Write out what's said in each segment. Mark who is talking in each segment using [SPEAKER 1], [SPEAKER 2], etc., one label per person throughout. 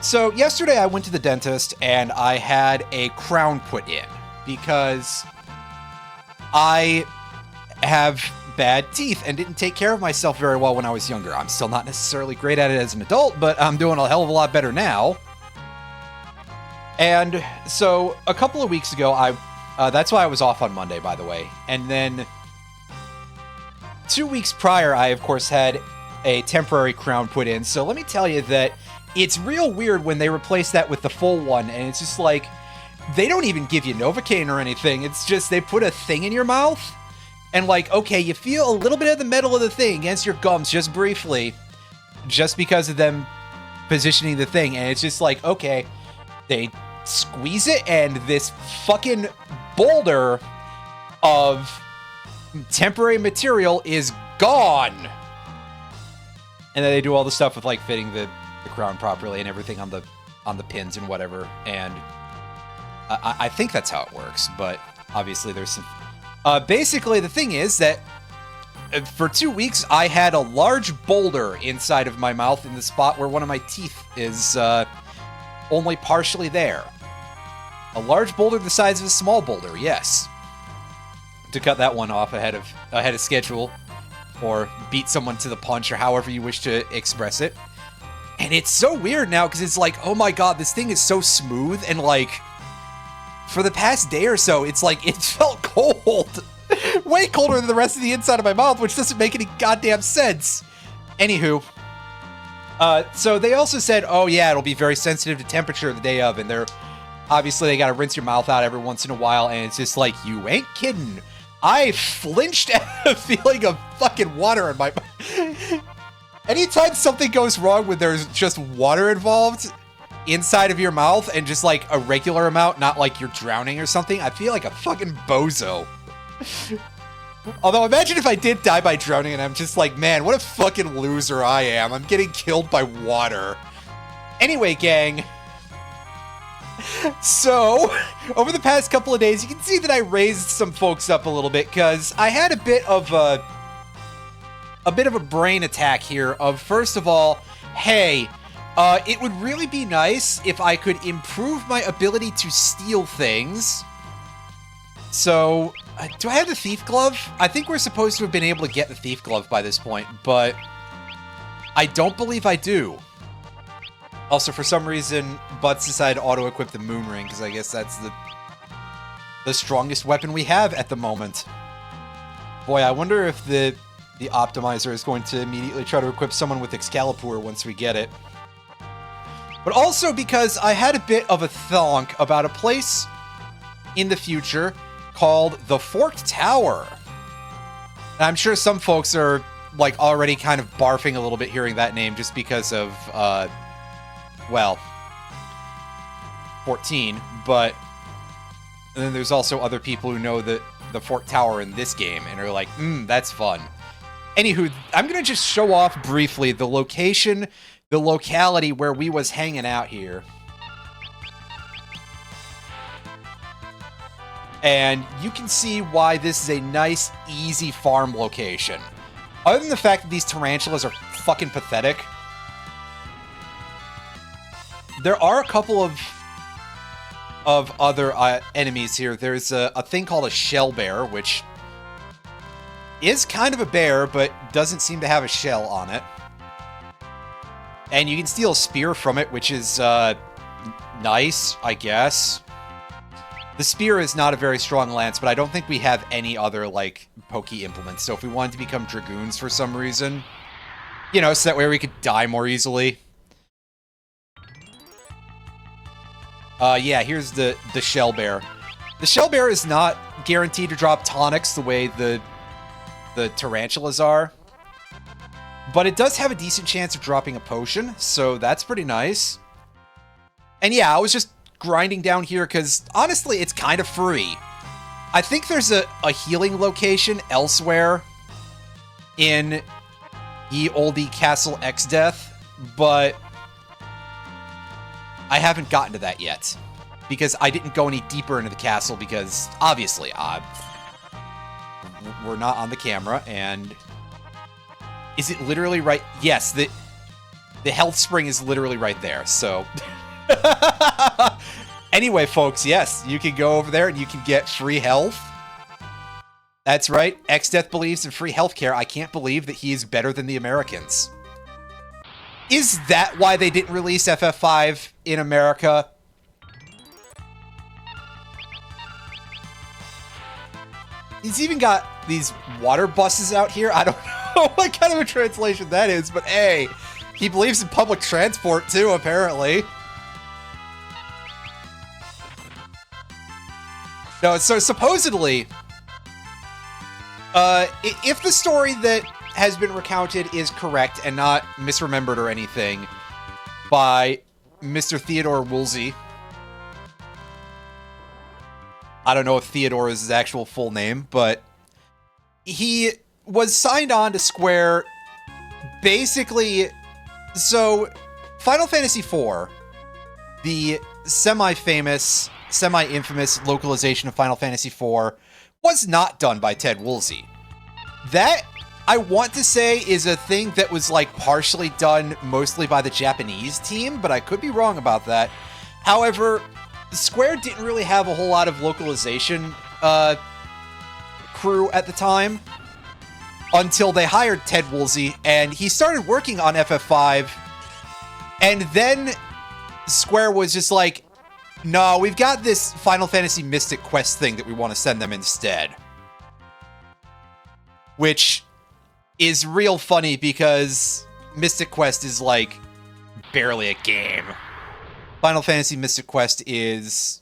[SPEAKER 1] So yesterday I went to the dentist and I had a crown put in because I have bad teeth and didn't take care of myself very well when I was younger. I'm still not necessarily great at it as an adult, but I'm doing a hell of a lot better now. And so a couple of weeks ago, that's why I was off on Monday, by the way. And then 2 weeks prior, I, of course, had a temporary crown put in. So let me tell you that it's real weird when they replace that with the full one. And it's just like, they don't even give you Novocaine or anything. It's just they put a thing in your mouth. And like, okay, you feel a little bit of the metal of the thing against your gums just briefly. Just because of them positioning the thing. And it's just like, okay, they squeeze it and this fucking boulder of temporary material is gone. And then they do all the stuff with like fitting the crown properly and everything on the pins and whatever. And I think that's how it works, but obviously there's some... basically, the thing is that for 2 weeks, I had a large boulder inside of my mouth in the spot where one of my teeth is only partially there. A large boulder the size of a small boulder, yes. To cut that one off ahead of schedule, or beat someone to the punch, or however you wish to express it. And it's so weird now, because it's like, oh my god, this thing is so smooth, and like... For the past day or so, it's like, it felt cold. Way colder than the rest of the inside of my mouth, which doesn't make any goddamn sense. Anywho. So they also said, oh yeah, it'll be very sensitive to temperature the day of, and obviously they gotta rinse your mouth out every once in a while, and it's just like, you ain't kidding. I flinched at the feeling of fucking water in my mouth. Anytime something goes wrong when there's just water involved inside of your mouth, and just like a regular amount, not like you're drowning or something, I feel like a fucking bozo. Although imagine if I did die by drowning and I'm just like, man, what a fucking loser I am. I'm getting killed by water. Anyway, gang. So, over the past couple of days, you can see that I raised some folks up a little bit, because I had a bit of a brain attack here of, first of all, hey, it would really be nice if I could improve my ability to steal things. So, do I have the Thief Glove? I think we're supposed to have been able to get the Thief Glove by this point, but I don't believe I do. Also, for some reason, Butts decided to auto-equip the Moon Ring, because I guess that's the strongest weapon we have at the moment. Boy, I wonder if the Optimizer is going to immediately try to equip someone with Excalibur once we get it. But also because I had a bit of a thonk about a place in the future called the Forked Tower. And I'm sure some folks are like already kind of barfing a little bit hearing that name just because of, well, 14. But then there's also other people who know the Forked Tower in this game and are like, that's fun. Anywho, I'm going to just show off briefly the location, the locality where we was hanging out here. And you can see why this is a nice, easy farm location. Other than the fact that these tarantulas are fucking pathetic, there are a couple of other enemies here. There's a thing called a shell bear, which is kind of a bear, but doesn't seem to have a shell on it. And you can steal a spear from it, which is nice, I guess. The spear is not a very strong lance, but I don't think we have any other, like, pokey implements. So if we wanted to become dragoons for some reason, you know, so that way we could die more easily. Yeah, here's the shell bear. The shell bear is not guaranteed to drop tonics the way the tarantulas are. But it does have a decent chance of dropping a potion, so that's pretty nice. And yeah, I was just grinding down here because, honestly, it's kind of free. I think there's a healing location elsewhere in Ye Olde Castle X-Death, but I haven't gotten to that yet. Because I didn't go any deeper into the castle because, obviously, we're not on the camera, and... Is it literally right? Yes, The health spring is literally right there, so... Anyway, folks, yes, you can go over there and you can get free health. That's right, X-Death believes in free healthcare. I can't believe that he is better than the Americans. Is that why they didn't release FF5 in America? He's even got these water buses out here. I don't know what kind of a translation that is, but hey, he believes in public transport too, apparently. No, so supposedly, if the story that has been recounted is correct and not misremembered or anything by Mr. Theodore Woolsey, I don't know if Theodore is his actual full name, but he was signed on to Square basically... So, Final Fantasy IV, the semi-famous, semi-infamous localization of Final Fantasy IV, was not done by Ted Woolsey. That, I want to say, is a thing that was, like, partially done mostly by the Japanese team, but I could be wrong about that. However, Square didn't really have a whole lot of localization crew at the time until they hired Ted Woolsey, and he started working on FF5, and then Square was just like, no, we've got this Final Fantasy Mystic Quest thing that we want to send them instead. Which is real funny because Mystic Quest is, like, barely a game. Final Fantasy Mystic Quest is...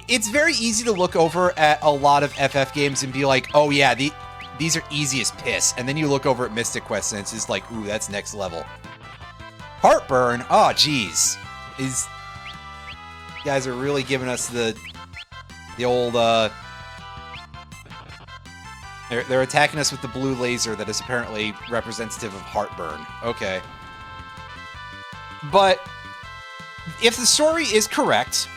[SPEAKER 1] It's very easy to look over at a lot of FF games and be like, oh yeah, these are easy as piss. And then you look over at Mystic Quest and it's just like, ooh, that's next level. Heartburn? Oh, geez. You guys are really giving us the old, They're attacking us with the blue laser that is apparently representative of Heartburn. Okay. But if the story is correct,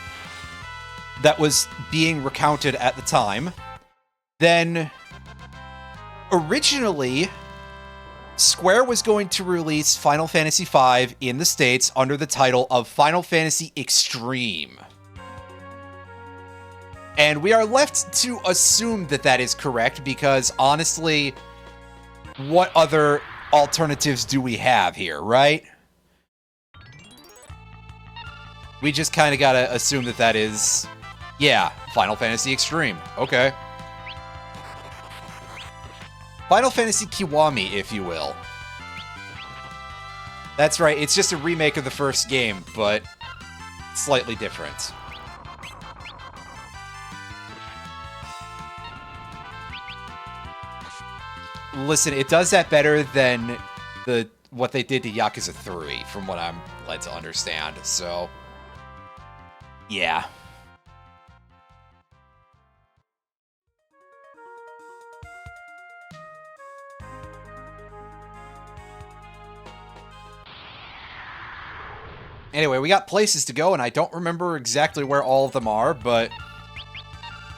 [SPEAKER 1] that was being recounted at the time, then originally Square was going to release Final Fantasy V in the States under the title of Final Fantasy Extreme. And we are left to assume that that is correct because, honestly, what other alternatives do we have here, right? We just kind of gotta assume that that is, yeah, Final Fantasy Extreme. Okay. Final Fantasy Kiwami, if you will. That's right, it's just a remake of the first game, but slightly different. Listen, it does that better than what they did to Yakuza 3, from what I'm led to understand, so... yeah. Anyway, we got places to go, and I don't remember exactly where all of them are, but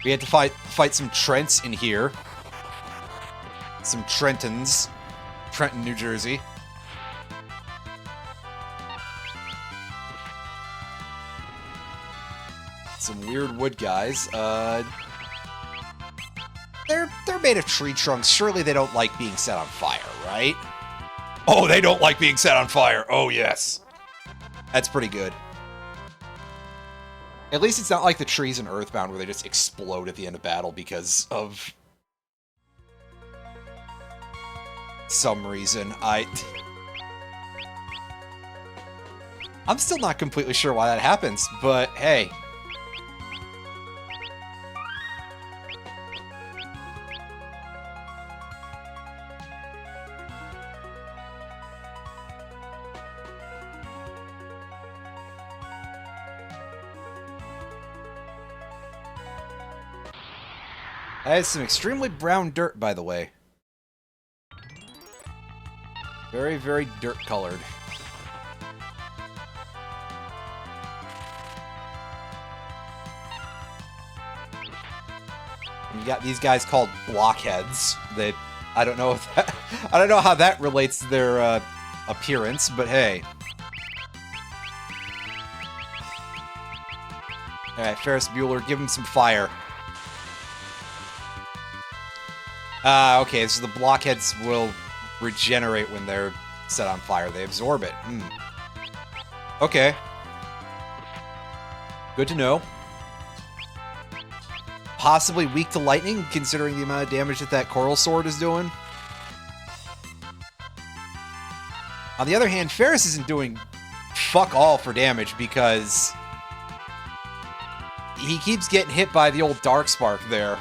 [SPEAKER 1] we had to fight some Trents in here. Some Trentons. Trenton, New Jersey. Some weird wood guys. They're made of tree trunks. Surely they don't like being set on fire, right? Oh, they don't like being set on fire. Oh, yes. That's pretty good. At least it's not like the trees in Earthbound where they just explode at the end of battle because of some reason. I'm still not completely sure why that happens, but hey. That is some extremely brown dirt, by the way. Very, very dirt-colored. You got these guys called blockheads that I don't know if that, I don't know how that relates to their appearance, but hey. Alright, Ferris Bueller, give him some fire. Okay, so the blockheads will regenerate when they're set on fire. They absorb it. Okay. Good to know. Possibly weak to lightning, considering the amount of damage that Coral Sword is doing. On the other hand, Ferris isn't doing fuck all for damage because he keeps getting hit by the old Dark Spark there.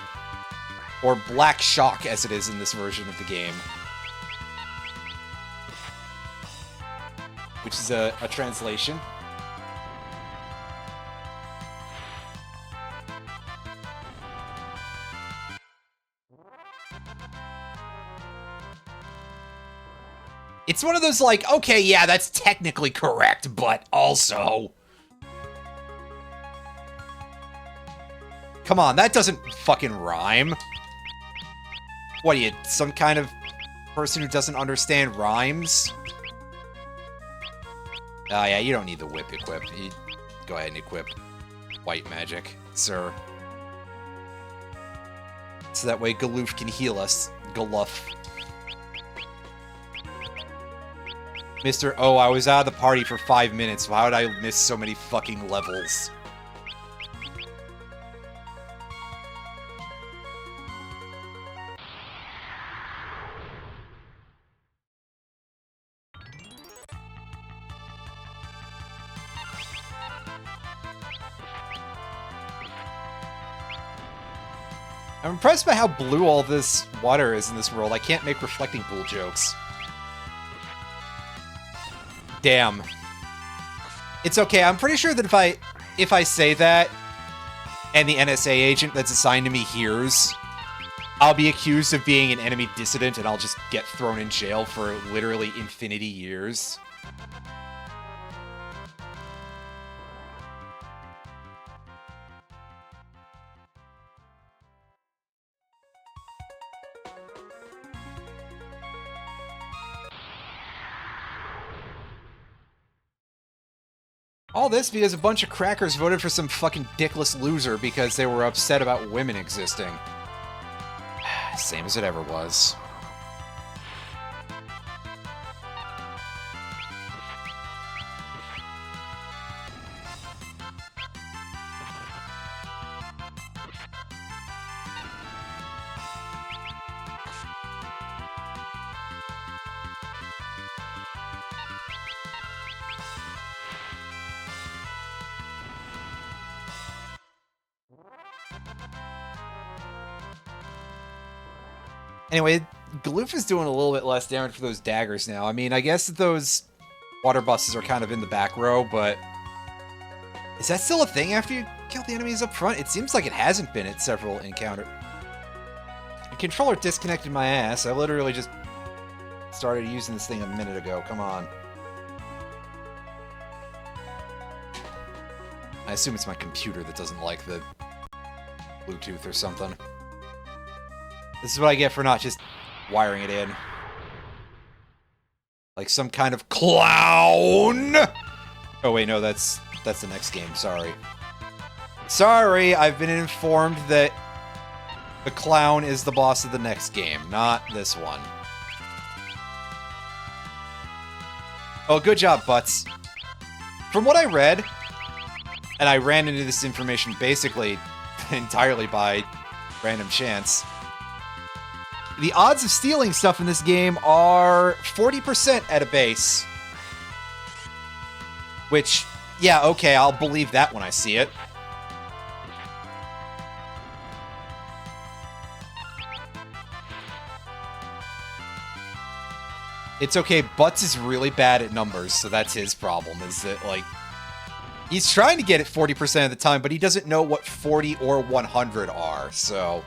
[SPEAKER 1] Or Black Shock, as it is in this version of the game. Which is a translation. It's one of those like, okay, yeah, that's technically correct, but also... Come on, that doesn't fucking rhyme. What are you, some kind of person who doesn't understand rhymes? Oh yeah, you don't need the whip equipped. You go ahead and equip white magic, sir. So that way Galoof can heal us. Galoof. Mr. Oh, I was out of the party for 5 minutes. How would I miss so many fucking levels? I'm impressed by how blue all this water is in this world. I can't make reflecting pool jokes. Damn. It's okay. I'm pretty sure that if I say that and the NSA agent that's assigned to me hears, I'll be accused of being an enemy dissident and I'll just get thrown in jail for literally infinity years. All this because a bunch of crackers voted for some fucking dickless loser because they were upset about women existing. Same as it ever was. Anyway, Galoof is doing a little bit less damage for those daggers now. I mean, I guess that those water buses are kind of in the back row, but... Is that still a thing after you kill the enemies up front? It seems like it hasn't been at several encounters. The controller disconnected my ass. I literally just started using this thing a minute ago. Come on. I assume it's my computer that doesn't like the Bluetooth or something. This is what I get for not just wiring it in. Like some kind of clown! Oh wait, no, that's the next game, sorry. Sorry, I've been informed that the clown is the boss of the next game, not this one. Oh, good job, Butts. From what I read, and I ran into this information basically entirely by random chance, the odds of stealing stuff in this game are 40% at a base. Which, yeah, okay, I'll believe that when I see it. It's okay, Butts is really bad at numbers, so that's his problem, is that, like... He's trying to get it 40% of the time, but he doesn't know what 40 or 100 are, so...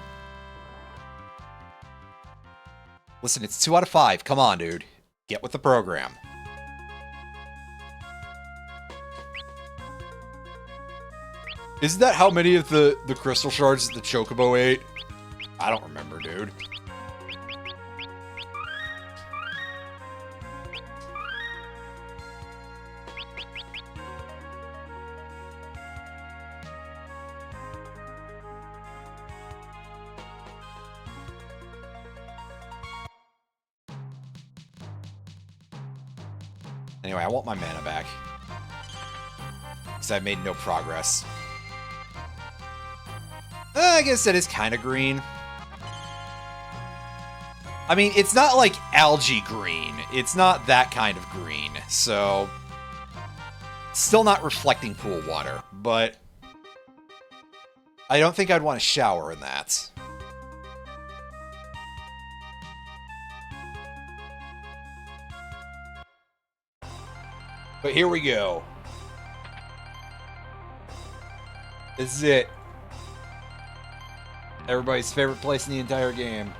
[SPEAKER 1] Listen, it's 2 out of 5. Come on, dude. Get with the program. Isn't that how many of the crystal shards the Chocobo ate? I don't remember, dude. Anyway, I want my mana back. Because I've made no progress. I guess that is kind of green. I mean, it's not like algae green. It's not that kind of green. So, still not reflecting pool water. But I don't think I'd want to shower in that. But here we go. This is it. Everybody's favorite place in the entire game.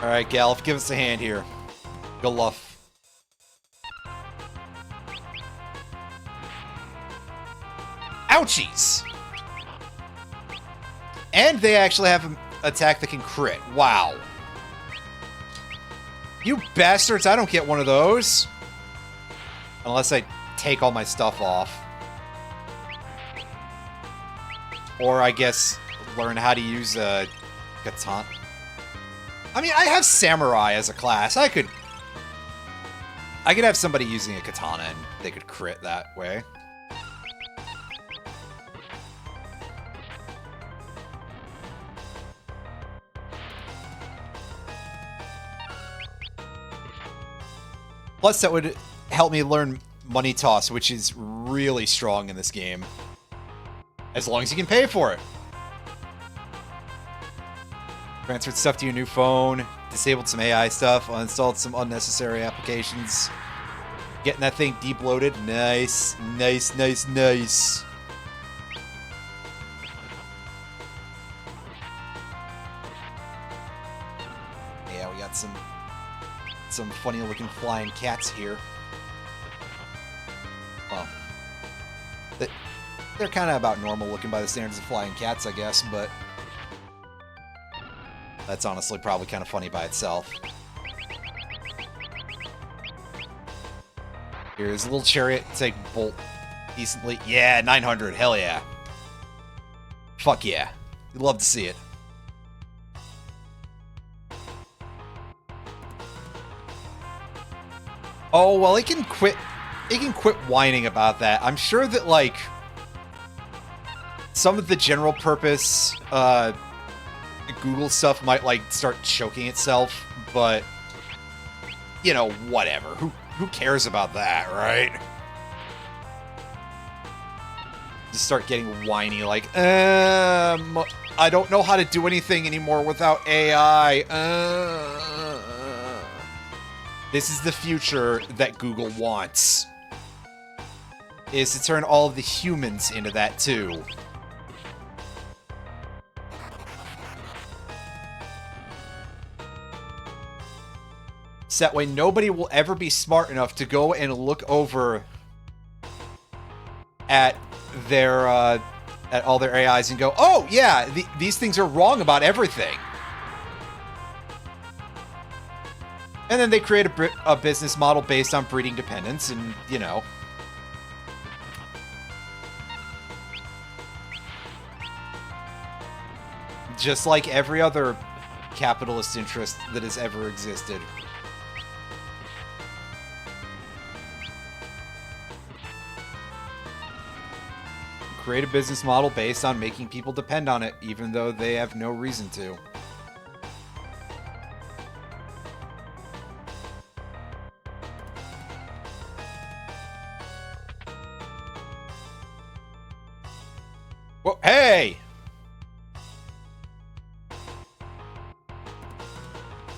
[SPEAKER 1] Alright, Galf, give us a hand here. Good luck. Ouchies! And they actually have an attack that can crit. Wow. You bastards, I don't get one of those. Unless I take all my stuff off. Or I guess learn how to use a katana. I mean, I have samurai as a class. I could have somebody using a katana and they could crit that way. Plus, that would help me learn Money Toss, which is really strong in this game. As long as you can pay for it. Transferred stuff to your new phone, disabled some AI stuff, uninstalled some unnecessary applications. Getting that thing deep loaded. Nice, nice, nice, nice. Yeah, we got some funny looking flying cats here. Well, they're kind of about normal looking by the standards of flying cats, I guess, but that's honestly probably kind of funny by itself. Here's a little chariot. Take bolt decently. Yeah, 900. Hell yeah. Fuck yeah. You'd love to see it. Oh, well, it can quit whining about that. I'm sure that, like, some of the general purpose Google stuff might, like, start choking itself, but, you know, whatever. Who cares about that, right? Just start getting whiny, like, I don't know how to do anything anymore without AI. This is the future that Google wants. Is to turn all of the humans into that, too. So that way nobody will ever be smart enough to go and look over at their at all their AIs and go, oh yeah, these things are wrong about everything. And then they create a business model based on breeding dependence, and you know. Just like every other capitalist interest that has ever existed. Create a business model based on making people depend on it, even though they have no reason to. Whoa, hey!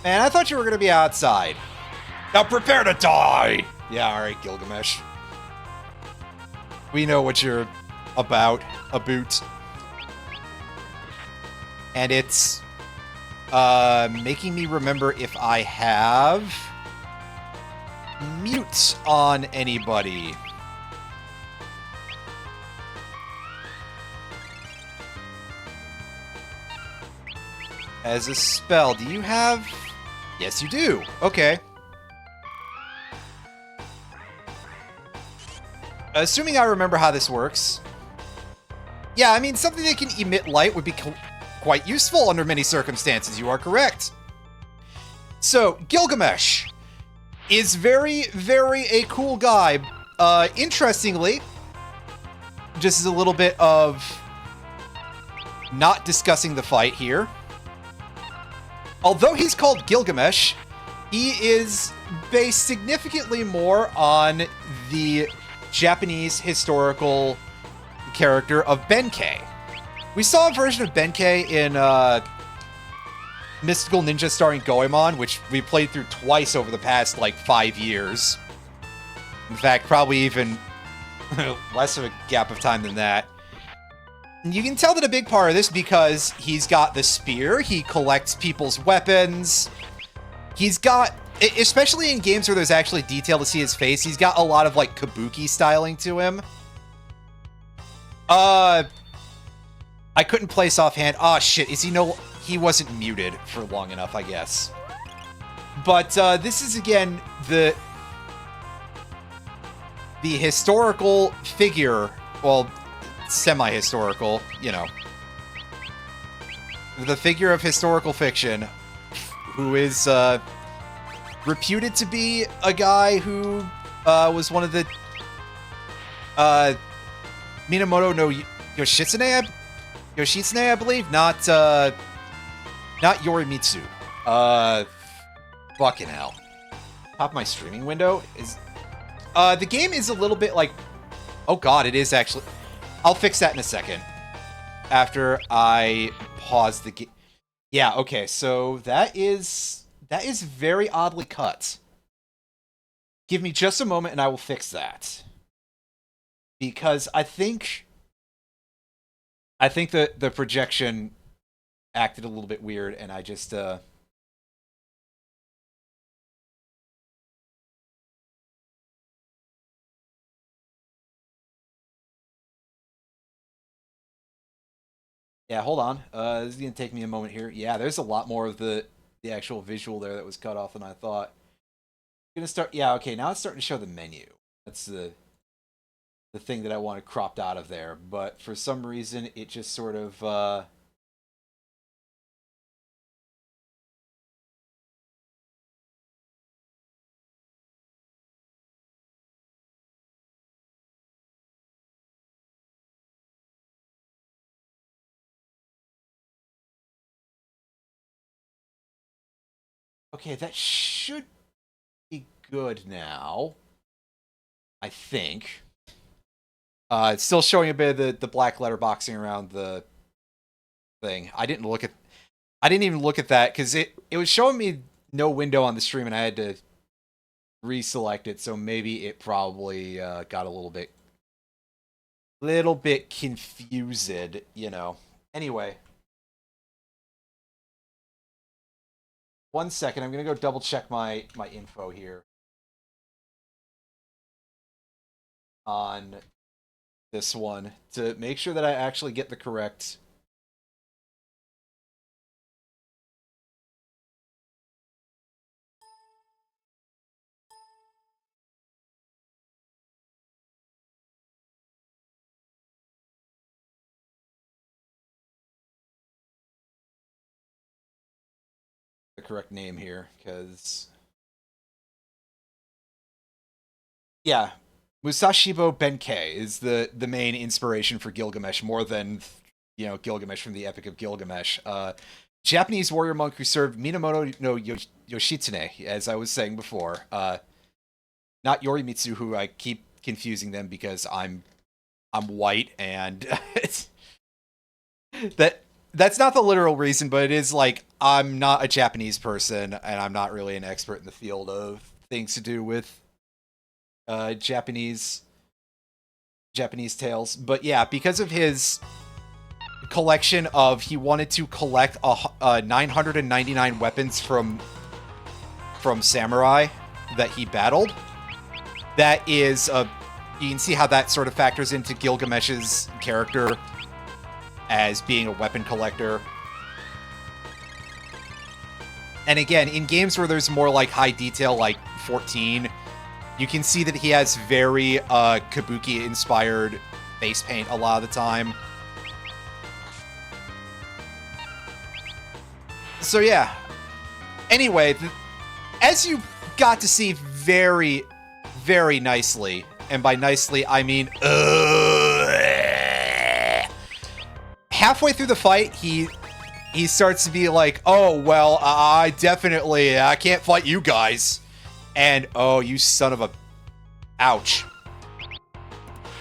[SPEAKER 1] Man, I thought you were going to be outside. Now prepare to die! Yeah, alright, Gilgamesh. We know what you're about, a boot. And it's making me remember if I have mute on anybody. As a spell, do you have... Yes, you do. Okay. Assuming I remember how this works. Yeah, I mean, something that can emit light would be quite useful under many circumstances. You are correct. So, Gilgamesh is very, very a cool guy. Interestingly, just as a little bit of not discussing the fight here. Although he's called Gilgamesh, he is based significantly more on the Japanese historical character of Benkei. We saw a version of Benkei in Mystical Ninja starring Goemon, which we played through twice over the past, like, 5 years. In fact, probably even less of a gap of time than that. And you can tell that a big part of this because he's got the spear, he collects people's weapons, he's got, especially in games where there's actually detail to see his face, he's got a lot of, like, kabuki styling to him. I couldn't place offhand. Oh, shit, is he no... He wasn't muted for long enough, I guess. But this is, again, the historical figure, well, semi-historical, you know, the figure of historical fiction who is reputed to be a guy who was one of the Minamoto no Yoshitsune, I believe, not Yorimitsu. Fucking hell. Pop my streaming window is... the game is a little bit like... Oh god, it is actually... I'll fix that in a second. After I pause the game. Yeah, okay, so that is very oddly cut. Give me just a moment and I will fix that. Because I think that the projection acted a little bit weird, and I just, yeah, hold on. This is going to take me a moment here. Yeah, there's a lot more of the actual visual there that was cut off than I thought. I'm going to start, yeah, okay, now it's starting to show the menu. That's the thing that I wanted cropped out of there, but for some reason, it just sort of, okay, that should be good now. I think. It's still showing a bit of the black letter boxing around the thing. I didn't even look at that because it was showing me no window on the stream and I had to reselect it, so maybe it probably got a little bit confused, you know. Anyway. 1 second, I'm gonna go double check my info here on this one to make sure that I actually get the correct name here, because yeah, Musashibo Benkei is the main inspiration for Gilgamesh, more than, you know, Gilgamesh from the Epic of Gilgamesh. Japanese warrior monk who served Minamoto no Yoshitsune, as I was saying before. Not Yorimitsu, who I keep confusing them because I'm white, and that's not the literal reason, but it is like I'm not a Japanese person, and I'm not really an expert in the field of things to do with Japanese tales. But yeah, because of his collection of, he wanted to collect 999 weapons from samurai that he battled. That is you can see how that sort of factors into Gilgamesh's character as being a weapon collector. And again, in games where there's more like high detail, like 14, you can see that he has very Kabuki-inspired face paint a lot of the time. So yeah. Anyway, as you got to see very, very nicely, and by nicely I mean halfway through the fight, he starts to be like, oh, well, I can't fight you guys. And, oh, you son of a... Ouch.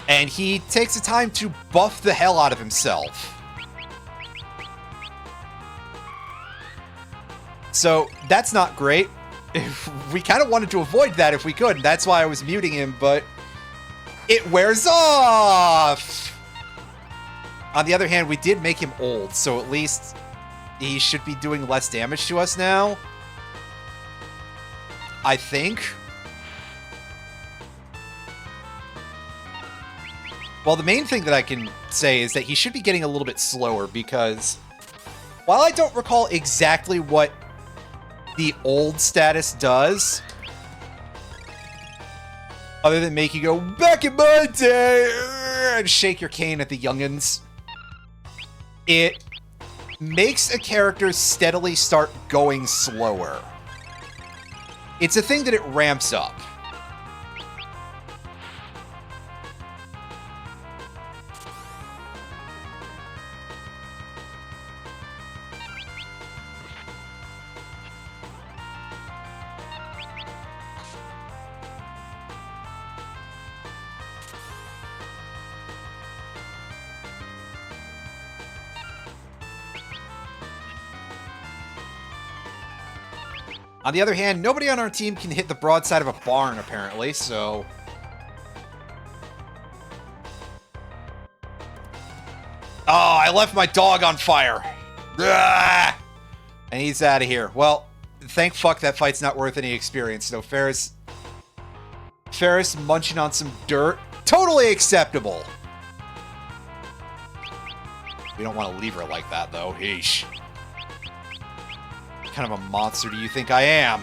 [SPEAKER 1] And he takes the time to buff the hell out of himself. So, that's not great. We kind of wanted to avoid that if we could, and that's why I was muting him, but it wears off! On the other hand, we did make him old, so at least he should be doing less damage to us now. I think. Well, the main thing that I can say is that he should be getting a little bit slower, because while I don't recall exactly what the old status does, other than make you go, back in my day, and shake your cane at the youngins, it makes a character steadily start going slower. It's a thing that it ramps up. On the other hand, nobody on our team can hit the broadside of a barn, apparently, so... Oh, I left my dog on fire! Ah! And he's out of here. Well, thank fuck that fight's not worth any experience. So Ferris munching on some dirt. Totally acceptable! We don't want to leave her like that, though. Yeesh. What kind of a monster do you think I am?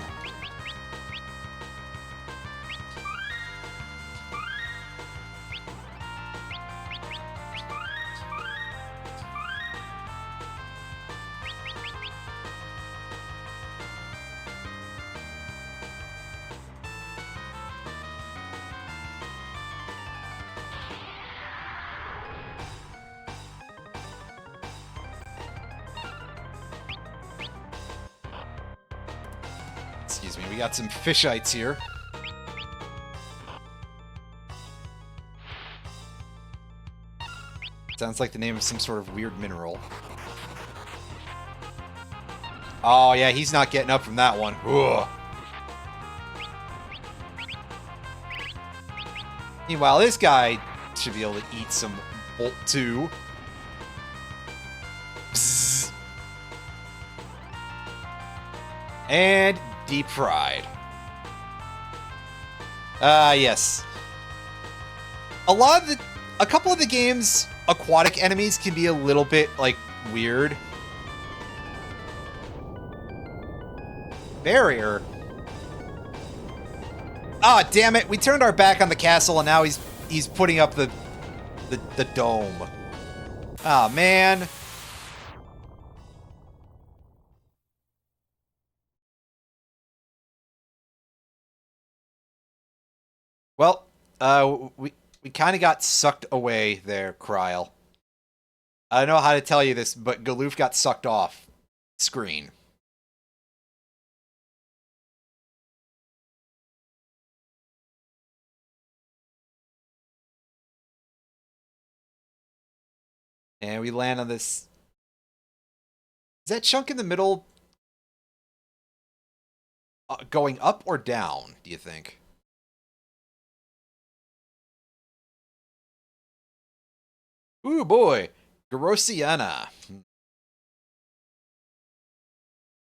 [SPEAKER 1] Excuse me, we got some fishites here. Sounds like the name of some sort of weird mineral. Oh yeah, he's not getting up from that one. Ugh. Meanwhile, this guy should be able to eat some Bolt 2. Bzzz. And deep fried. Yes. A couple of the game's aquatic enemies can be a little bit, like, weird. Barrier? Ah, damn it, we turned our back on the castle and now he's putting up the dome. Ah, man. Well, we kind of got sucked away there, Kryl. I don't know how to tell you this, but Galoof got sucked off screen. And we land on this... Is that chunk in the middle going up or down, do you think? Ooh, boy. Garosiana.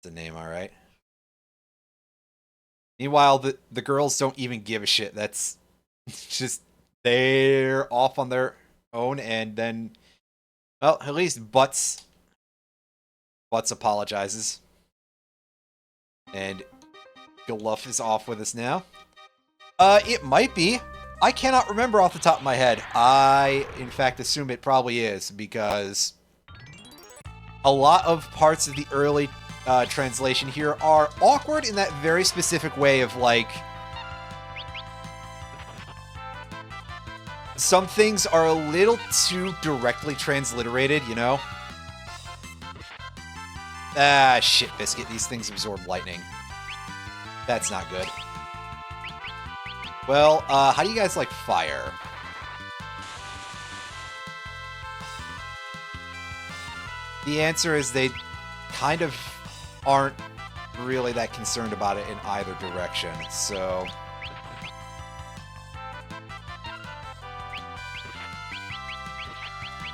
[SPEAKER 1] The name, all right. Meanwhile, the girls don't even give a shit. That's just... They're off on their own, and then... Well, at least Butts apologizes. And Gluff is off with us now. It might be. I cannot remember off the top of my head. I, in fact, assume it probably is, because a lot of parts of the early translation here are awkward in that very specific way of, like, some things are a little too directly transliterated, you know? Ah, shit, Biscuit. These things absorb lightning. That's not good. Well, how do you guys like fire? The answer is they kind of aren't really that concerned about it in either direction, so...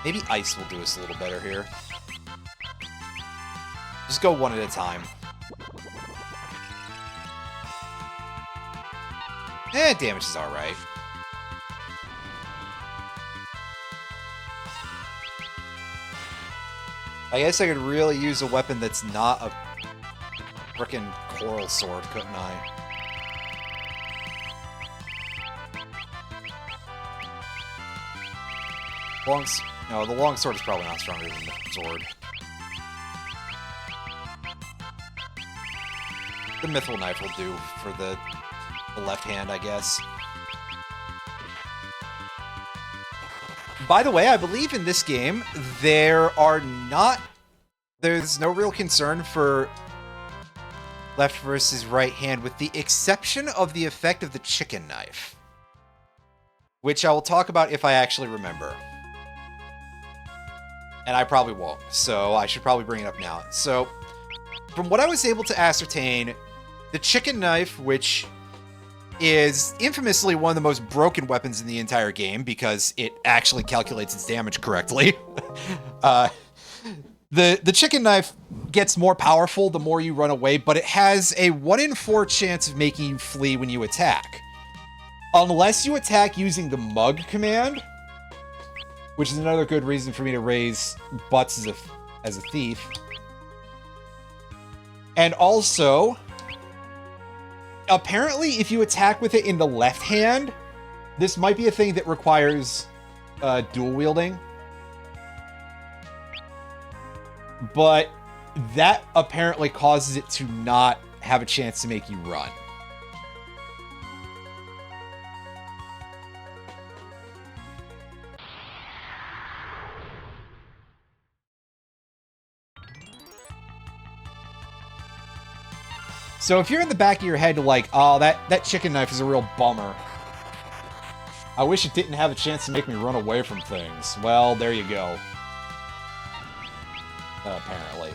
[SPEAKER 1] maybe ice will do us a little better here. Just go one at a time. Damage is alright. I guess I could really use a weapon that's not a frickin' coral sword, couldn't I? No, the long sword is probably not stronger than the sword. The mithril knife will do for the left hand, I guess. By the way, I believe in this game, there's no real concern for left versus right hand, with the exception of the effect of the chicken knife, which I will talk about if I actually remember. And I probably won't, so I should probably bring it up now. So, from what I was able to ascertain, the chicken knife, which is infamously one of the most broken weapons in the entire game because it actually calculates its damage correctly. The chicken knife gets more powerful the more you run away, but it has a 1 in 4 chance of making you flee when you attack. Unless you attack using the mug command, which is another good reason for me to raise butts as a thief. And also, apparently, if you attack with it in the left hand, this might be a thing that requires dual wielding. But that apparently causes it to not have a chance to make you run. So if you're in the back of your head like, oh, that chicken knife is a real bummer. I wish it didn't have a chance to make me run away from things. Well, there you go. Apparently.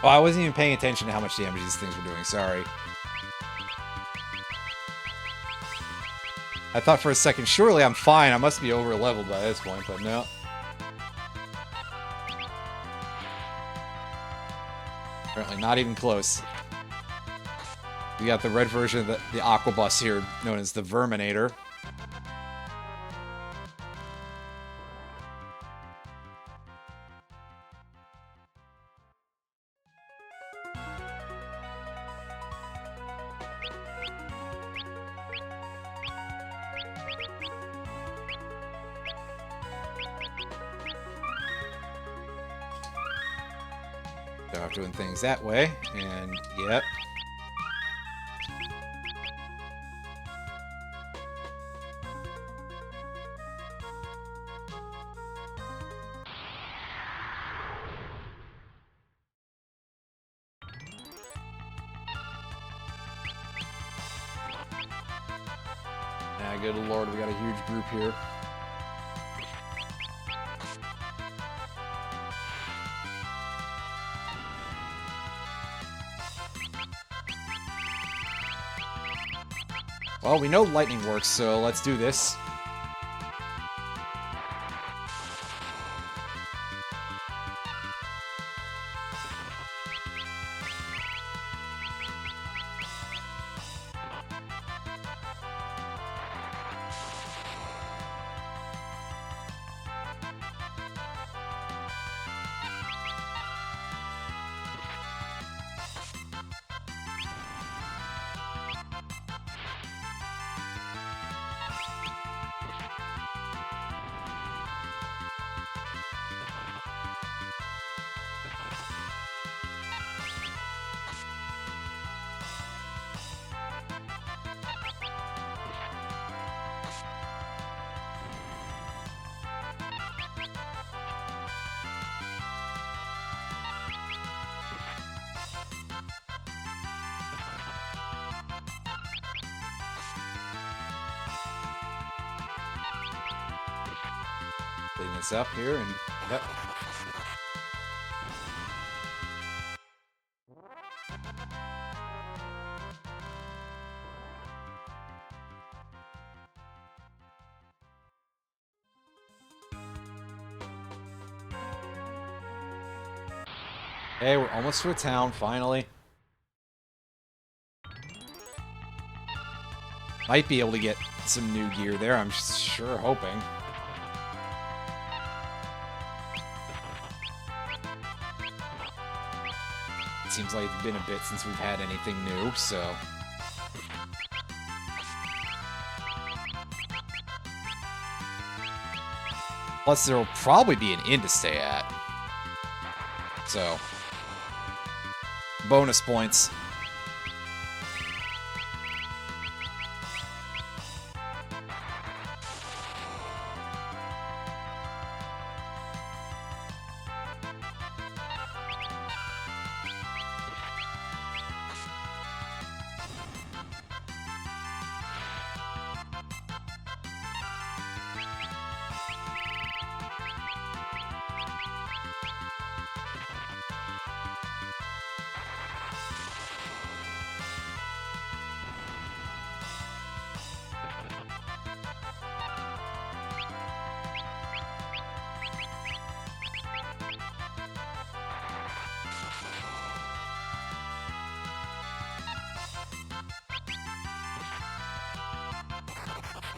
[SPEAKER 1] Oh, I wasn't even paying attention to how much damage these things were doing, sorry. I thought for a second, surely I'm fine, I must be over-leveled by this point, but no. Apparently not even close. We got the red version of the Aquabus here, known as the Verminator. Start doing things that way, and yep. Ah, good lord, we got a huge group here. Well, we know lightning works, so let's do this. Clean this up here, and yep. Hey, we're almost to a town, finally. Might be able to get some new gear there, I'm sure hoping. Seems like it's been a bit since we've had anything new, so... Plus, there'll probably be an inn to stay at. So... bonus points.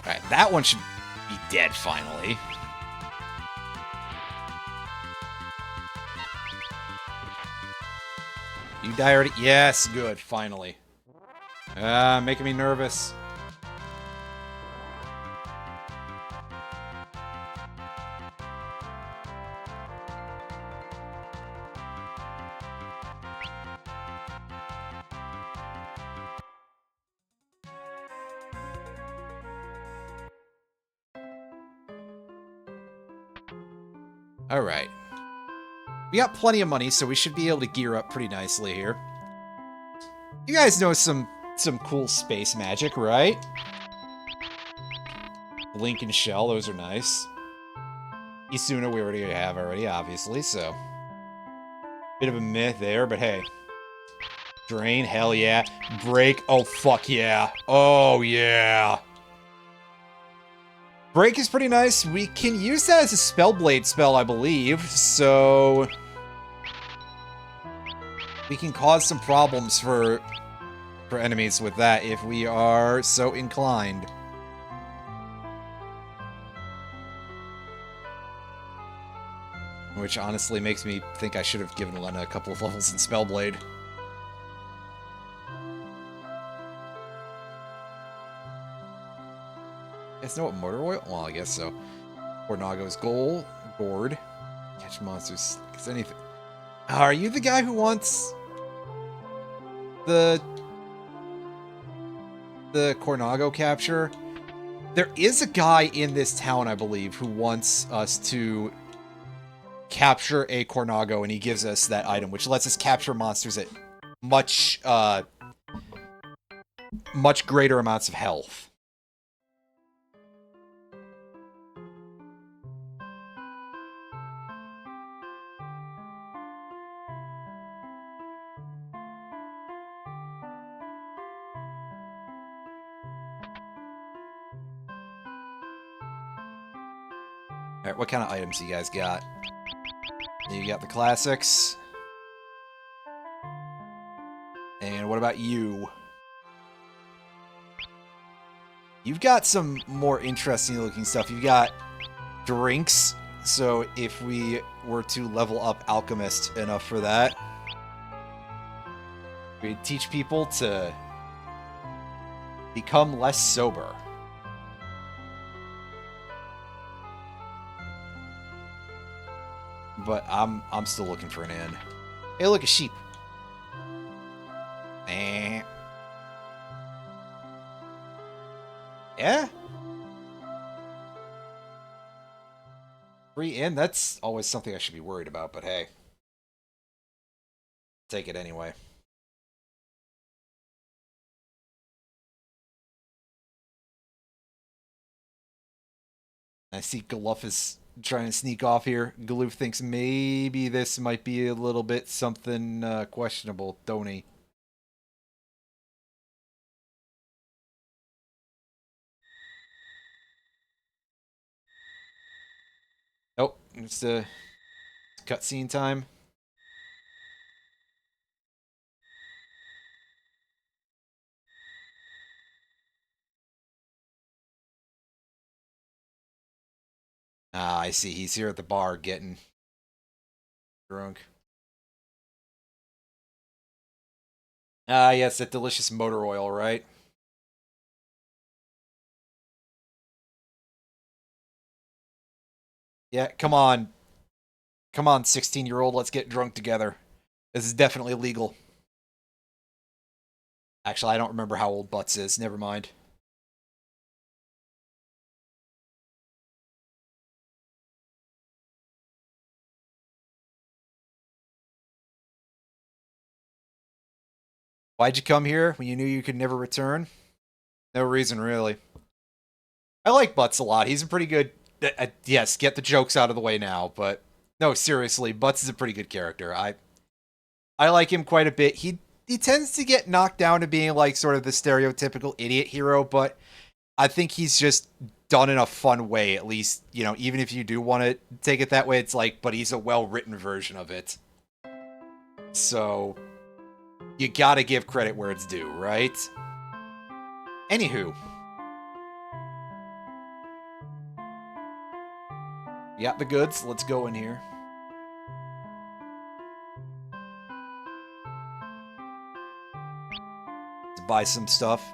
[SPEAKER 1] Alright, that one should be dead finally. You die already? Yes, good, finally. Making me nervous. Alright. We got plenty of money, so we should be able to gear up pretty nicely here. You guys know some cool space magic, right? Link and Shell, those are nice. Isuna we already have already, obviously, so... Bit of a myth there, but hey. Drain, hell yeah. Break, oh fuck yeah. Oh yeah. Break is pretty nice. We can use that as a Spellblade spell, I believe, so... we can cause some problems for enemies with that if we are so inclined. Which honestly makes me think I should have given Lena a couple of levels in Spellblade. Guys know what motor oil? Well, I guess so. Cornago's goal. Gourd. Catch monsters. Is anything... Are you the guy who wants... the Cornago capture? There is a guy in this town, I believe, who wants us to capture a Cornago, and he gives us that item, which lets us capture monsters at much, much greater amounts of health. Alright, what kind of items you guys got? You got the classics. And what about you? You've got some more interesting looking stuff. You've got drinks, so if we were to level up Alchemist enough for that, we'd teach people to become less sober. But I'm still looking for an end. Hey, look, a sheep. Eh. Yeah? Free inn? That's always something I should be worried about, but hey. Take it anyway. I see Galuf is trying to sneak off here. Galuf thinks maybe this might be a little bit something questionable, don't he? Oh, it's cutscene time. Ah, I see. He's here at the bar getting drunk. Ah, yes, that delicious motor oil, right? Yeah, come on. Come on, 16-year-old, let's get drunk together. This is definitely legal. Actually, I don't remember how old Butts is. Never mind. Why'd you come here when you knew you could never return? No reason, really. I like Butts a lot. He's a pretty good... yes, get the jokes out of the way now, but... No, seriously, Butts is a pretty good character. I like him quite a bit. He tends to get knocked down to being, like, sort of the stereotypical idiot hero, but I think he's just done in a fun way, at least, you know, even if you do want to take it that way, it's like, but he's a well-written version of it. So... you gotta give credit where it's due, right? Anywho. You got the goods? Let's go in here. To buy some stuff.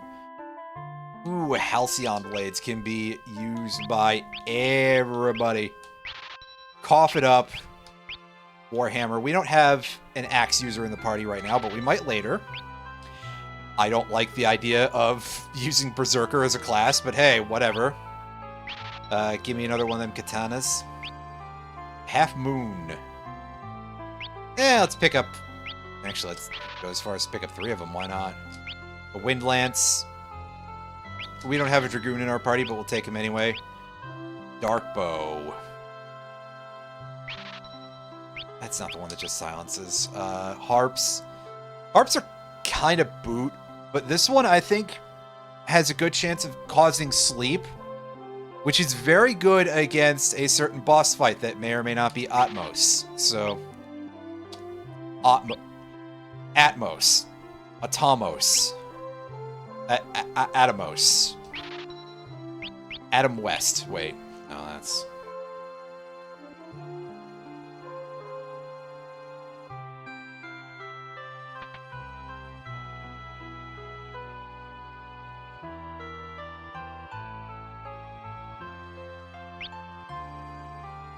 [SPEAKER 1] Ooh, Halcyon Blades can be used by everybody. Cough it up. Warhammer. We don't have an axe user in the party right now, but we might later. I don't like the idea of using Berserker as a class, but hey, whatever. Give me another one of them katanas. Half Moon. Yeah, let's pick up... actually, let's go as far as pick up 3 of them. Why not? A Wind Lance. We don't have a Dragoon in our party, but we'll take him anyway. Dark Bow. that's not the one that just silences. Harps. Harps are kind of boot, but this one I think has a good chance of causing sleep, which is very good against a certain boss fight that may or may not be Atmos. So, Atmos. Atomos. Atomos. Atom West. Wait. No, that's...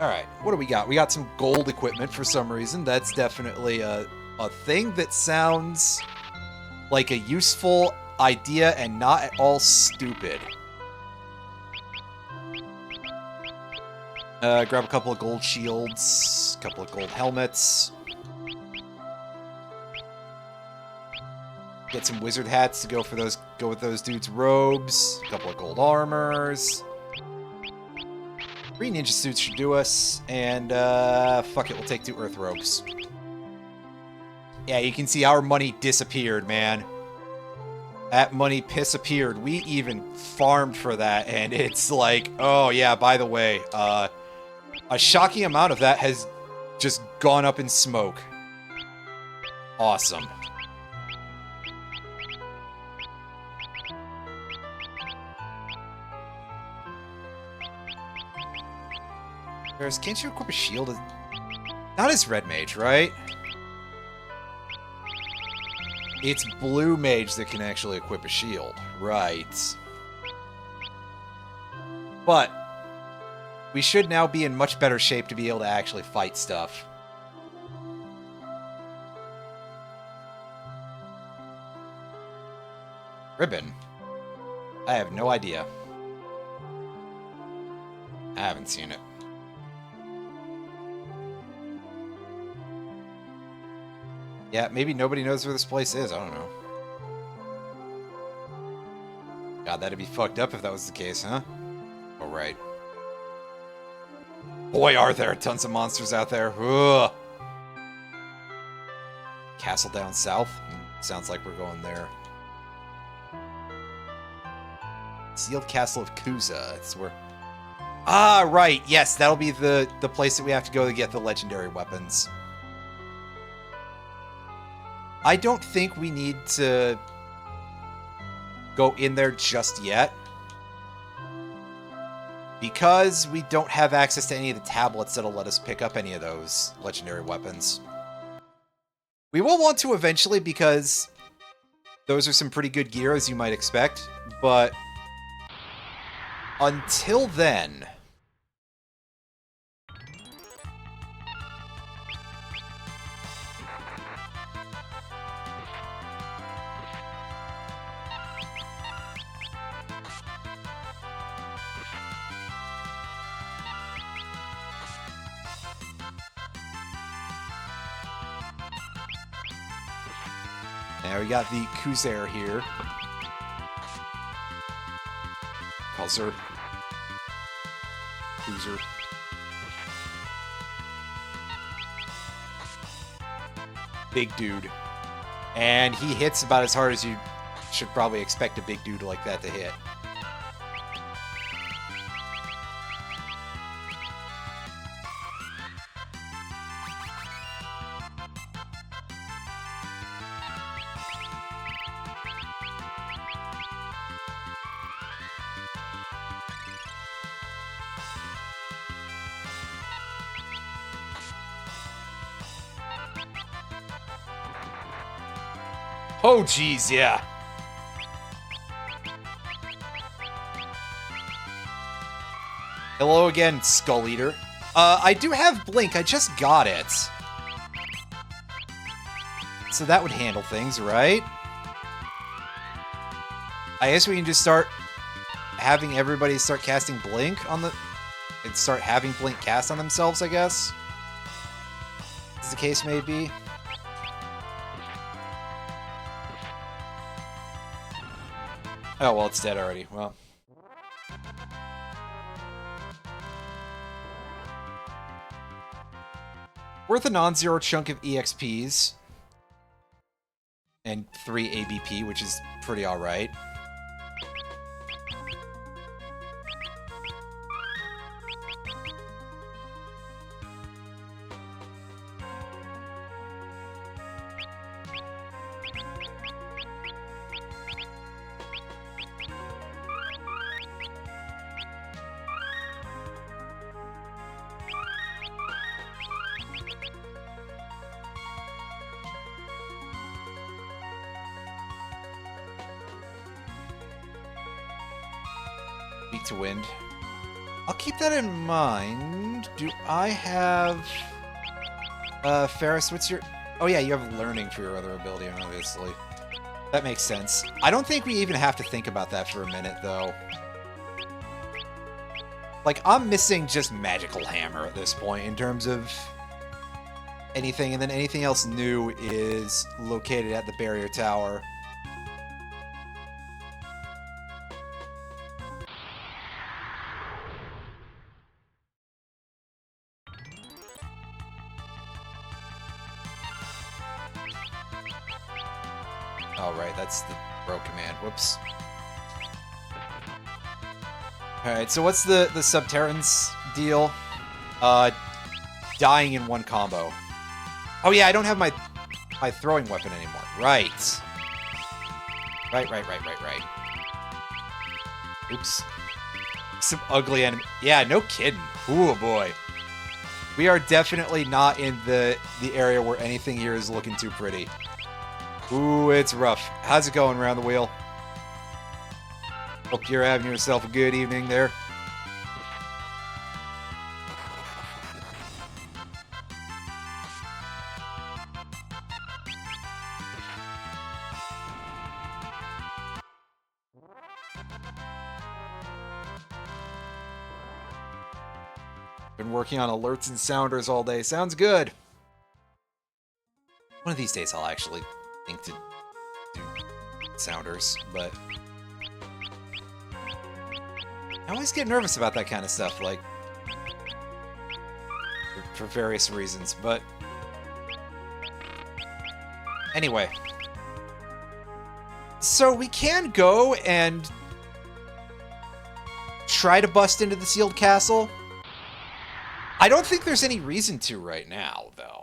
[SPEAKER 1] Alright, what do we got? We got some gold equipment for some reason. That's definitely a thing that sounds like a useful idea and not at all stupid. Grab a couple of gold shields, a couple of gold helmets. Get some wizard hats to go with those dudes' robes. A couple of gold armors. 3 ninja suits should do us, and fuck it, we'll take 2 earth robes. Yeah, you can see our money disappeared, man. That money disappeared. We even farmed for that, and it's like, oh yeah, by the way, a shocking amount of that has just gone up in smoke. Awesome. Can't you equip a shield? Not as red mage, right? It's blue mage that can actually equip a shield. Right. But we should now be in much better shape to be able to actually fight stuff. Ribbon? I have no idea. I haven't seen it. Yeah, maybe nobody knows where this place is. I don't know. God, that'd be fucked up if that was the case, huh? Oh, right. Boy, are there tons of monsters out there. Ugh. Castle down south? Sounds like we're going there. Sealed Castle of Kuza. That's where... Ah, right. Yes, that'll be the place that we have to go to get the legendary weapons. I don't think we need to go in there just yet, because we don't have access to any of the tablets that'll let us pick up any of those legendary weapons. We will want to eventually, because those are some pretty good gear, as you might expect, but until then... Now we got the Kuzer here. Kuzer. Big dude. And he hits about as hard as you should probably expect a big dude like that to hit. Oh, geez, yeah. Hello again, Skull Eater. I do have Blink. I just got it. So that would handle things, right? I guess we can just start having everybody start casting Blink on the... and start having Blink cast on themselves, I guess. As the case may be. Oh, well, it's dead already. Well. worth a non-zero chunk of EXPs. And 3 ABP, which is pretty alright. To wind. I'll keep that in mind. Do I have... Ferris, what's your... Oh yeah, you have learning for your other ability, obviously. That makes sense. I don't think we even have to think about that for a minute, though. Like, I'm missing just Magical Hammer at this point in terms of anything, and then anything else new is located at the Barrier Tower. Oh, right, that's the bro command. Whoops. Alright, so what's the Subterran's deal? Dying in one combo. Oh yeah, I don't have my throwing weapon anymore. Right. Right. Oops. Some ugly enemy. Yeah, no kidding. Ooh, boy. We are definitely not in the area where anything here is looking too pretty. Ooh, it's rough. How's it going around the wheel? Hope you're having yourself a good evening there. Been working on alerts and sounders all day. Sounds good. One of these days I'll actually think to do sounders, but I always get nervous about that kind of stuff, like, for various reasons, but anyway. So we can go and try to bust into the sealed castle. I don't think there's any reason to right now, though.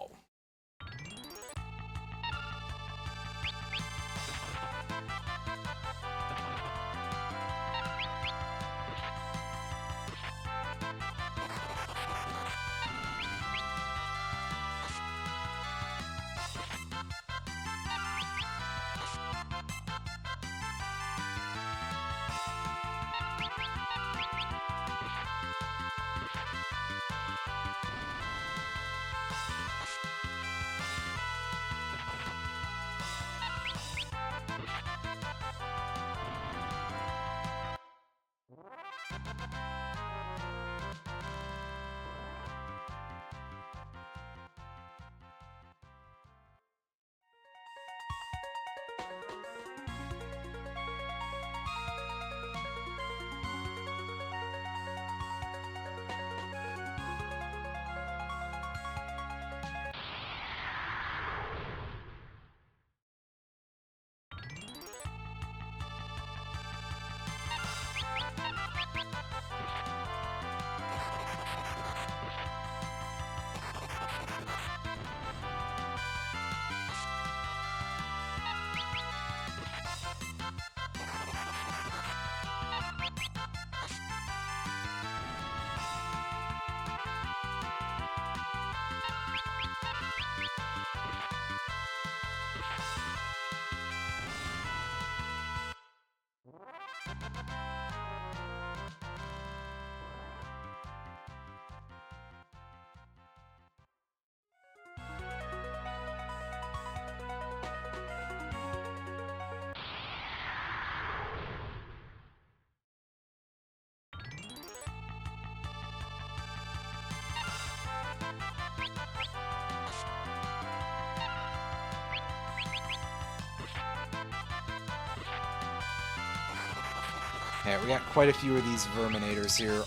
[SPEAKER 1] Yeah, we got quite a few of these Verminators here,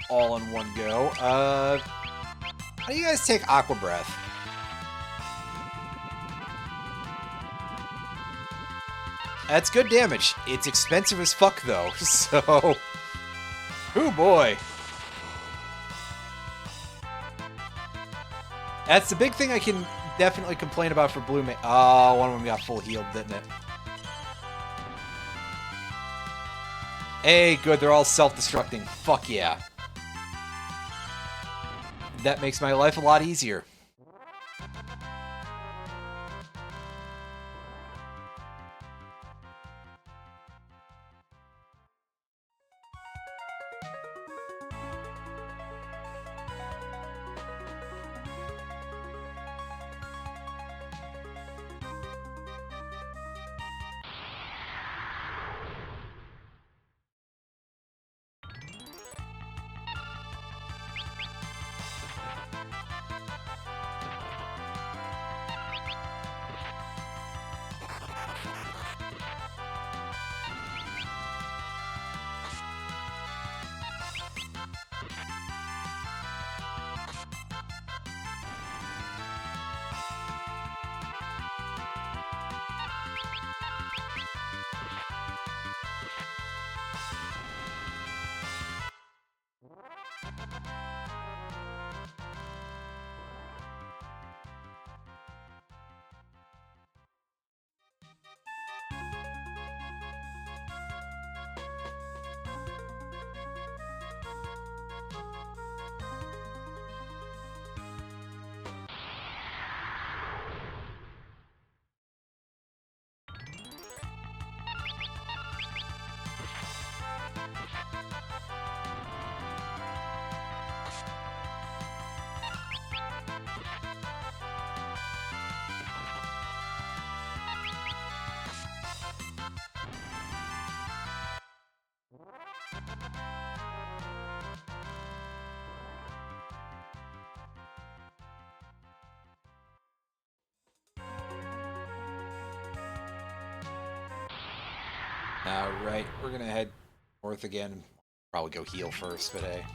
[SPEAKER 1] all in one go. How do you guys take Aqua Breath? That's good damage. It's expensive as fuck, though, so... Oh, boy. That's the big thing I can definitely complain about for Blue Mage. Oh, one of them got full healed, didn't it? Hey, good, they're all self-destructing. Fuck yeah. That makes my life a lot easier. Alright, we're gonna head north again. Probably go heal first, but hey.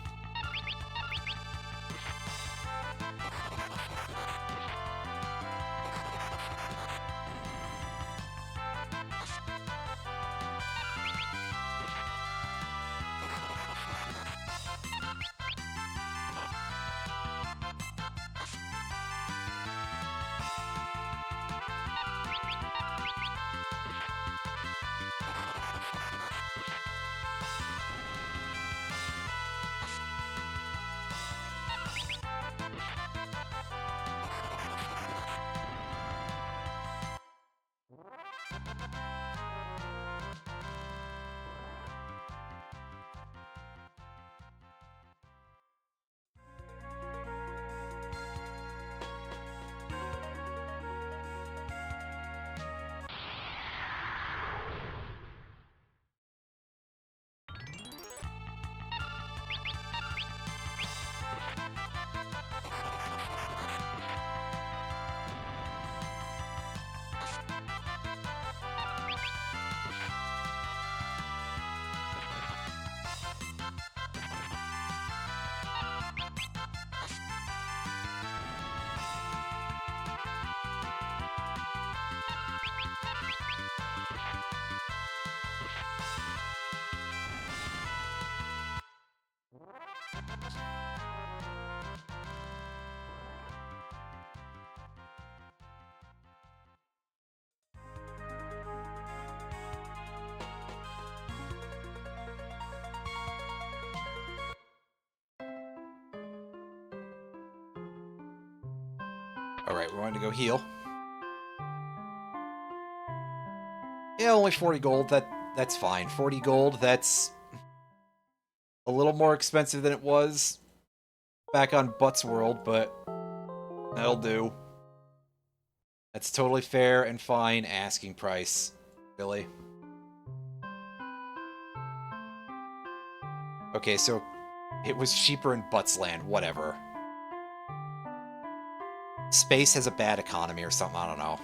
[SPEAKER 1] Alright, we're going to go heal. Yeah, only 40 gold. That's fine. 40 gold, that's a little more expensive than it was back on Butts World, but that'll do. That's totally fair and fine asking price. Really. Okay, so it was cheaper in Buttsland, whatever. Space has a bad economy or something, I don't know.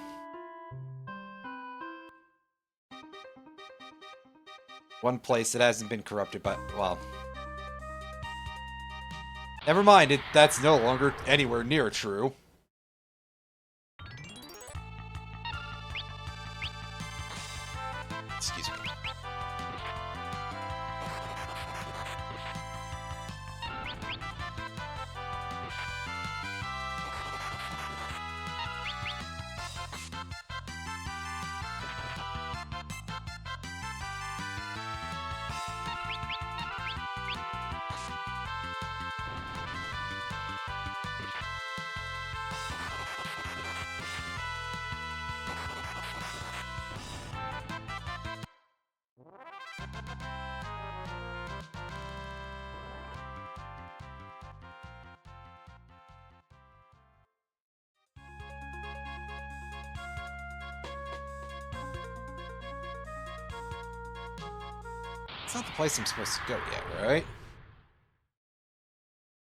[SPEAKER 1] One place that hasn't been corrupted by, well... Never mind, that's no longer anywhere near true. Excuse me. It's not the place I'm supposed to go yet, right?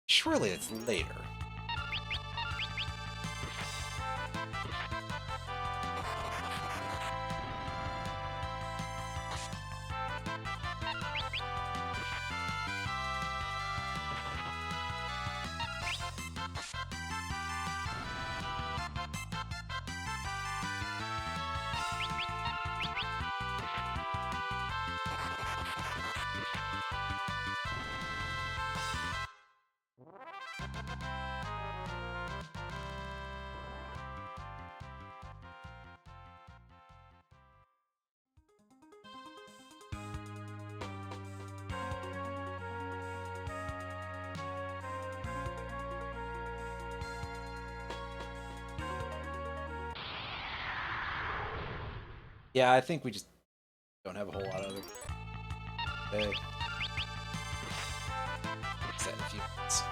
[SPEAKER 1] Surely it's later. Yeah, I think we just don't have a whole lot of other. Set in a few minutes.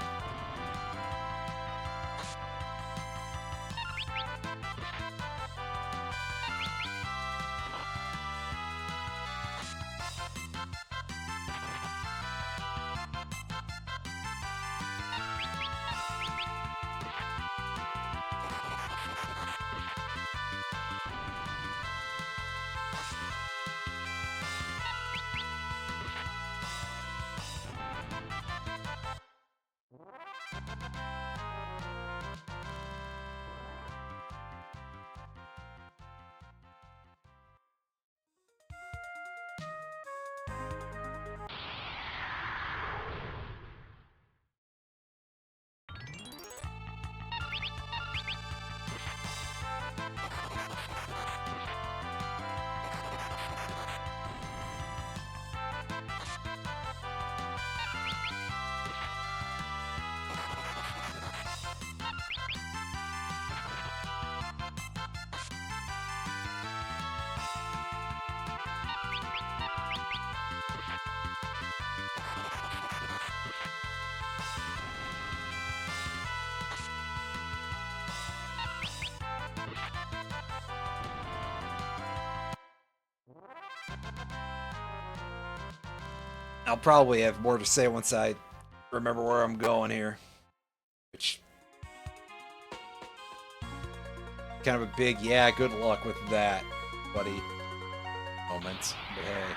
[SPEAKER 1] I'll probably have more to say once I remember where I'm going here. Which kind of a big, yeah, good luck with that, buddy, moment. But hey.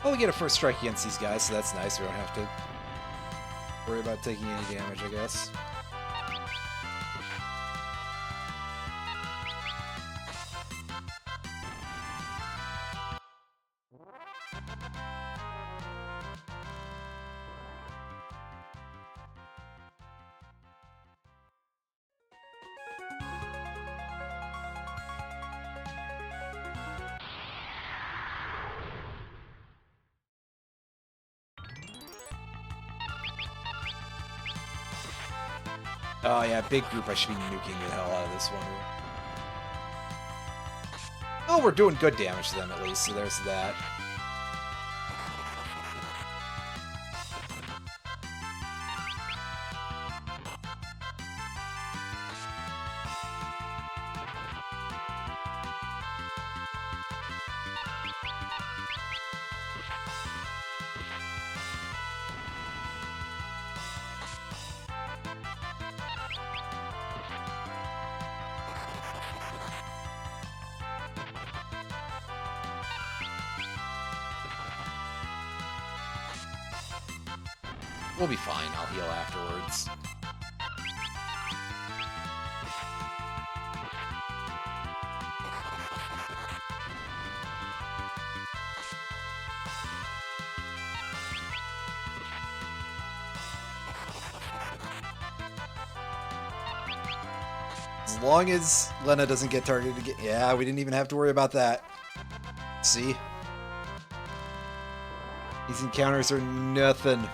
[SPEAKER 1] Well, we get a first strike against these guys, so that's nice. We don't have to worry about taking any damage, I guess. Oh yeah, big group. I should be nuking the hell out of this one. Oh, we're doing good damage to them at least, so there's that. We'll be fine. I'll heal afterwards. As long as Lena doesn't get targeted again. Yeah, we didn't even have to worry about that. See? These encounters are nothing.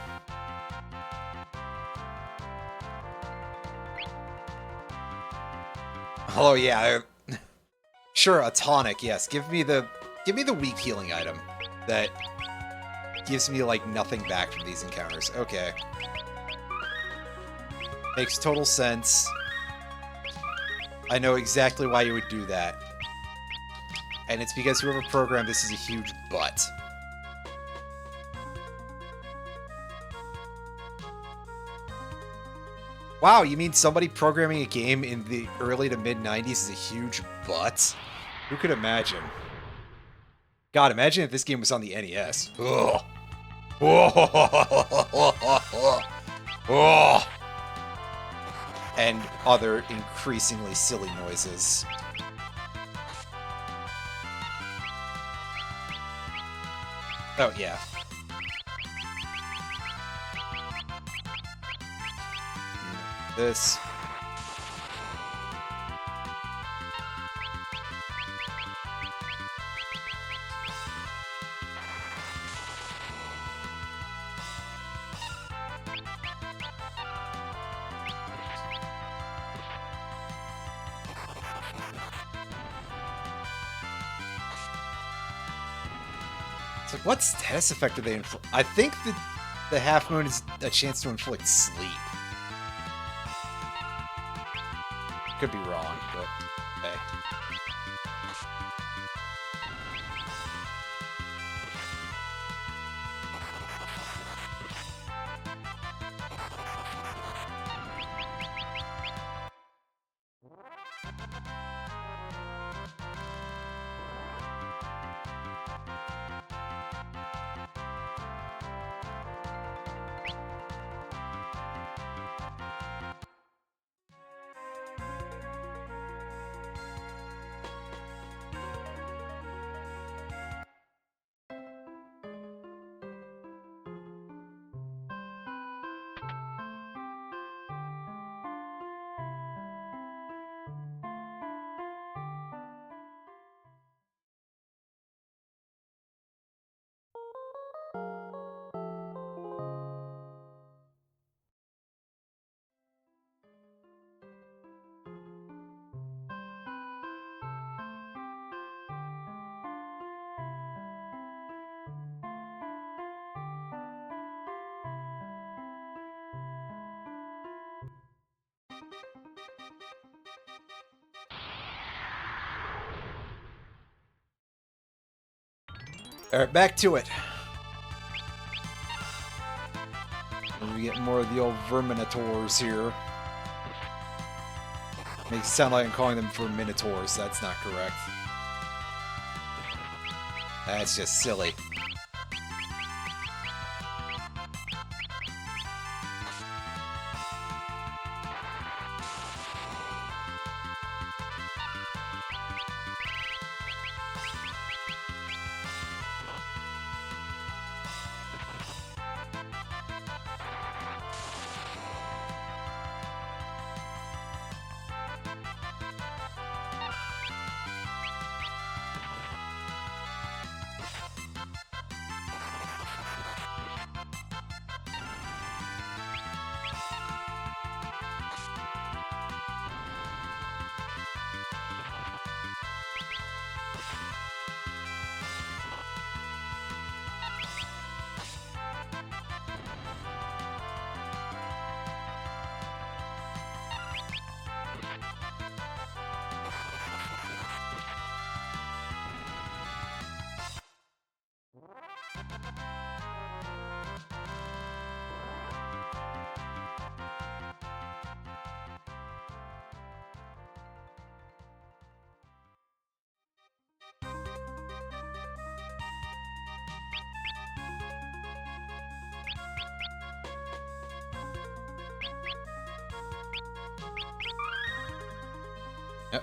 [SPEAKER 1] Oh yeah, sure, a tonic. Yes, give me the weak healing item that gives me like nothing back from these encounters. Okay, makes total sense. I know exactly why you would do that, and it's because whoever programmed this is a huge butt. Wow, you mean somebody programming a game in the early to mid-90s is a huge butt? Who could imagine? God, imagine if this game was on the NES. Ugh. Ugh. And other increasingly silly noises. Oh, yeah. This. It's like, what status effect do they inflict? I think that the half moon is a chance to inflict sleep. Could be wrong, but hey. Alright, back to it. We get more of the old Verminators here. Makes it sound like I'm calling them Verminators. That's not correct. That's just silly.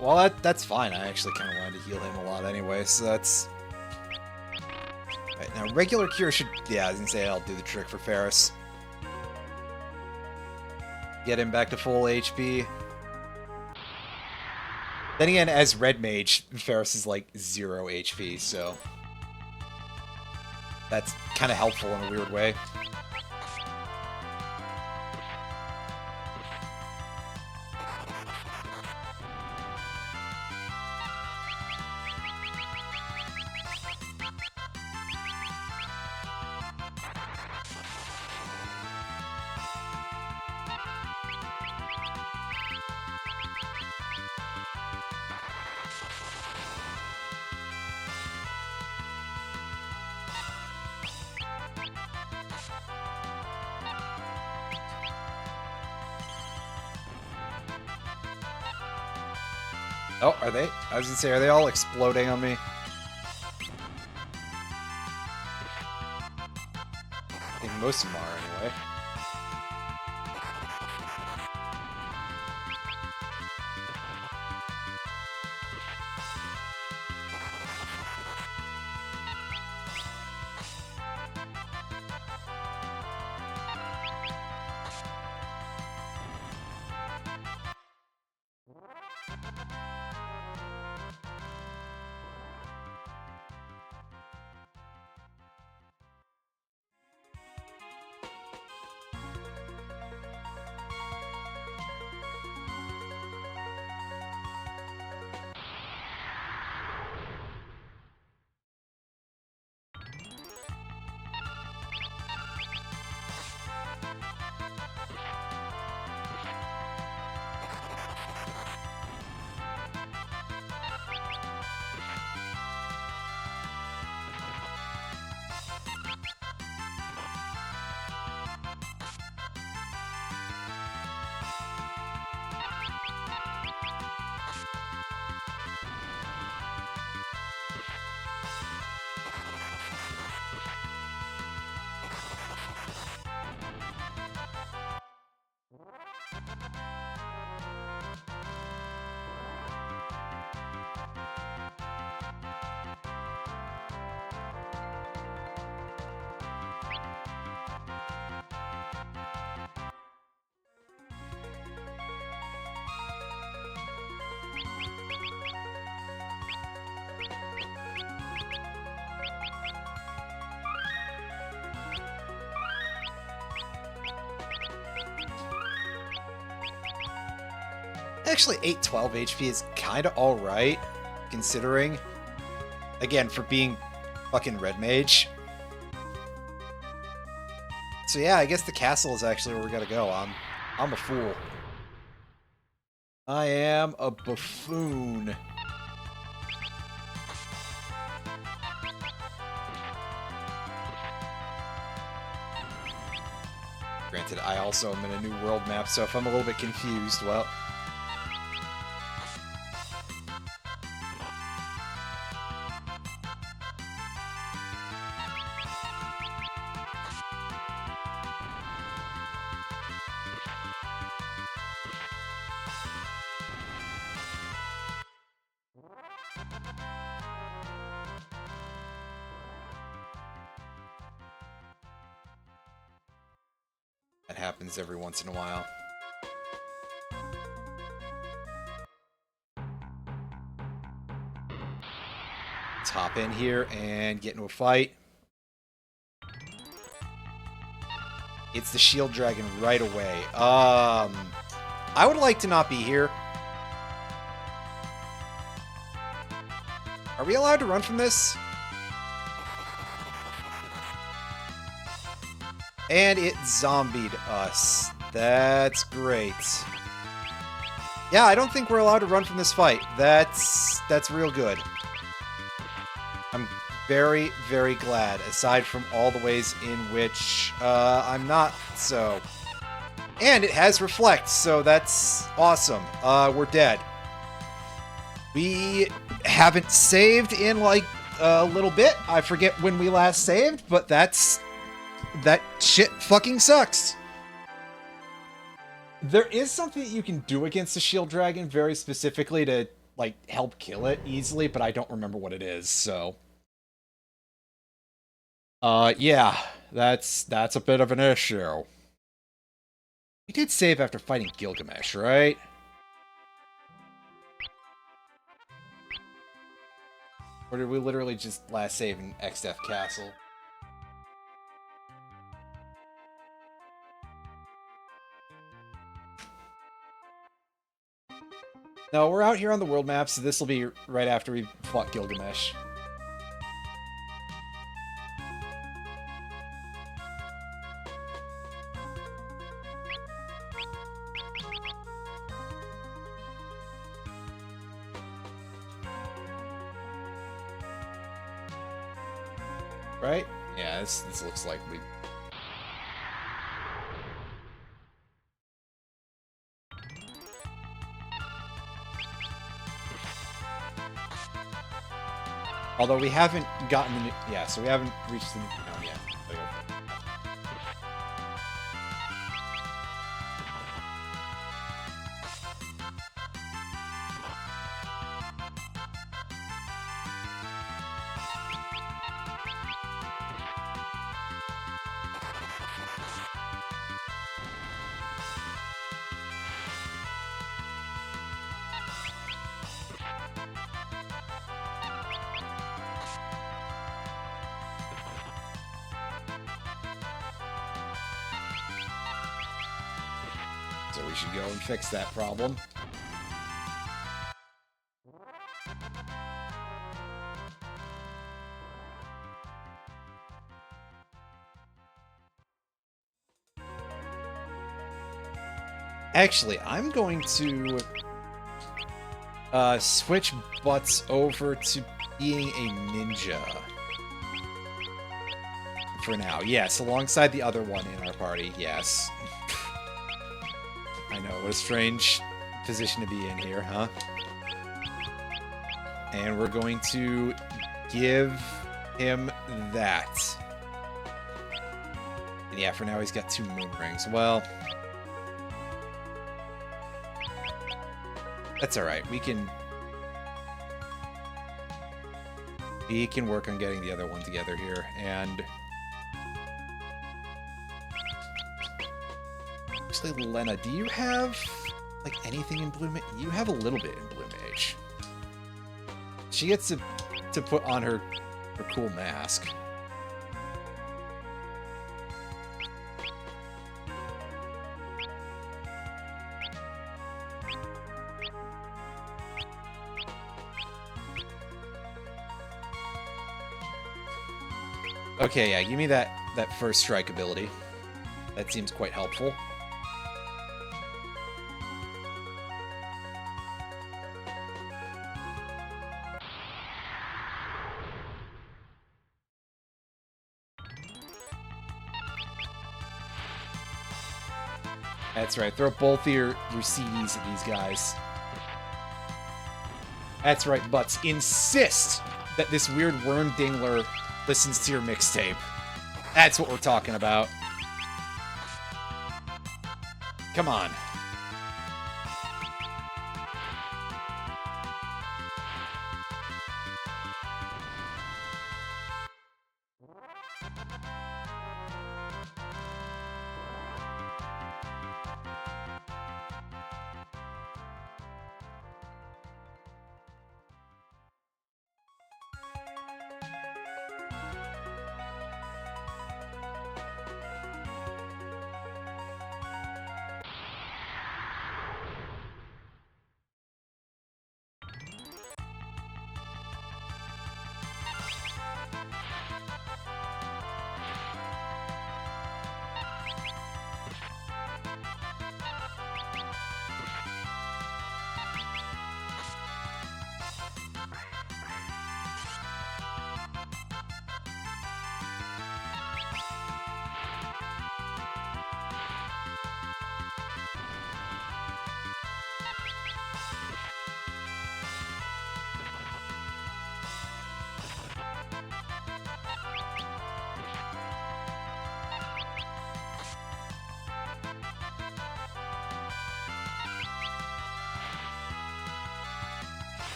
[SPEAKER 1] Well, that's fine. I actually kind of wanted to heal him a lot anyway, so that's... Right, now, regular cure should... Yeah, I was gonna say I'll do the trick for Ferris. Get him back to full HP. Then again, as Red Mage, Ferris is like 0 HP, so... That's kind of helpful in a weird way. Oh, are they? I was gonna say, are they all exploding on me? I think most of them are, anyway. Actually, 812 HP is kind of alright, considering. Again, for being fucking Red Mage. So yeah, I guess the castle is actually where we gotta go. I'm a fool. I am a buffoon. Granted, I also am in a new world map, so if I'm a little bit confused, well... That happens every once in a while. Let's hop in here and get into a fight. It's the shield dragon right away. I would like to not be here. Are we allowed to run from this? And it zombied us. That's great. Yeah, I don't think we're allowed to run from this fight. That's real good. I'm very, very glad, aside from all the ways in which I'm not so. And it has reflect, so that's awesome. We're dead. We haven't saved in like a little bit. I forget when we last saved, but that shit fucking sucks. There is something that you can do against the shield dragon very specifically to like help kill it easily, but I don't remember what it is, so yeah, that's a bit of an issue. We did save after fighting Gilgamesh, right? Or did we literally just last save in Exdeath Castle? No, we're out here on the world map, so this will be right after we fought Gilgamesh. Right? Yeah, this looks like we... Although we haven't gotten the new... Yeah, so we haven't reached the new town yet. So we should go and fix that problem. Actually, I'm going to switch Butts over to being a ninja. For now, yes, alongside the other one in our party, yes. I know, what a strange position to be in here, huh? And we're going to give him that. And yeah, for now he's got 2 moon rings. Well, that's alright. We can work on getting the other one together here. And actually, Lena, do you have like anything in Blue Mage? You have a little bit in Blue Mage. She gets to put on her cool mask. Okay, yeah, give me that first strike ability. That seems quite helpful. That's right, throw both your CDs at these guys. That's right, Butts. Insist that this weird worm dingler listens to your mixtape. That's what we're talking about. Come on.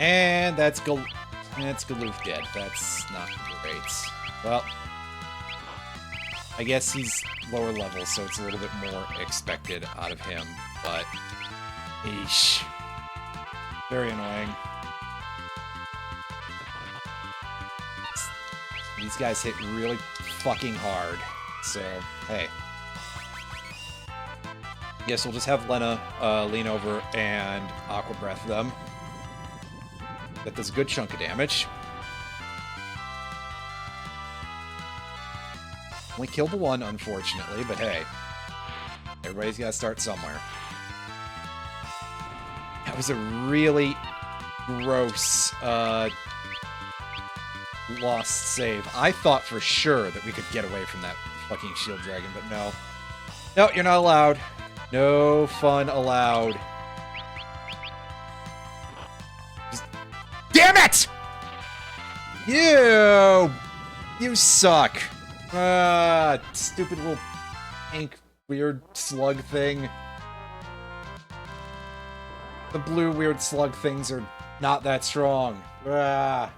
[SPEAKER 1] And that's Galoof dead. That's not great. Well, I guess he's lower level, so it's a little bit more expected out of him, but eesh. Very annoying. These guys hit really fucking hard, so hey. Guess we'll just have Lena lean over and Aqua Breath them. That does a good chunk of damage. Only killed the one, unfortunately, but hey. Everybody's got to start somewhere. That was a really gross lost save. I thought for sure that we could get away from that fucking shield dragon, but no. No, you're not allowed. No fun allowed. Just... Damn it! You suck. Stupid little pink weird slug thing. The blue weird slug things are not that strong. Ah.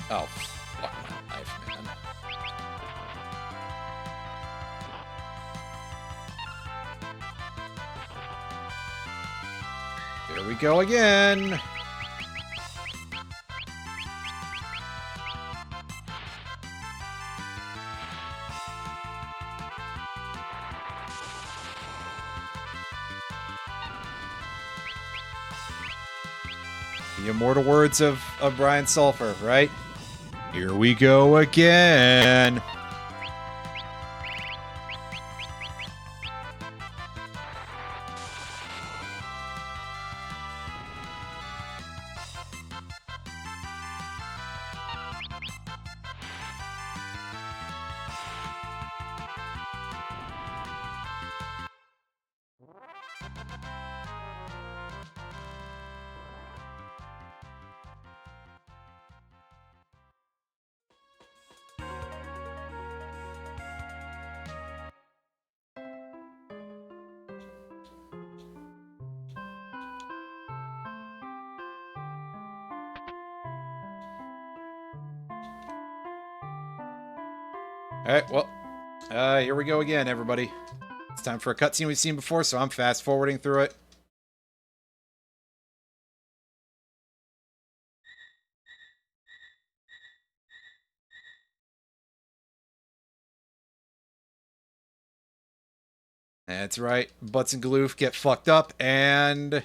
[SPEAKER 1] Oh, fuck my life, man. Here we go again. The immortal words of Brian Sulphur, right? Here we go again. Alright, well, here we go again, everybody. It's time for a cutscene we've seen before, so I'm fast-forwarding through it. That's right, Butts and Galoof get fucked up, and...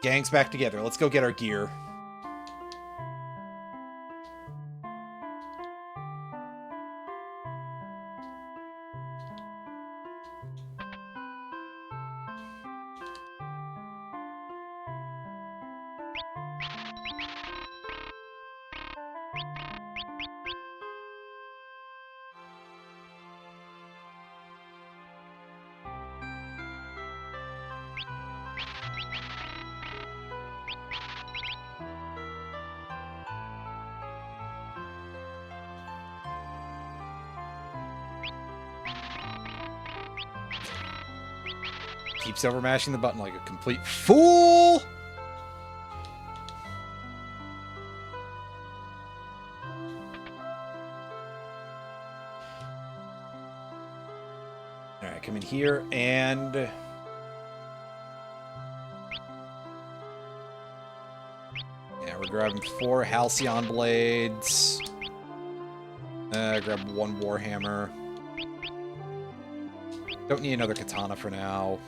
[SPEAKER 1] Gang's back together. Let's go get our gear. Keeps over mashing the button like a complete fool! Alright, come in here and... Yeah, we're grabbing 4 Halcyon Blades. Grab 1 Warhammer. Don't need another katana for now.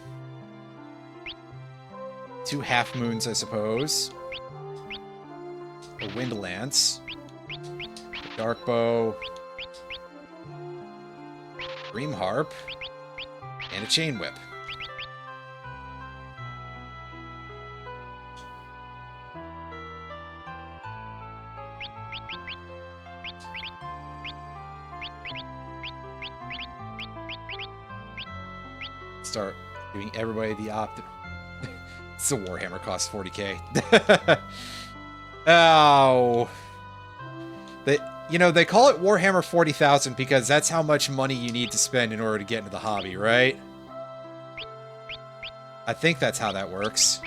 [SPEAKER 1] 2 half moons, I suppose. A wind lance. A dark bow. Dream Harp, and a Chain Whip. Start giving everybody the opt. It's a Warhammer, costs 40k. Oh. They call it Warhammer 40,000 because that's how much money you need to spend in order to get into the hobby, right? I think that's how that works.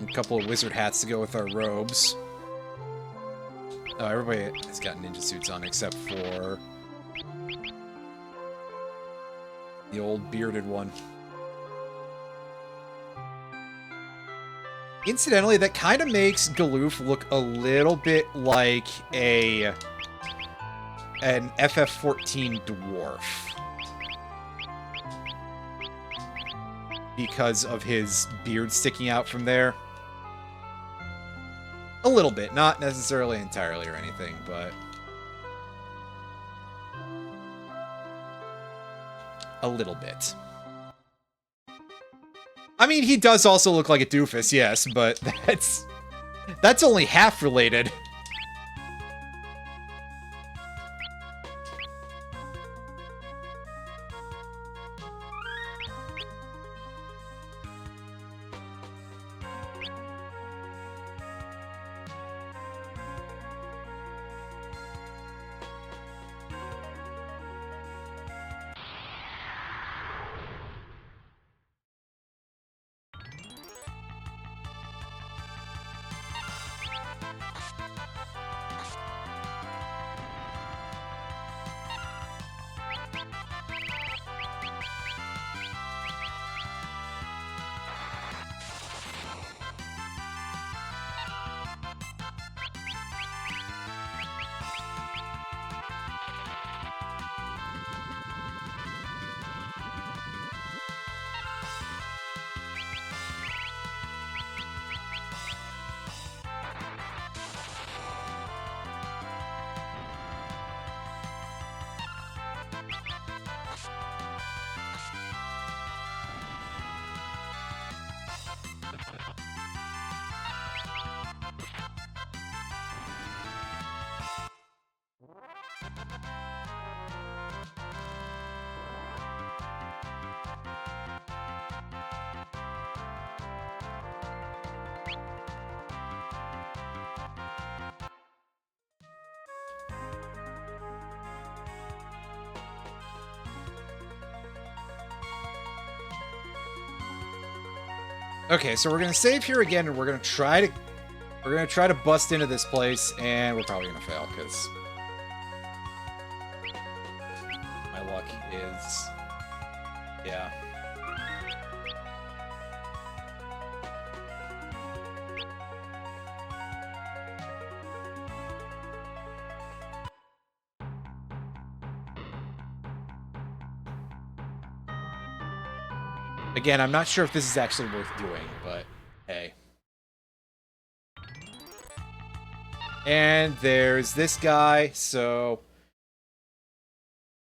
[SPEAKER 1] A couple of wizard hats to go with our robes. Oh, everybody has got ninja suits on except for the old bearded one. Incidentally, that kind of makes Galoof look a little bit like an FF14 dwarf. Because of his beard sticking out from there. A little bit, not necessarily entirely or anything, but a little bit. I mean, he does also look like a doofus, yes, but that's only half related. Okay, so we're gonna save here again, and we're gonna try to bust into this place, and we're probably gonna fail because my luck is, yeah. Again, I'm not sure if this is actually worth doing, but hey. And there's this guy, so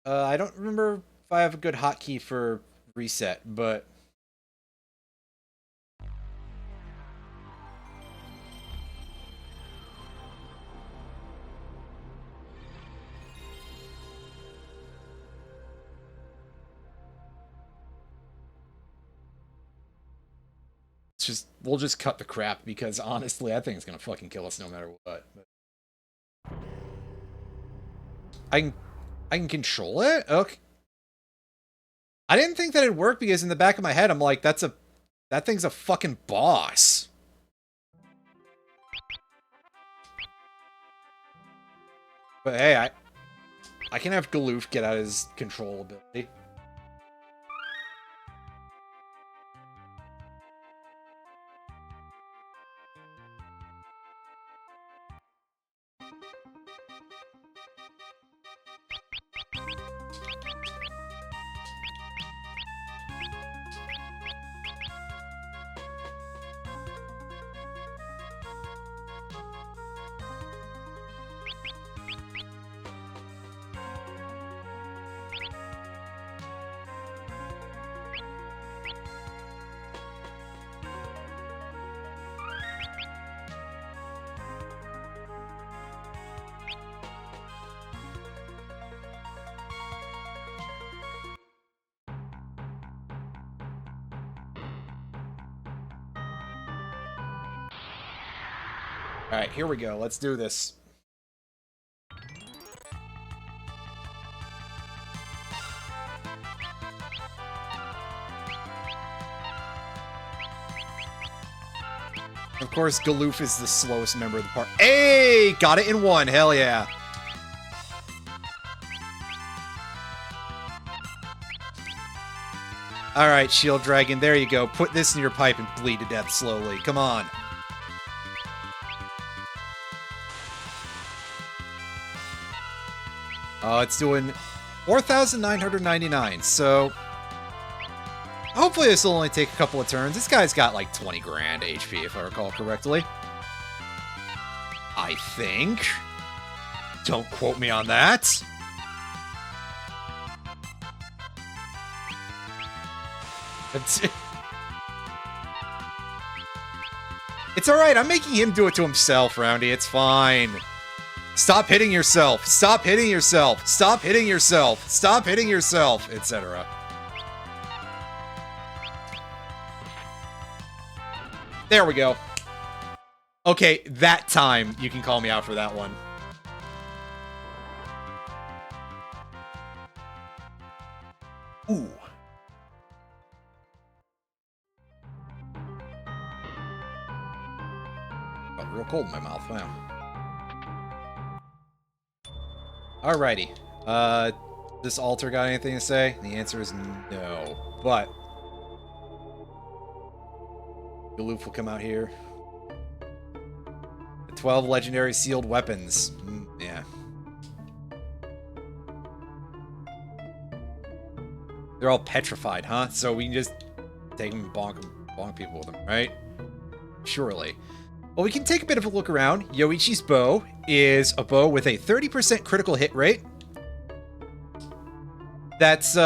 [SPEAKER 1] I don't remember if I have a good hotkey for reset, but we'll just cut the crap because honestly, I think it's gonna fucking kill us no matter what. But I can control it? Okay. I didn't think that it'd work because in the back of my head I'm like, that thing's a fucking boss. But hey, I can have Galoof get out his control ability. Alright, here we go. Let's do this. Of course, Galoof is the slowest member of the party. Hey! Got it in one. Hell yeah. Alright, Shield Dragon. There you go. Put this in your pipe and bleed to death slowly. Come on. It's doing 4,999, so hopefully this will only take a couple of turns. This guy's got like 20 grand HP, if I recall correctly. I think. Don't quote me on that. It's alright, I'm making him do it to himself, Roundy. It's fine. Stop hitting yourself. Stop hitting yourself. Stop hitting yourself. Stop hitting yourself, etc. There we go. Okay, that time you can call me out for that one. Ooh. Felt real cold in my mouth, wow. Alrighty. This altar got anything to say? The answer is no. But Galoof will come out here. 12 legendary sealed weapons. Yeah. They're all petrified, huh? So we can just take them and bonk people with them, right? Surely. Well, we can take a bit of a look around. Yoichi's bow is a bow with a 30% critical hit rate. That's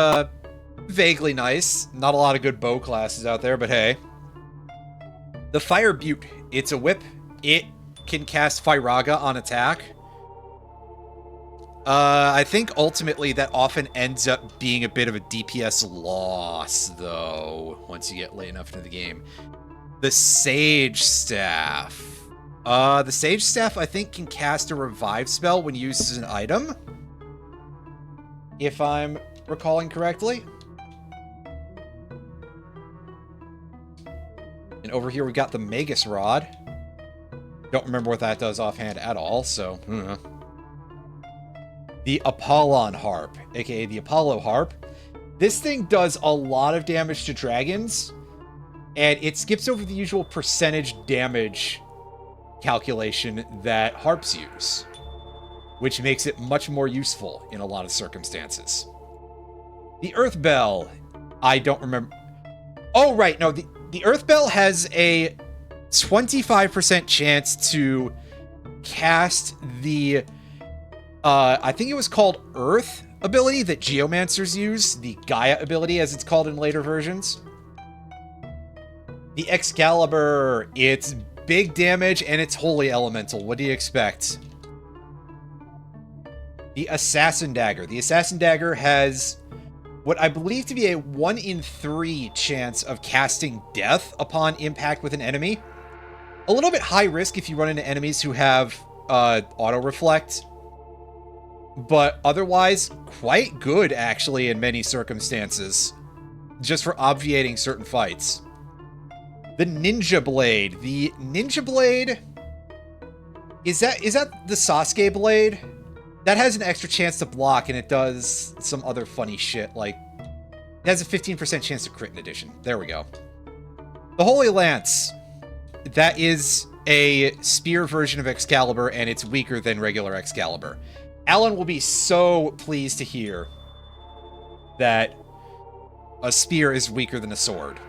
[SPEAKER 1] vaguely nice. Not a lot of good bow classes out there, but hey. The Fire Butte, it's a whip. It can cast Firaga on attack. I think ultimately that often ends up being a bit of a DPS loss, though, once you get late enough into the game. The Sage Staff. The Sage Staff, I think, can cast a revive spell when used as an item. If I'm recalling correctly. And over here we got the Magus Rod. Don't remember what that does offhand at all, so... The Apollon Harp, aka the Apollo Harp. This thing does a lot of damage to dragons. And it skips over the usual percentage damage calculation that harps use, which makes it much more useful in a lot of circumstances. The Earth Bell, I don't remember. Oh, right. No, the Earth Bell has a 25% chance to cast the, I think it was called Earth ability that Geomancers use, the Gaia ability as it's called in later versions. The Excalibur, it's big damage and it's holy elemental. What do you expect? The Assassin Dagger. The Assassin Dagger has what I believe to be a 1 in 3 chance of casting death upon impact with an enemy. A little bit high risk if you run into enemies who have auto reflect, but otherwise quite good actually in many circumstances, just for obviating certain fights. The Ninja Blade. The Ninja Blade... Is that the Sasuke Blade? That has an extra chance to block, and it does some other funny shit, like... It has a 15% chance to crit in addition. There we go. The Holy Lance. That is a spear version of Excalibur, and it's weaker than regular Excalibur. Alan will be so pleased to hear that a spear is weaker than a sword.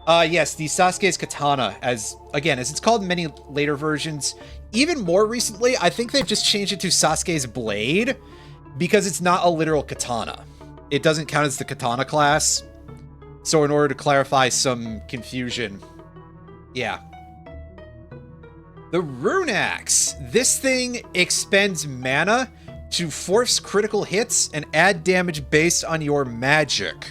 [SPEAKER 1] Yes, the Sasuke's Katana, as it's called in many later versions. Even more recently, I think they've just changed it to Sasuke's Blade, because it's not a literal katana. It doesn't count as the katana class. So in order to clarify some confusion, yeah. The Rune Axe. This thing expends mana to force critical hits and add damage based on your magic.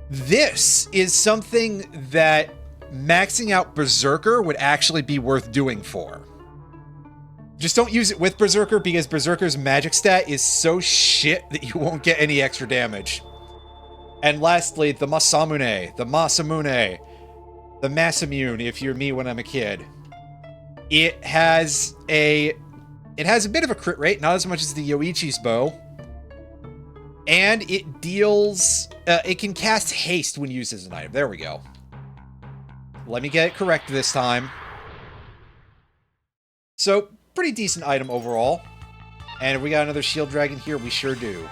[SPEAKER 1] This is something that maxing out Berserker would actually be worth doing for. Just don't use it with Berserker, because Berserker's magic stat is so shit that you won't get any extra damage. And lastly, the Masamune, the Masamune, if you're me when I'm a kid. It has a bit of a crit rate, not as much as the Yoichi's bow. And it deals, it can cast haste when used as an item. There we go. Let me get it correct this time. So, pretty decent item overall. And if we got another shield dragon here, we sure do.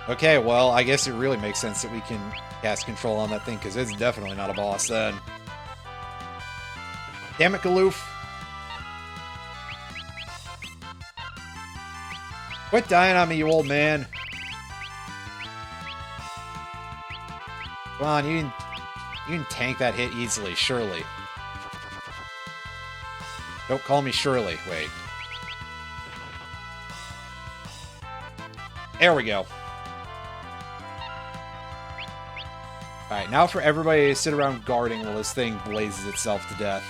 [SPEAKER 1] Okay, well, I guess it really makes sense that we can cast control on that thing, because it's definitely not a boss then. Damn it, Galoof. Quit dying on me, you old man. Come on, you can tank that hit easily, surely. Don't call me Shirley. Wait. There we go. Alright, now for everybody to sit around guarding while this thing blazes itself to death.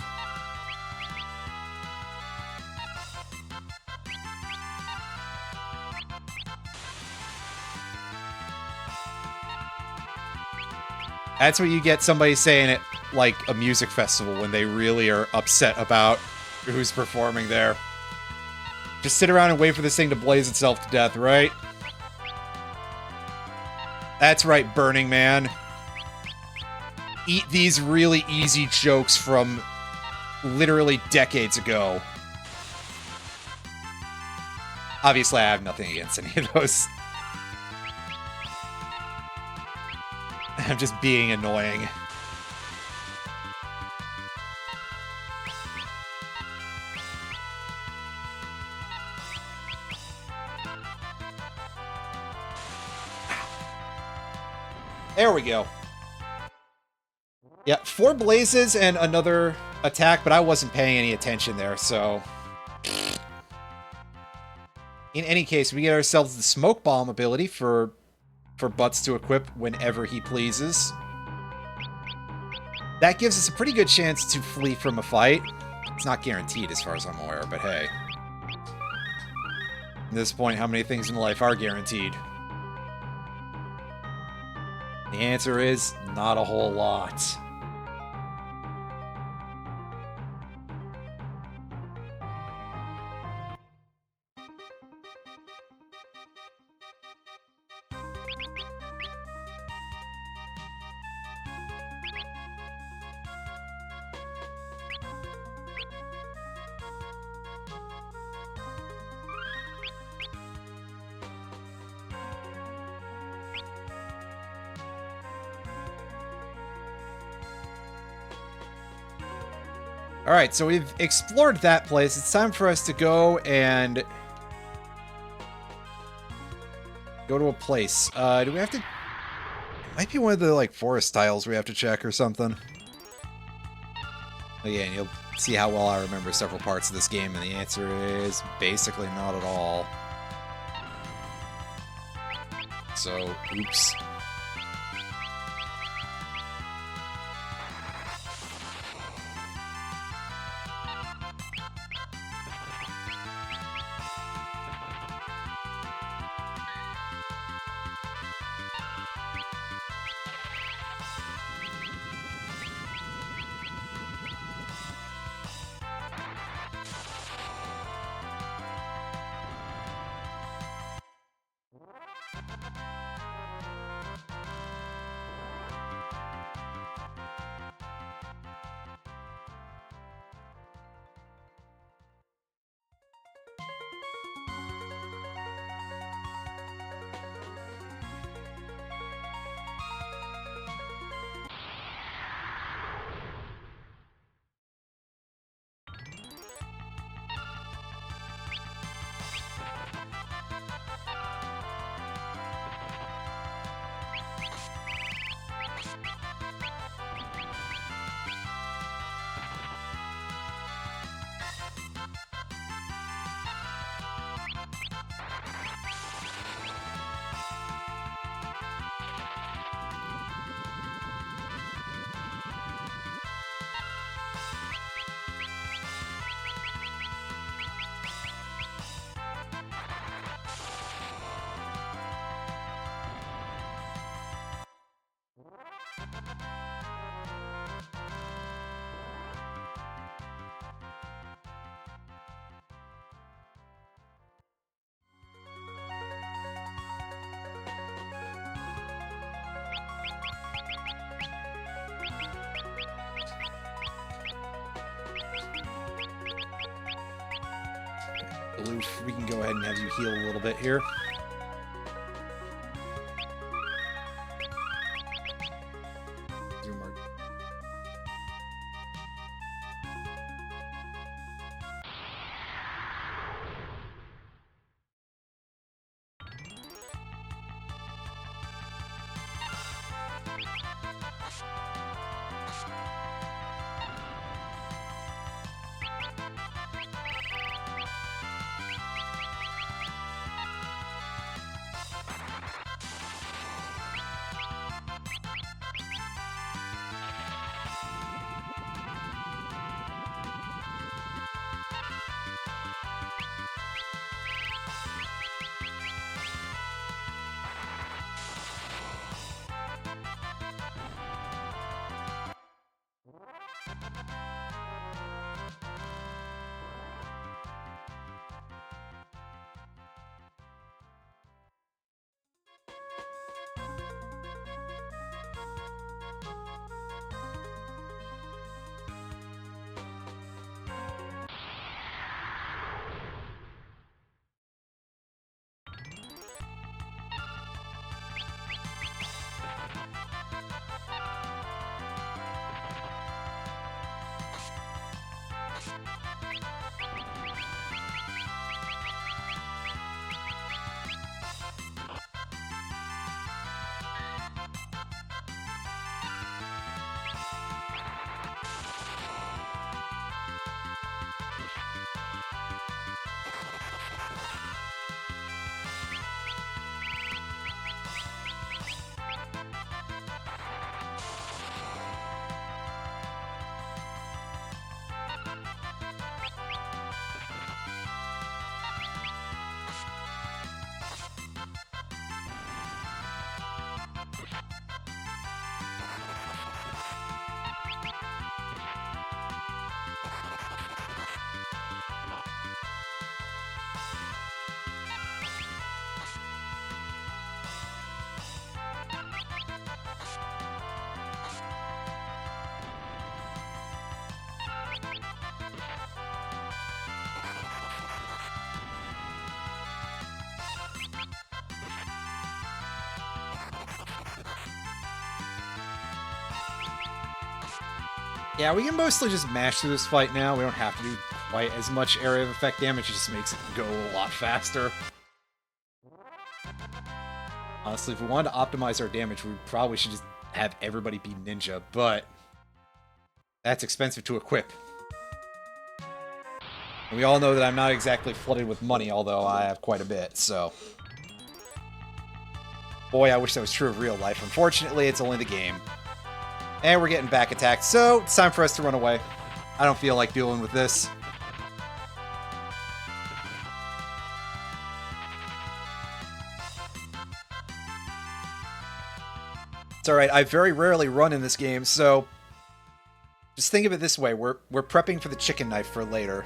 [SPEAKER 1] That's what you get somebody saying it like a music festival when they really are upset about who's performing there. Just sit around and wait for this thing to blaze itself to death, right? That's right, Burning Man. Eat these really easy jokes from literally decades ago. Obviously, I have nothing against any of those. I'm just being annoying. There we go. Yeah, 4 blazes and another attack, but I wasn't paying any attention there, so... In any case, we get ourselves the Smoke Bomb ability for Butts to equip whenever he pleases. That gives us a pretty good chance to flee from a fight. It's not guaranteed as far as I'm aware, but hey. At this point, how many things in life are guaranteed? The answer is not a whole lot. Alright, so we've explored that place. It's time for us to go and... go to a place. Do we have to... It might be one of the, like, forest tiles we have to check or something. Again, you'll see how well I remember several parts of this game, and the answer is basically not at all. So, oops. aloof, we can go ahead and have you heal a little bit here. Yeah, we can mostly just mash through this fight now. We don't have to do quite as much area of effect damage. It just makes it go a lot faster. Honestly, if we wanted to optimize our damage, we probably should just have everybody be ninja, but that's expensive to equip. And we all know that I'm not exactly flooded with money, although I have quite a bit, so... Boy, I wish that was true of real life. Unfortunately, it's only the game. And we're getting back attacked, so it's time for us to run away. I don't feel like dealing with this. It's alright, I very rarely run in this game, so... Just think of it this way, we're prepping for the chicken knife for later.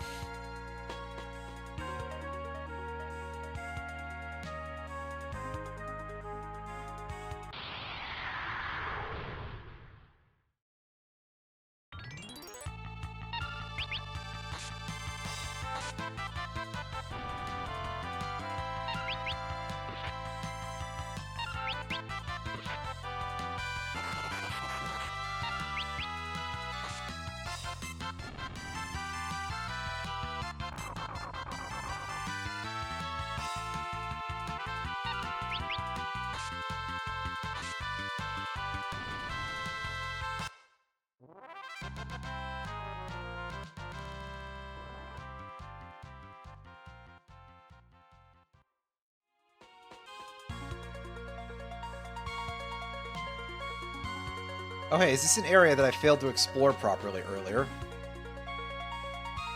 [SPEAKER 1] Oh hey, is this an area that I failed to explore properly earlier?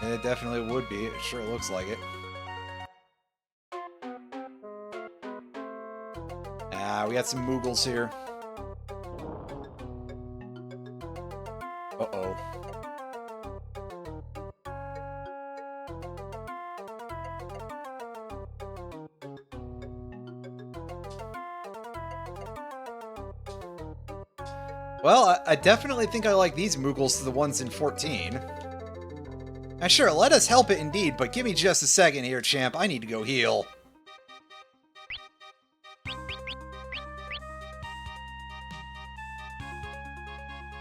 [SPEAKER 1] And it definitely would be, it sure looks like it. Ah, we got some Moogles here. Uh-oh. Well, I definitely think I like these Moogles to the ones in 14. Sure, let us help it indeed, but give me just a second here, champ. I need to go heal.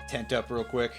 [SPEAKER 1] Tent up real quick.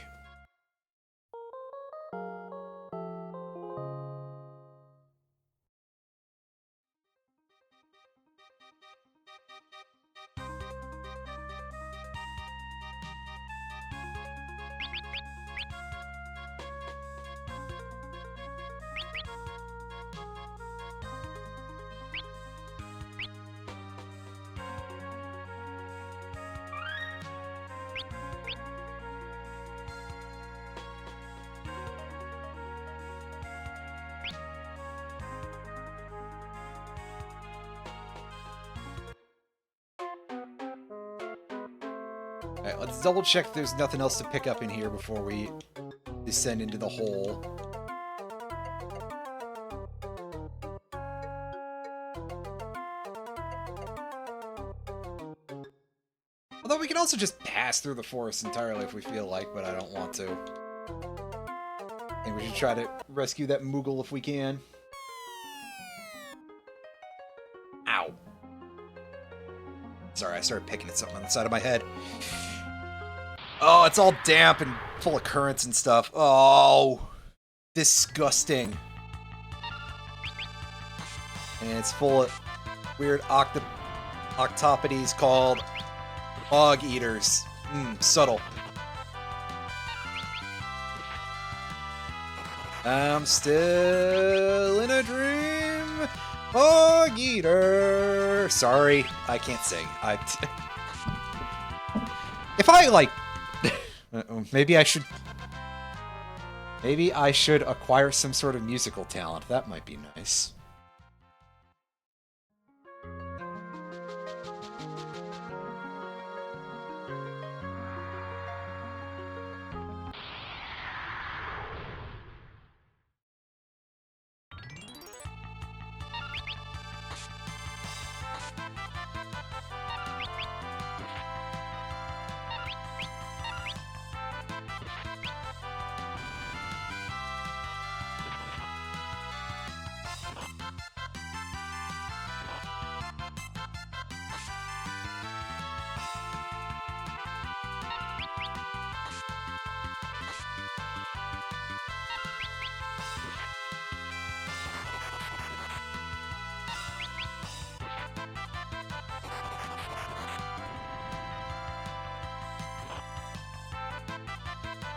[SPEAKER 1] Alright, let's double check there's nothing else to pick up in here before we descend into the hole. Although we can also just pass through the forest entirely if we feel like, but I don't want to. I think we should try to rescue that Moogle if we can. Ow. Sorry, I started picking at something on the side of my head. Oh, it's all damp and full of currents and stuff. Oh, disgusting. And it's full of weird octopodes called bog eaters. Subtle. I'm still in a dream. Bog eater. Sorry, I can't sing. If I like, maybe I should acquire some sort of musical talent. That might be nice.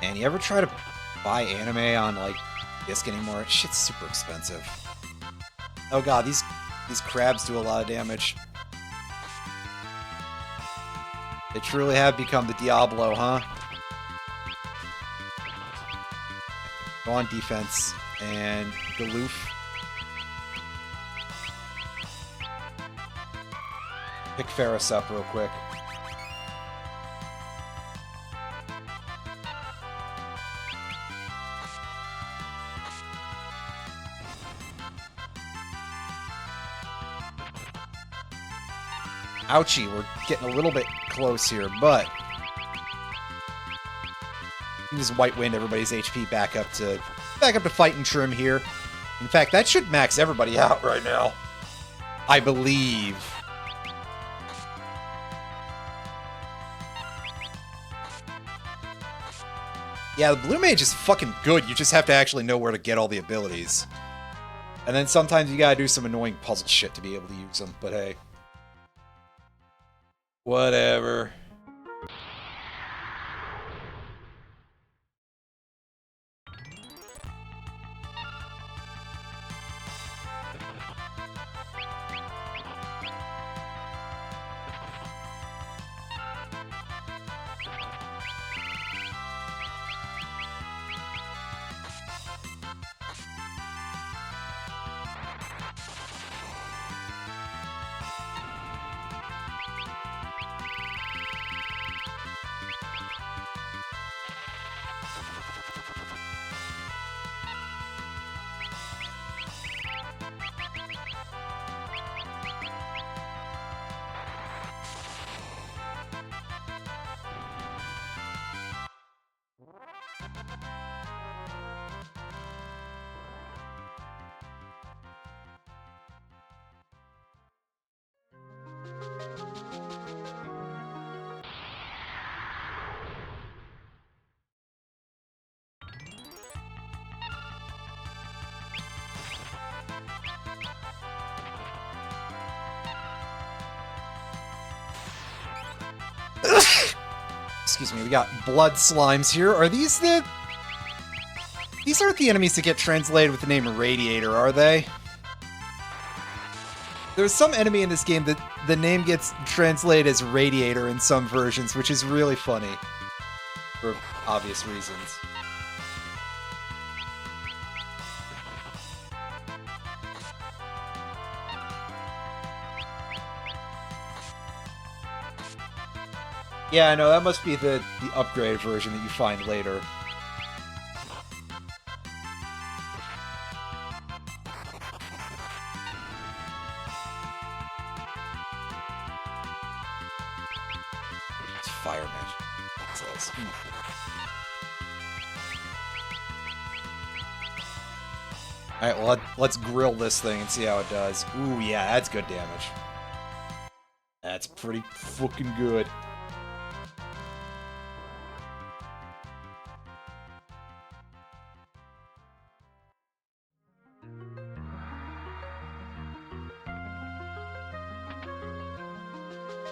[SPEAKER 1] And you ever try to buy anime on, like, disc anymore? Shit's super expensive. Oh god, these crabs do a lot of damage. They truly have become the Diablo, huh? Go on defense. And Galoof. Pick Ferris up real quick. Ouchie, we're getting a little bit close here, but you just white wind everybody's HP back up to fighting trim here. In fact, that should max everybody out right now, I believe. Yeah, the Blue Mage is fucking good. You just have to actually know where to get all the abilities. And then sometimes you gotta do some annoying puzzle shit to be able to use them, but hey. Whatever. excuse me, we got blood slimes here. Are these the... These aren't the enemies that get translated with the name Radiator, are they? There's some enemy in this game that the name gets translated as Radiator in some versions, which is really funny. For obvious reasons. Yeah, no, that must be the upgraded version that you find later. It's fire magic. It says. Alright, well, let's grill this thing and see how it does. Ooh, yeah, that's good damage. That's pretty fucking good.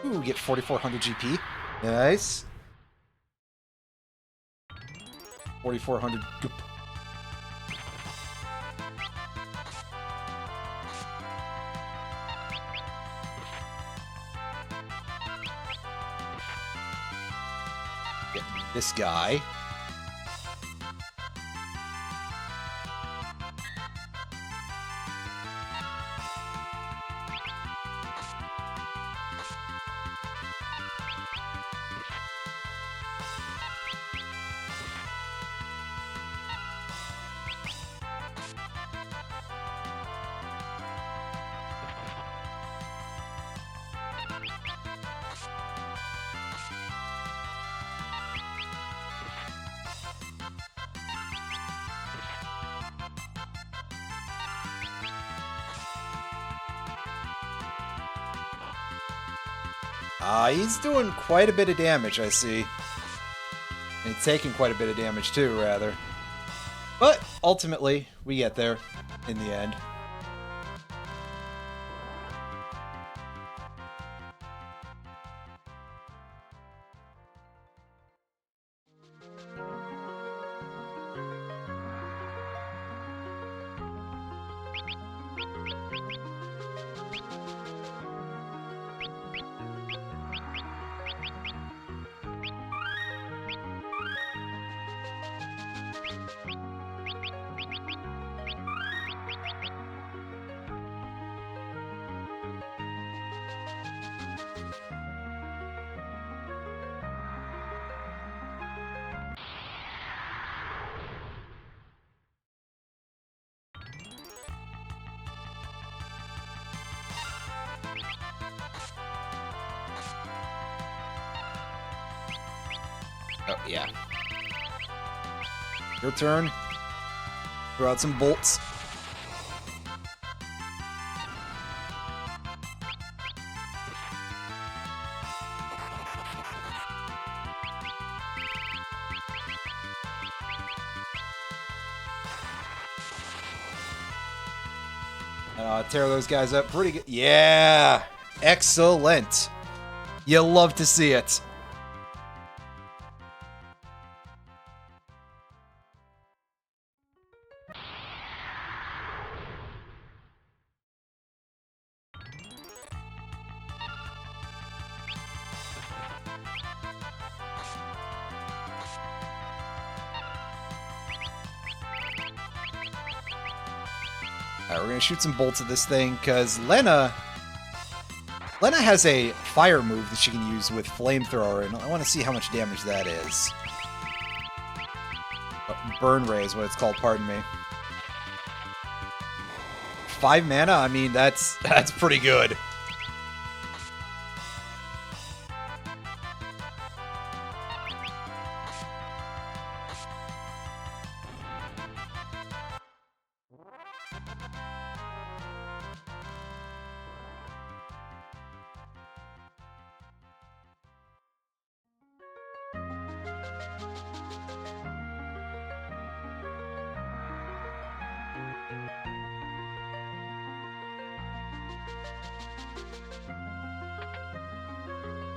[SPEAKER 1] Ooh, we get 4,400 GP. Nice. 4,400 goop. Get this guy. He's doing quite a bit of damage, I see. And he's taking quite a bit of damage too, rather. But ultimately, we get there in the end. Oh, yeah. Your turn. Throw out some bolts. Tear those guys up pretty good. Yeah! Excellent! You love to see it. Alright, we're gonna shoot some bolts at this thing, because Lena has a fire move that she can use with Flamethrower, and I want to see how much damage that is. Oh, Burn Ray is what it's called, pardon me. 5 mana? I mean, that's pretty good.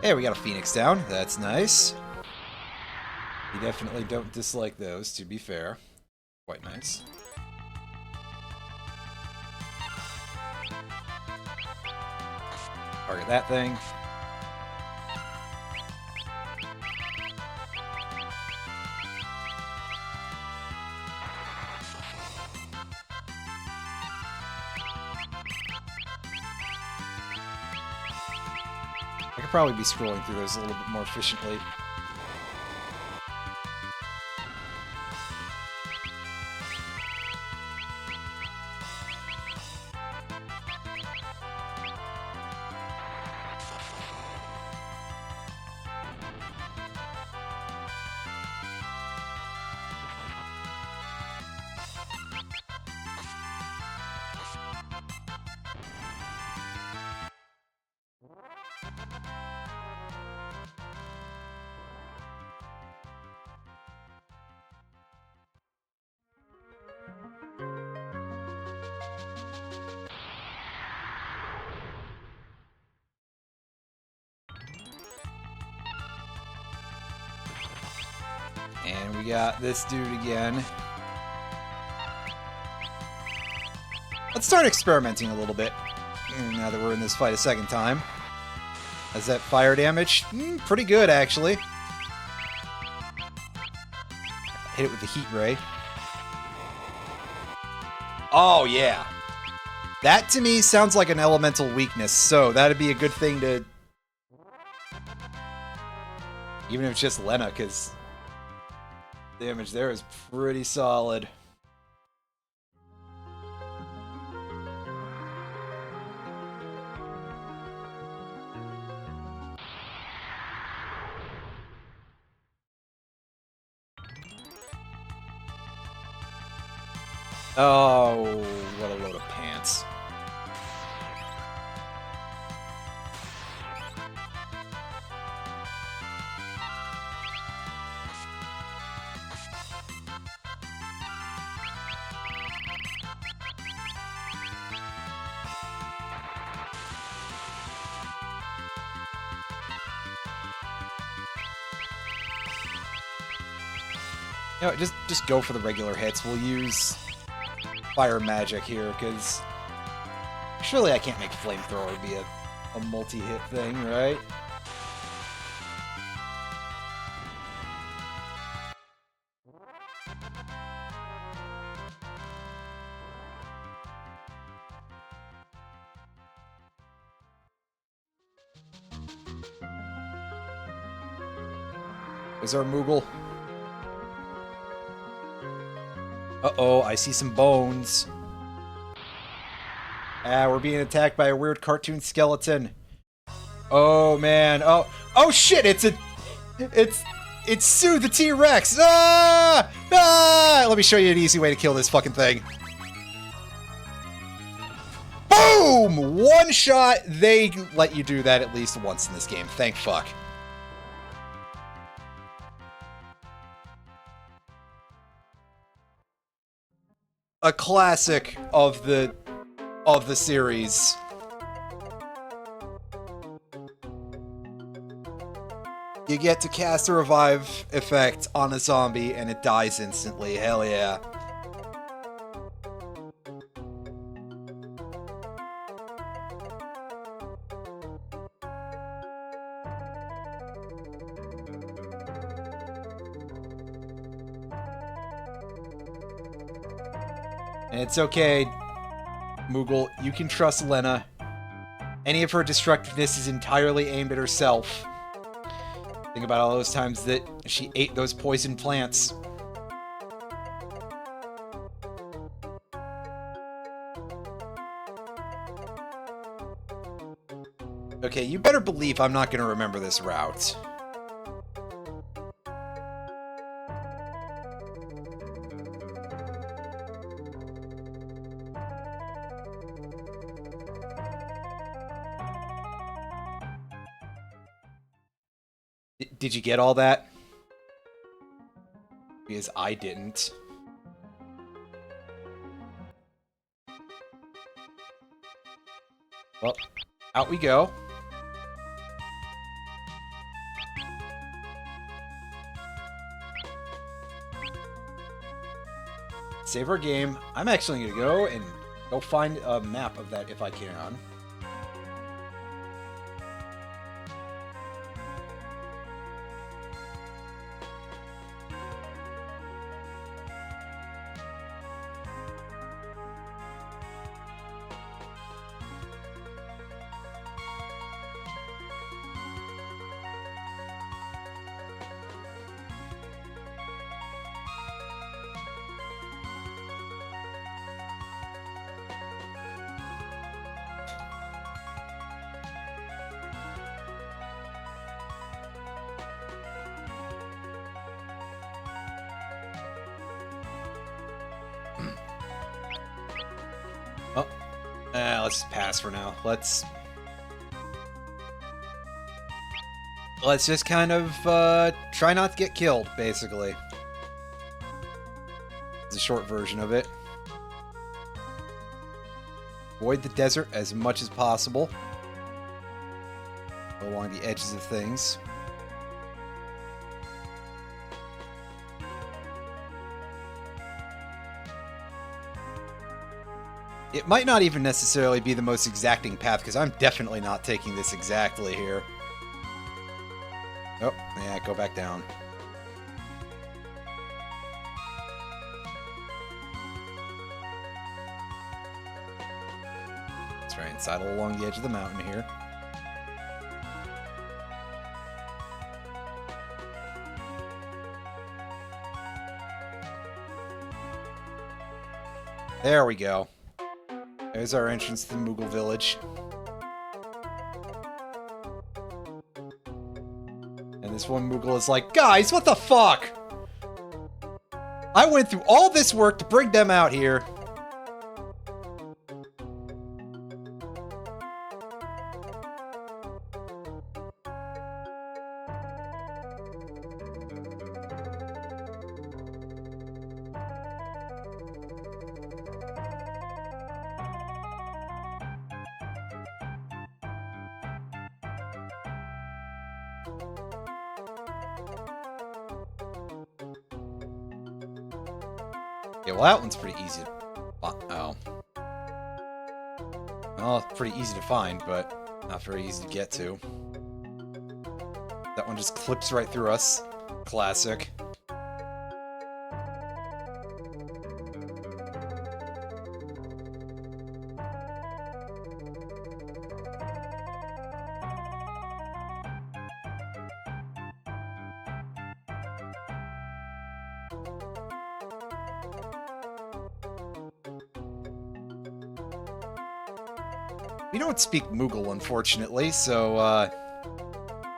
[SPEAKER 1] Hey, we got a Phoenix down. That's nice. You definitely don't dislike those, to be fair. Quite nice. Target that thing. I could probably be scrolling through those a little bit more efficiently. And we got this dude again. Let's start experimenting a little bit, now that we're in this fight a second time. Has that fire damage? Pretty good, actually. Hit it with the heat ray. Oh, yeah. That, to me, sounds like an elemental weakness, so that'd be a good thing to... Even if it's just Lena, because... damage there is pretty solid. Oh, what a load of pants. You know, just go for the regular hits. We'll use fire magic here, because surely I can't make flamethrower be a multi-hit thing, right? Is our Moogle? Uh-oh, I see some bones. Ah, we're being attacked by a weird cartoon skeleton. Oh, man. Oh, shit! It's Sue the T-Rex! Ah! Ah! Let me show you an easy way to kill this fucking thing. Boom! One shot. They let you do that at least once in this game. Thank fuck. A classic of the series. You get to cast a revive effect on a zombie and it dies instantly. Hell yeah. And it's okay, Moogle, you can trust Lena. Any of her destructiveness is entirely aimed at herself. Think about all those times that she ate those poison plants. Okay, you better believe I'm not going to remember this route. Did you get all that? Because I didn't. Well, out we go. save our game. I'm actually going to go find a map of that if I can. Oh, let's pass for now. Let's just kind of try not to get killed, basically. It's a short version of it. Avoid the desert as much as possible. Go along the edges of things. It might not even necessarily be the most exacting path, because I'm definitely not taking this exactly here. Oh, yeah, go back down. Let's try and sidle along the edge of the mountain here. There we go. There's our entrance to the Moogle village. And this one Moogle is like, guys, what the fuck? I went through all this work to bring them out here. Yeah, well, that one's pretty easy. Oh. Well, it's pretty easy to find, but not very easy to get to. That one just clips right through us. Classic. We don't speak Moogle, unfortunately, so,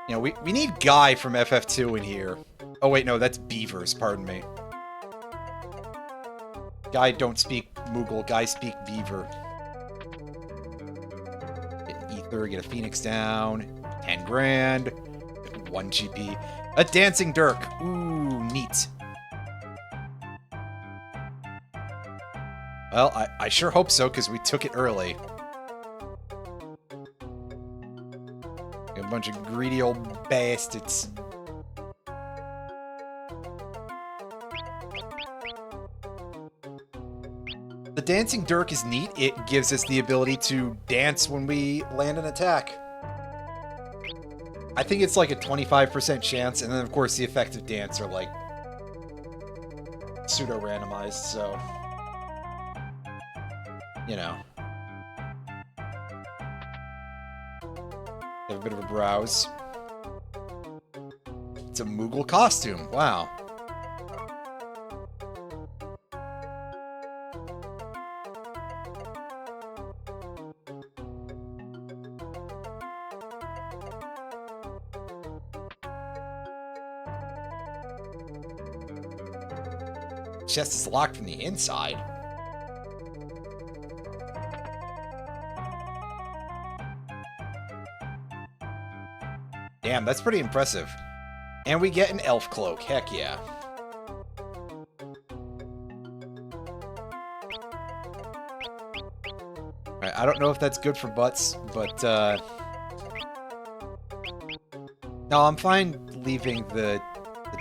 [SPEAKER 1] you know, we need Guy from FF2 in here. Oh, wait, no, that's Beavers, pardon me. Guy don't speak Moogle, Guy speak Beaver. Get an Ether, get a Phoenix down, 10 grand, 1 GP. A Dancing Dirk, ooh, neat. Well, I sure hope so, because we took it early. A bunch of greedy old bastards. The Dancing Dirk is neat. It gives us the ability to dance when we land an attack. I think it's like a 25% chance, and then of course the effects of dance are like pseudo-randomized, so you know. Have a bit of a browse. It's a Moogle costume. Wow. Chest is locked from the inside. Damn, that's pretty impressive. And we get an elf cloak. Heck yeah. Alright, I don't know if that's good for butts, but, no, I'm fine leaving the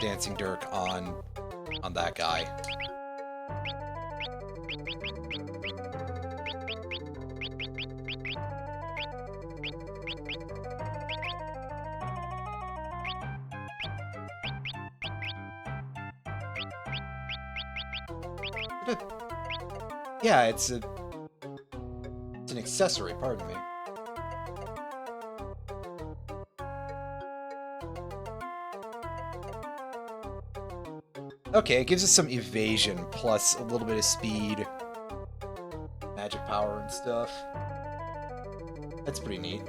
[SPEAKER 1] Dancing Dirk on that guy. Yeah, it's an accessory, pardon me. Okay, it gives us some evasion plus a little bit of speed, magic power and stuff. That's pretty neat.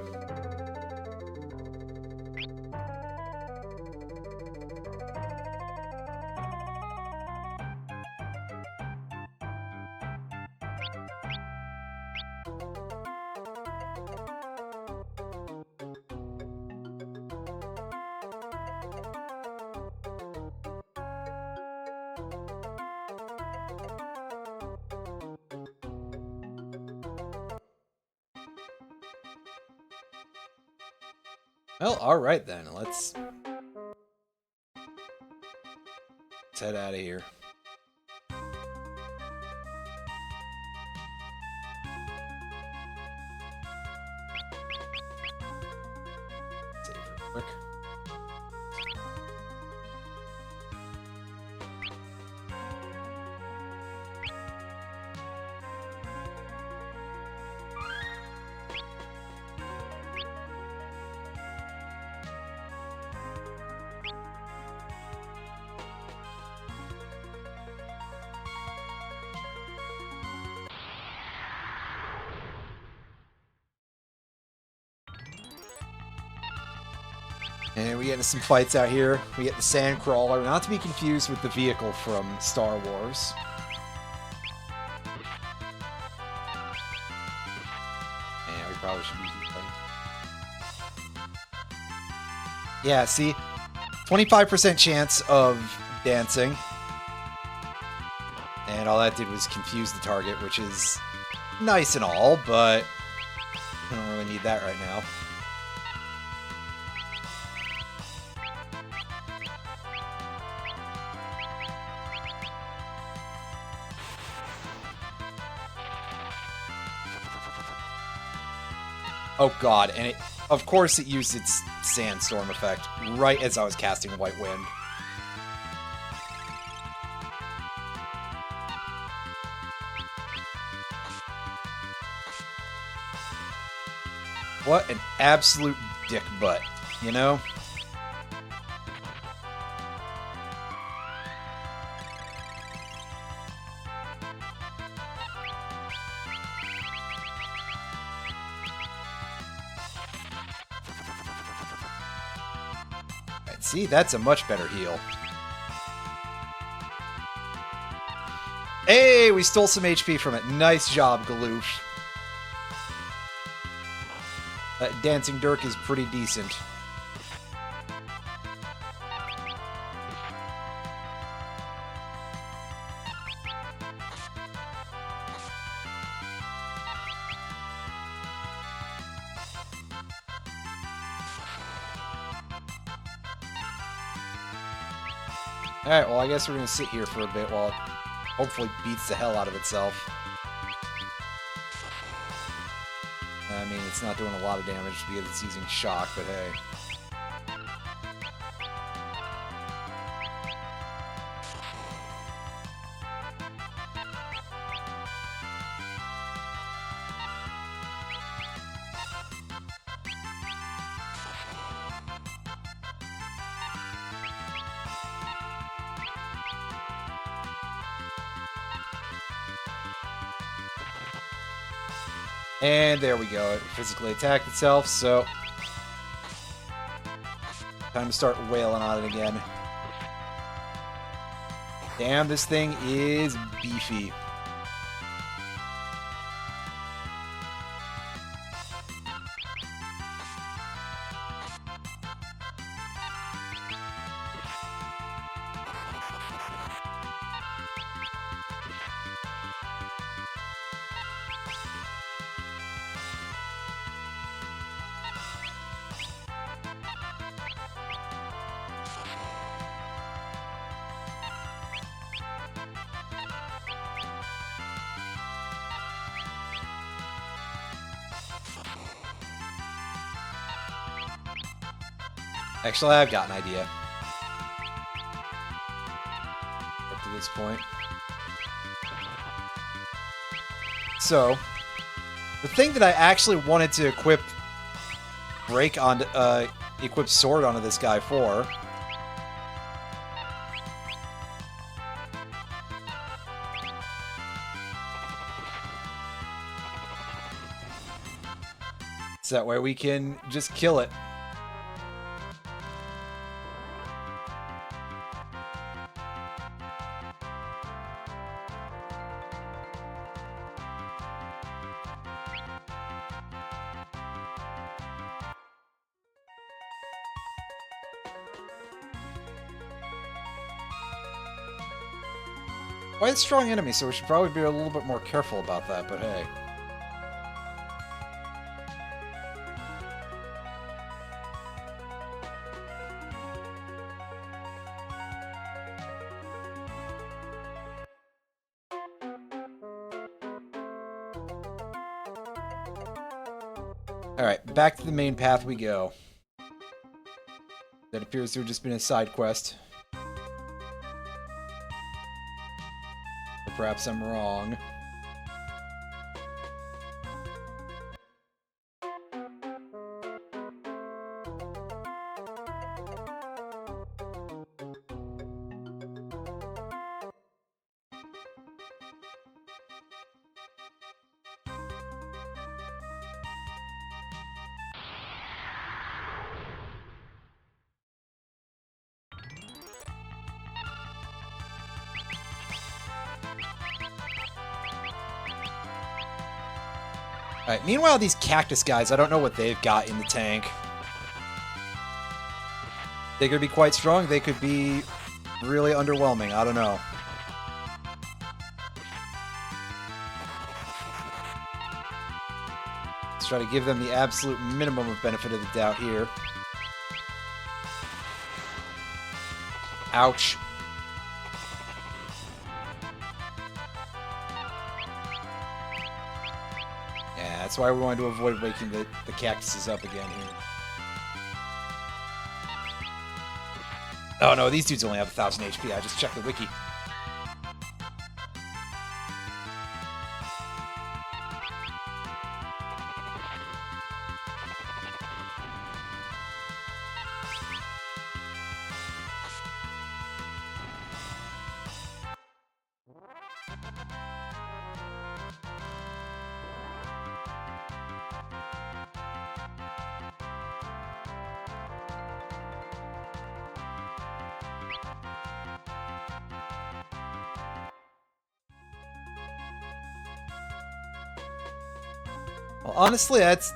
[SPEAKER 1] Well, alright then, let's head out of here. Save real quick. And we get into some fights out here. We get the Sand Crawler, not to be confused with the vehicle from Star Wars. Yeah, we probably should be healing. Yeah, see? 25% chance of dancing. And all that did was confuse the target, which is nice and all, but I don't really need that right now. Oh god, and it, of course it used its sandstorm effect right as I was casting White Wind. What an absolute dick butt, you know? See, that's a much better heal. Hey, we stole some HP from it. Nice job, Galoof. Dancing Dirk is pretty decent. Alright, well I guess we're gonna sit here for a bit while it hopefully beats the hell out of itself. I mean, it's not doing a lot of damage because it's using shock, but hey. And there we go, it physically attacked itself, so time to start wailing on it again. Damn, this thing is beefy. Actually, I've got an idea. Up to this point. So, the thing that I actually wanted to equip equip sword onto this guy for. So that way we can just kill it. Quite a strong enemy, so we should probably be a little bit more careful about that, but hey. Alright, back to the main path we go. That appears to have just been a side quest. Or perhaps I'm wrong. Alright, meanwhile, these cactus guys, I don't know what they've got in the tank. They could be quite strong, they could be really underwhelming, I don't know. Let's try to give them the absolute minimum of benefit of the doubt here. Ouch. Yeah, that's why we wanted to avoid waking the cactuses up again here. Oh no, these dudes only have 1,000 HP. I just checked the wiki. Well, honestly, that's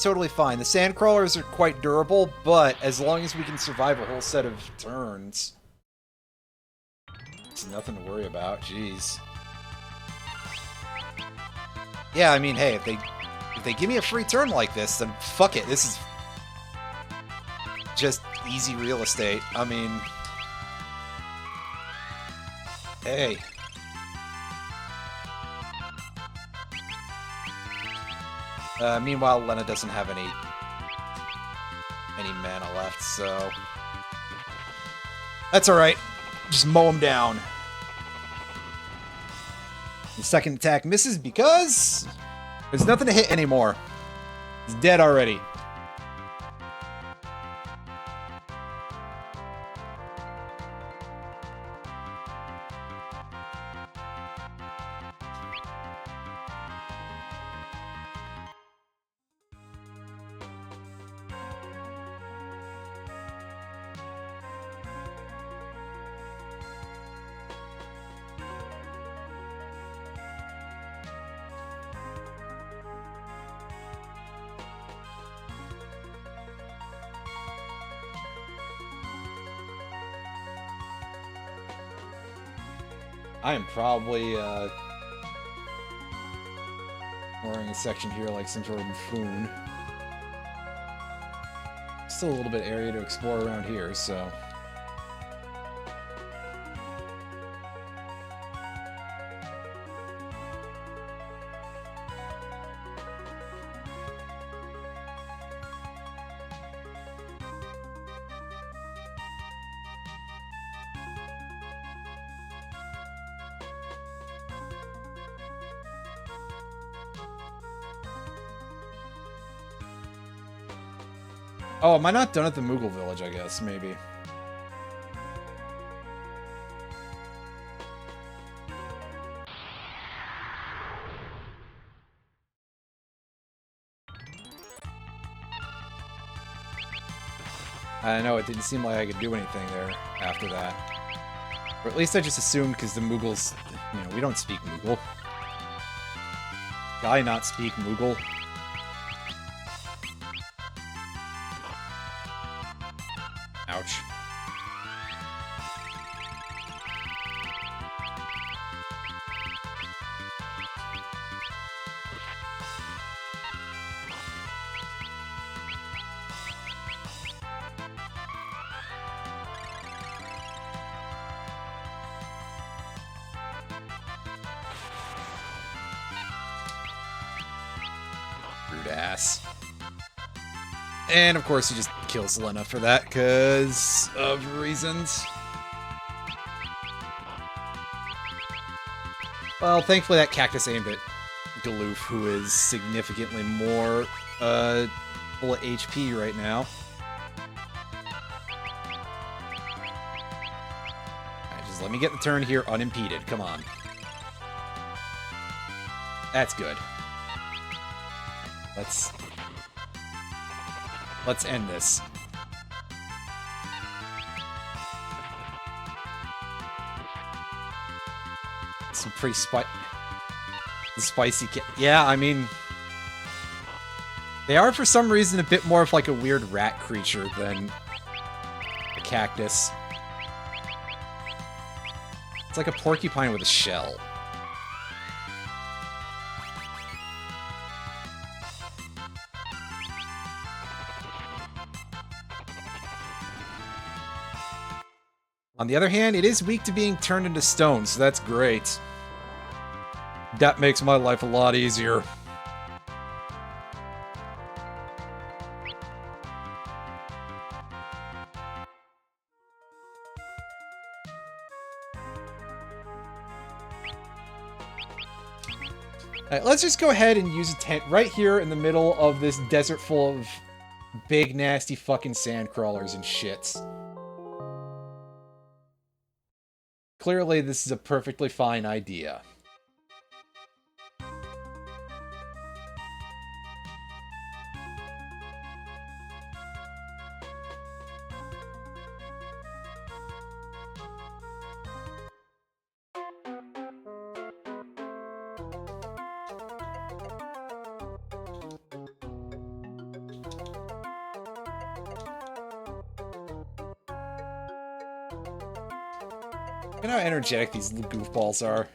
[SPEAKER 1] totally fine. The sand crawlers are quite durable, but as long as we can survive a whole set of turns, it's nothing to worry about. Jeez. Yeah, I mean, hey, if they give me a free turn like this, then fuck it. This is just easy real estate. I mean, hey. Meanwhile, Lena doesn't have any mana left, so that's all right. Just mow him down. The second attack misses because there's nothing to hit anymore. He's dead already. I am probably wearing a section here like some sort of buffoon. Still a little bit area to explore around here, so. Oh, am I not done at the Moogle village, I guess, maybe. I know, it didn't seem like I could do anything there after that. Or at least I just assumed, because the Moogles, you know, we don't speak Moogle. Guy not speak Moogle. Ouch. Rude ass. And of course he just kills Lena for that, because of reasons. Well, thankfully that cactus aimed at Galoof, who is significantly more full of HP right now. Alright, just let me get the turn here unimpeded. Come on. That's good. Let's end this. Some pretty spicy. Yeah, I mean, they are for some reason a bit more of like a weird rat creature than a cactus. It's like a porcupine with a shell. On the other hand, it is weak to being turned into stone, so that's great. That makes my life a lot easier. Alright, let's just go ahead and use a tent right here in the middle of this desert full of big, nasty fucking sand crawlers and shits. Clearly, this is a perfectly fine idea. Look at how energetic these goofballs are.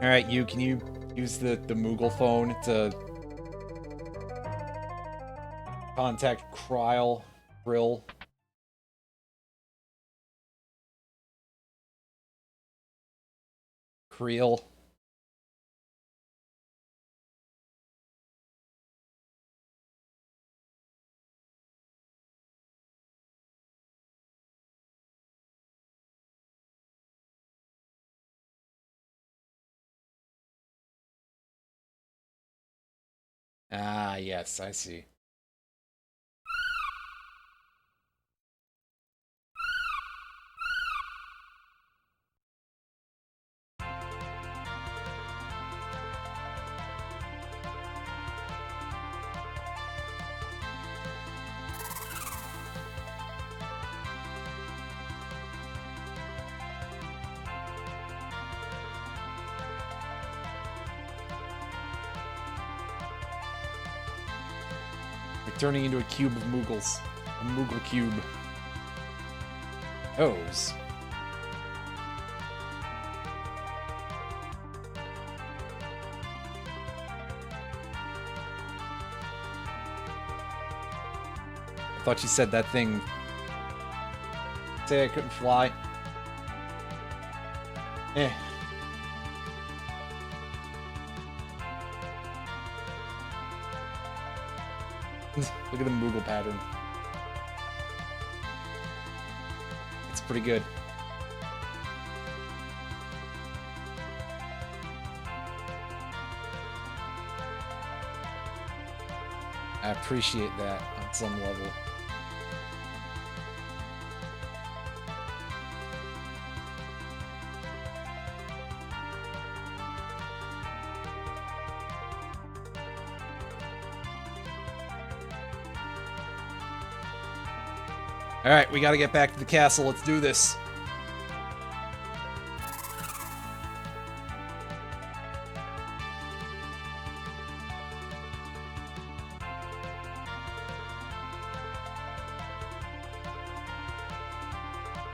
[SPEAKER 1] Alright, can you use the Moogle phone to contact Kryl? Creel? Ah, yes, I see. Turning into a cube of Moogles. A Moogle cube. O's. I thought you said that thing. Say I couldn't fly. Eh. Look at the Moogle pattern. It's pretty good. I appreciate that on some level. All right, we got to get back to the castle. Let's do this.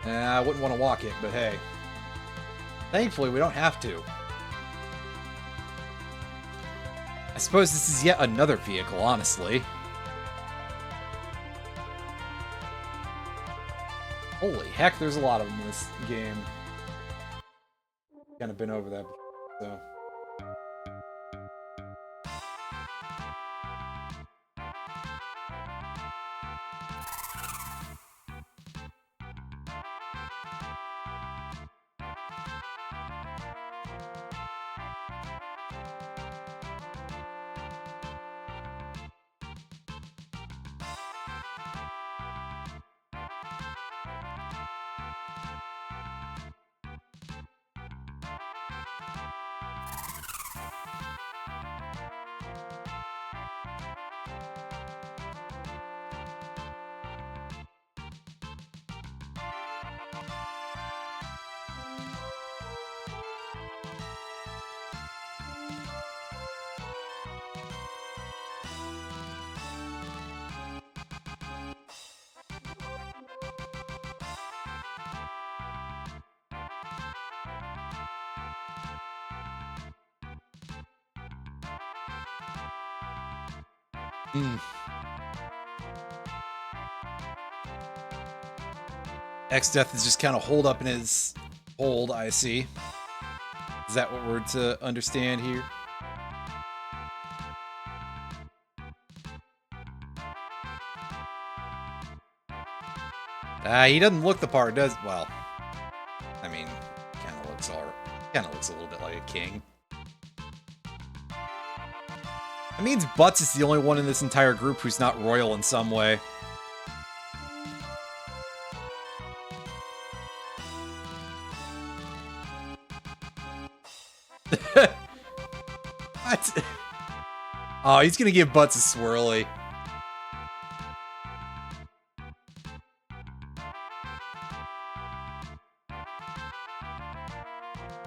[SPEAKER 1] I wouldn't want to walk it, but hey. Thankfully, we don't have to. I suppose this is yet another vehicle, honestly. Holy heck, there's a lot of them in this game. Kind of been over that before, so. X-Death is just kind of holed up in his hold, I see. Is that what we're to understand here? He doesn't look the part, does... Well, I mean, kind of looks a little bit like a king. That means Butts is the only one in this entire group who's not royal in some way. What? Oh, he's gonna give Butts a swirly.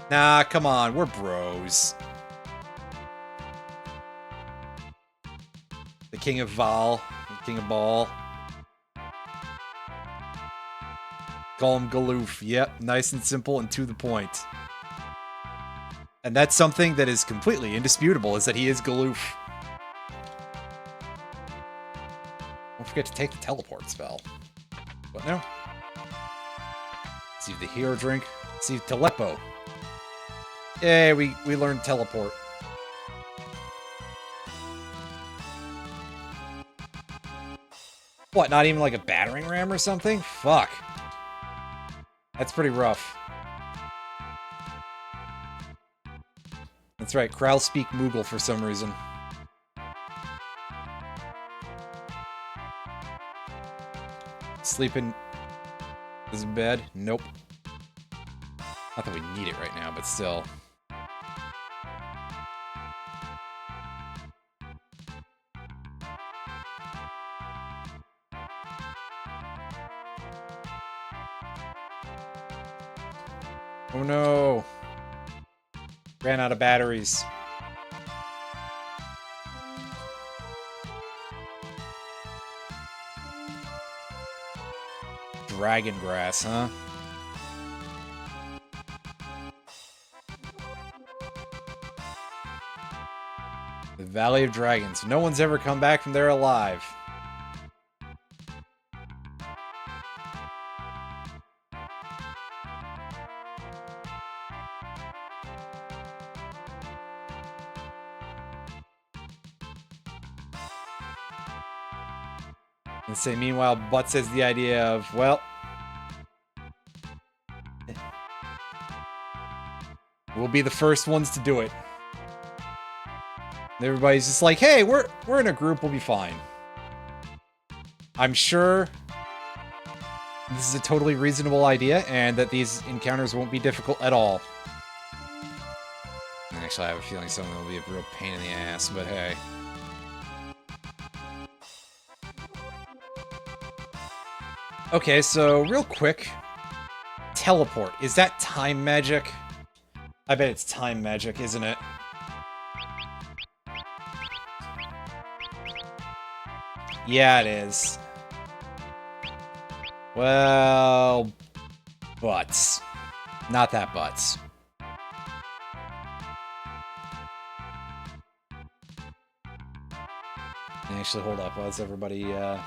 [SPEAKER 1] Nah, come on, we're bros. The King of Val, the King of Ball. Call him Galoof. Yep, nice and simple and to the point. And that's something that is completely indisputable, is that he is Galoof. Don't forget to take the teleport spell. What now? See the hero drink. See Telepo. Yay, we learned teleport. What, not even like a battering ram or something? Fuck. That's pretty rough. That's right, Krowls speak Moogle for some reason. Sleeping is in bed? Nope. Not that we need it right now, but still. Oh no! Ran out of batteries. Dragon grass, huh? The Valley of Dragons. No one's ever come back from there alive. And say, meanwhile, Butts has the idea of, well, we'll be the first ones to do it. And everybody's just like, hey, we're in a group, we'll be fine. I'm sure this is a totally reasonable idea, and that these encounters won't be difficult at all. Actually, I have a feeling some of them will be a real pain in the ass, but hey. Okay, so real quick. Teleport. Is that time magic? I bet it's time magic, isn't it? Yeah, it is. Well, butts. Not that butts. Actually, hold up. Let's everybody, I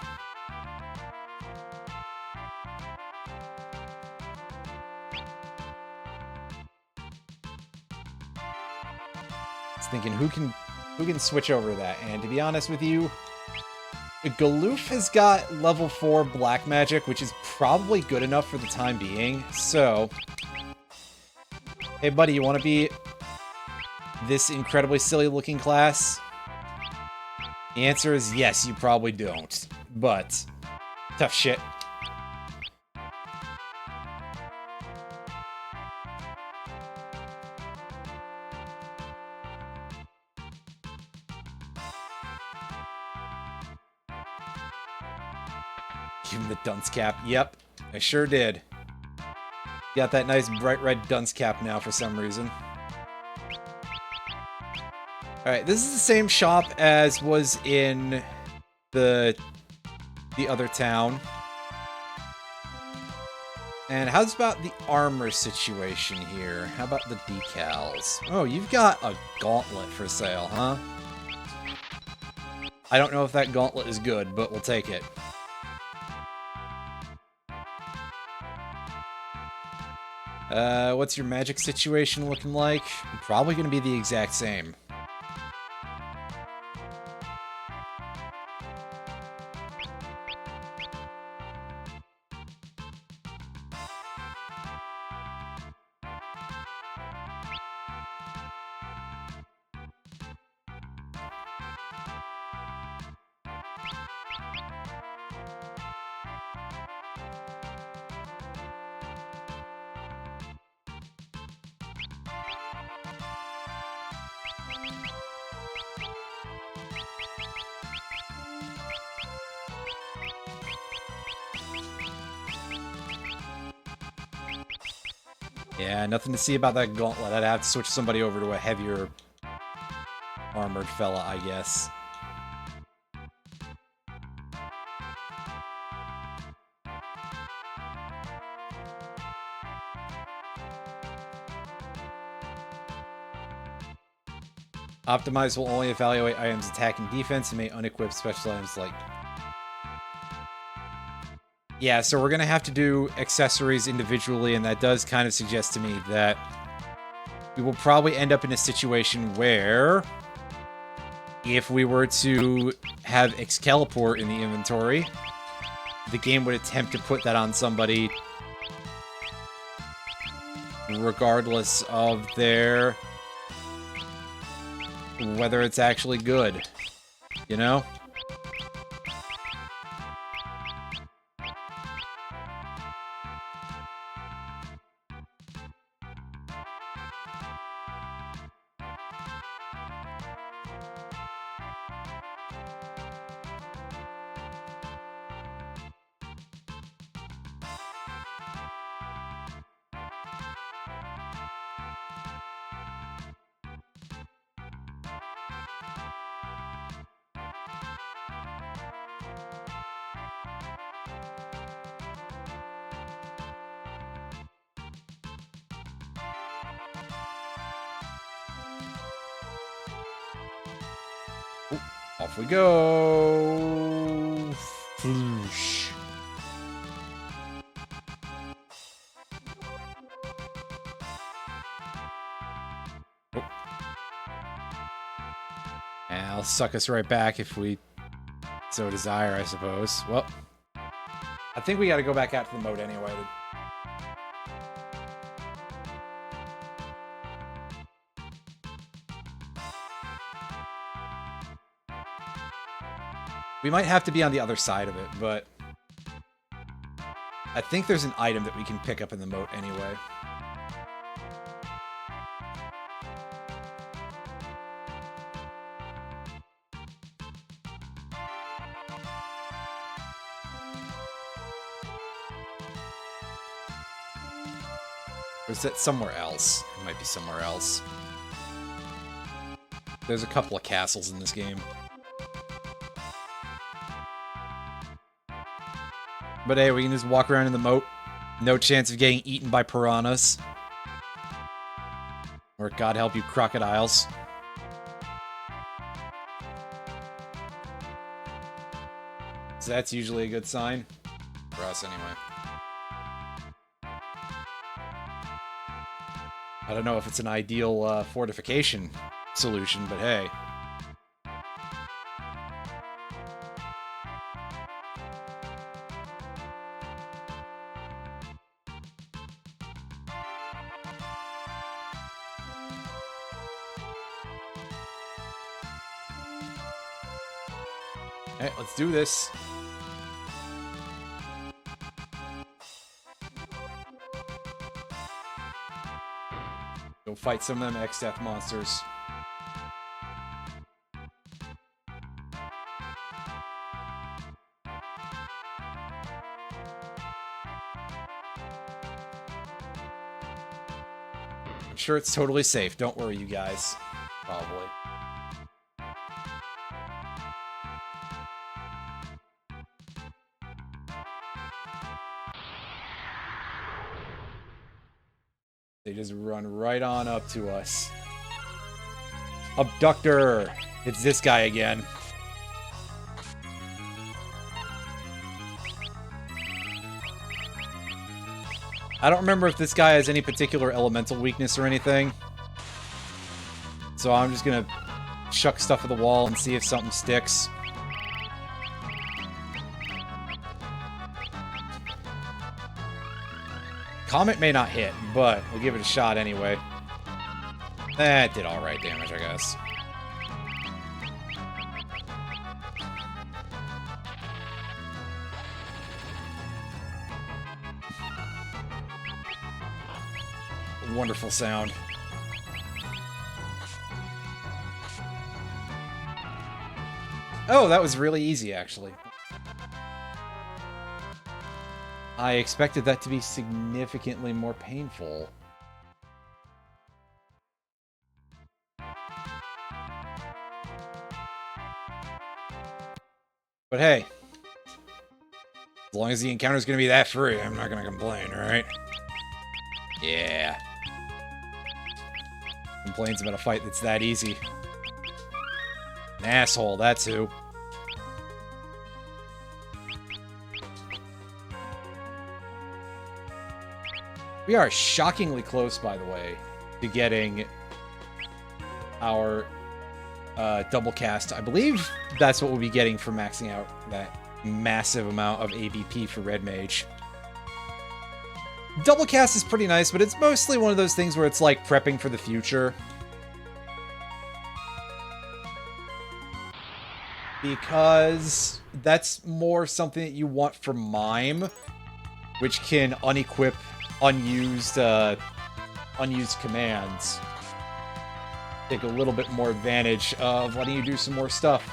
[SPEAKER 1] was thinking, who can switch over to that? And to be honest with you, Galoof has got level 4 black magic, which is probably good enough for the time being. So, hey buddy, you want to be this incredibly silly looking class? The answer is yes, you probably don't. But, tough shit. Give him the dunce cap. Yep, I sure did. Got that nice bright red dunce cap now for some reason. Alright, this is the same shop as was in the other town. And how's about the armor situation here? How about the decals? Oh, you've got a gauntlet for sale, huh? I don't know if that gauntlet is good, but we'll take it. What's your magic situation looking like? Probably going to be the exact same. Yeah, nothing to see about that gauntlet. I'd have to switch somebody over to a heavier armored fella, I guess. Optimize will only evaluate items' attack and defense and may unequip special items like... Yeah, so we're going to have to do accessories individually, and that does kind of suggest to me that we will probably end up in a situation where if we were to have Excalibur in the inventory, the game would attempt to put that on somebody regardless of their... whether it's actually good, you know? Off we go! Floosh. Oh. And I'll suck us right back if we so desire, I suppose. Well, I think we gotta go back out to the moat anyway. We might have to be on the other side of it, but I think there's an item that we can pick up in the moat anyway. Or is that somewhere else? It might be somewhere else. There's a couple of castles in this game. But hey, we can just walk around in the moat. No chance of getting eaten by piranhas. Or God help you, crocodiles. So that's usually a good sign. For us, anyway. I don't know if it's an ideal fortification solution, but hey. Hey, let's do this. Go fight some of them X-Death monsters. I'm sure it's totally safe. Don't worry, you guys. Probably. They just run right on up to us. Abductor! It's this guy again. I don't remember if this guy has any particular elemental weakness or anything. So I'm just gonna chuck stuff at the wall and see if something sticks. Comet may not hit, but we'll give it a shot anyway. It did alright damage, I guess. Wonderful sound. Oh, that was really easy, actually. I expected that to be significantly more painful. But hey, as long as the encounter's gonna be that free, I'm not gonna complain, alright? Yeah. Complains about a fight that's that easy. An asshole, that's who. We are shockingly close, by the way, to getting our double cast. I believe that's what we'll be getting for maxing out that massive amount of ABP for Red Mage. Double cast is pretty nice, but it's mostly one of those things where it's like prepping for the future. Because that's more something that you want for Mime, which can unequip unused commands. Take a little bit more advantage of letting you do some more stuff.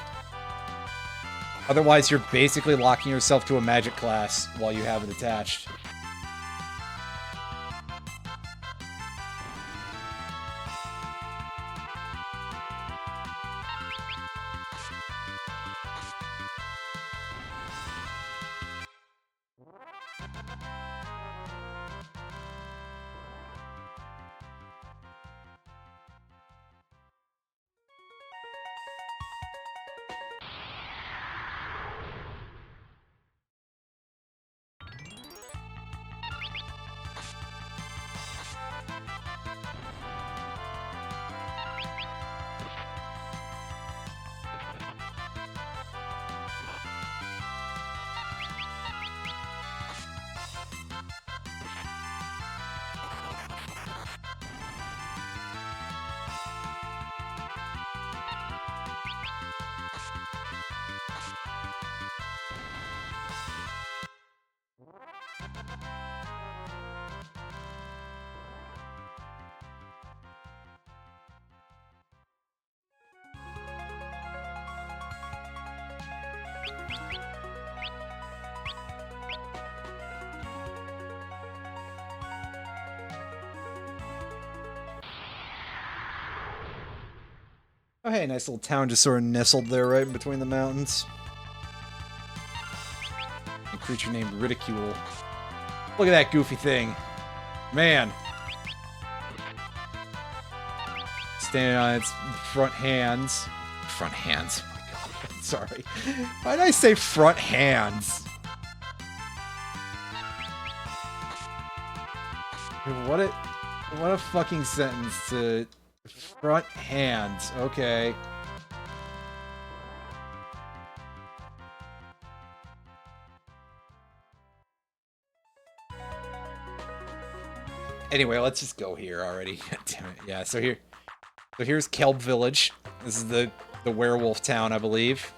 [SPEAKER 1] Otherwise, you're basically locking yourself to a magic class while you have it attached. Oh, hey, nice little town just sort of nestled there right in between the mountains. A creature named Ridicule. Look at that goofy thing. Man. Standing on its front hands. Front hands. Oh my god. Sorry. Why did I say front hands? What a fucking sentence to front hands. Okay. Anyway, let's just go here already. Damn it. Yeah, so here's Kelb Village. This is the werewolf town, I believe.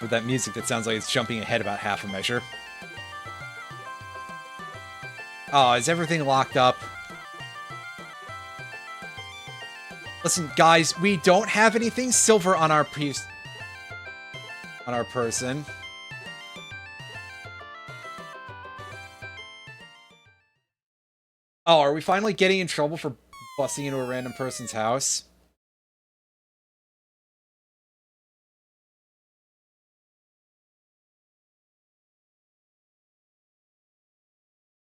[SPEAKER 1] With that music that sounds like it's jumping ahead about half a measure. Oh, is everything locked up? Listen, guys, we don't have anything silver on our person. Oh, are we finally getting in trouble for busting into a random person's house?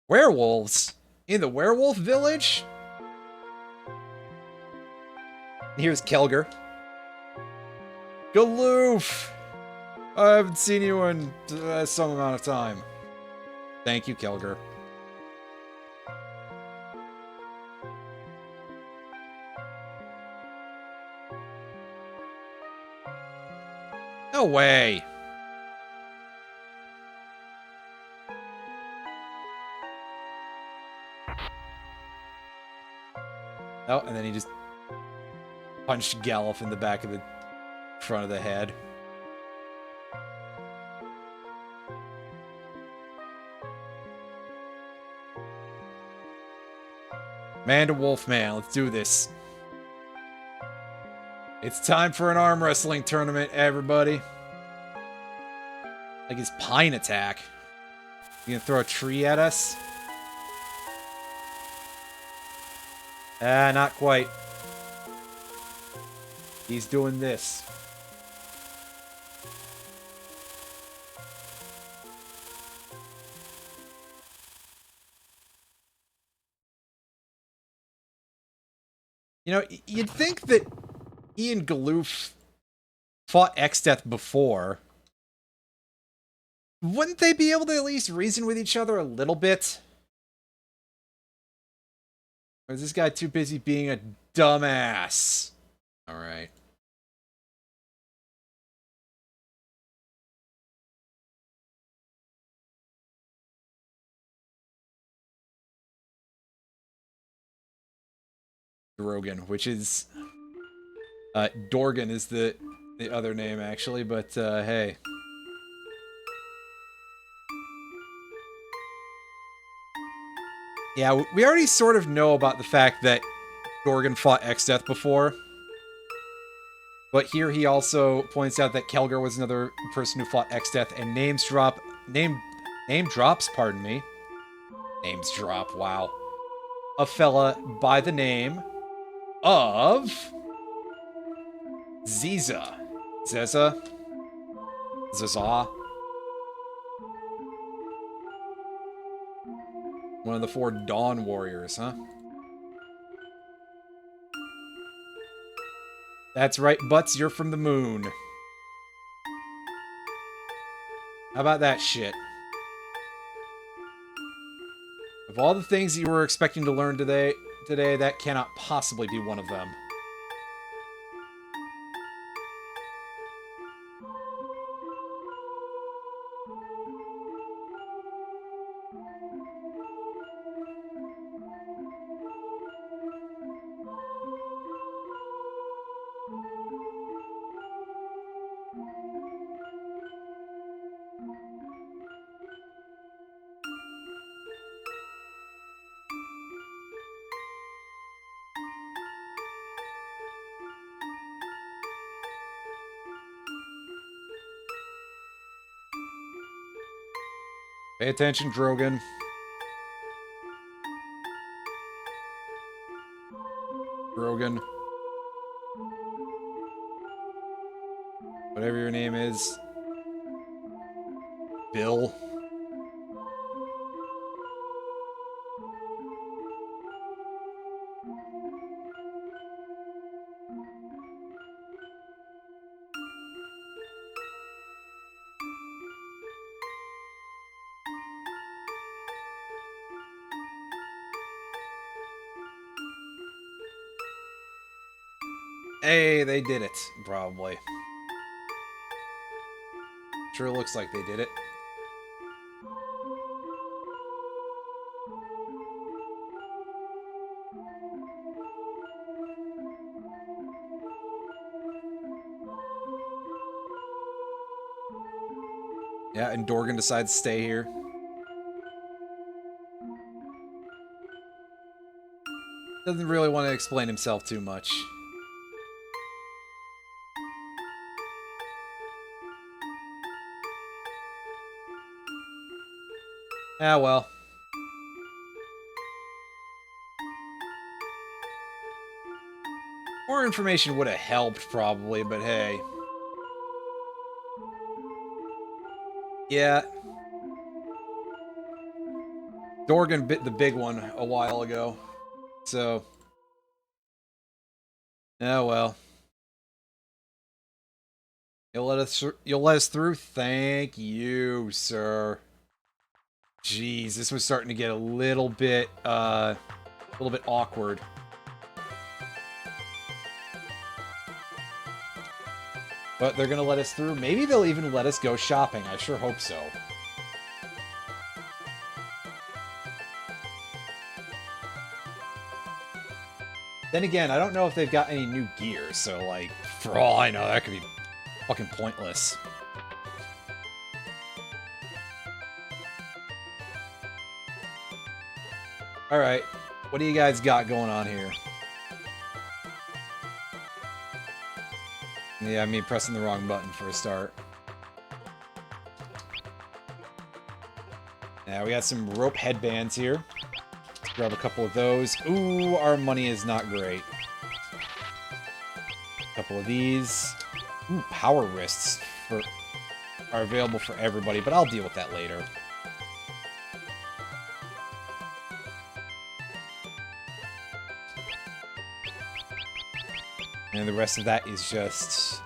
[SPEAKER 1] Werewolves? In the werewolf village? Here's Kelger. Galoof! I haven't seen you in some amount of time. Thank you, Kelger. No way! Oh, and then he just punched Gallop in the back of the front of the head. Man to wolf man, let's do this. It's time for an arm wrestling tournament, everybody. Like his pine attack. You gonna throw a tree at us? Ah, not quite. He's doing this. You know, you'd think that Ian Galoof fought X-Death before. Wouldn't they be able to at least reason with each other a little bit? Or is this guy too busy being a dumbass? Alright. Drogan, which is... Dorgan is the other name, actually, but, hey. Yeah, we already sort of know about the fact that Dorgan fought X-Death before. But here he also points out that Kelger was another person who fought X-Death, and name drops, pardon me. Names drop, wow. A fella by the name of Ziza. Zeza? Zaza? One of the 4 Dawn Warriors, huh? That's right, Butts, you're from the moon. How about that shit? Of all the things you were expecting to learn today, that cannot possibly be one of them. Pay attention, Drogan. Rogan. Whatever your name is. Bill. Hey, they did it, probably. Sure looks like they did it. Yeah, and Dorgan decides to stay here. Doesn't really want to explain himself too much. Ah, well. More information would have helped, probably, but hey. Yeah. Dorgan bit the big one a while ago. So. Oh, well. You'll let us through? Thank you, sir. Jeez, this was starting to get a little bit awkward. But they're gonna let us through. Maybe they'll even let us go shopping. I sure hope so. Then again, I don't know if they've got any new gear, so, like, for all I know, that could be fucking pointless. Alright, what do you guys got going on here? Yeah, me pressing the wrong button for a start. Now, we got some rope headbands here. Let's grab a couple of those. Ooh, our money is not great. A couple of these. Ooh, power wrists are available for everybody, but I'll deal with that later. And the rest of that is just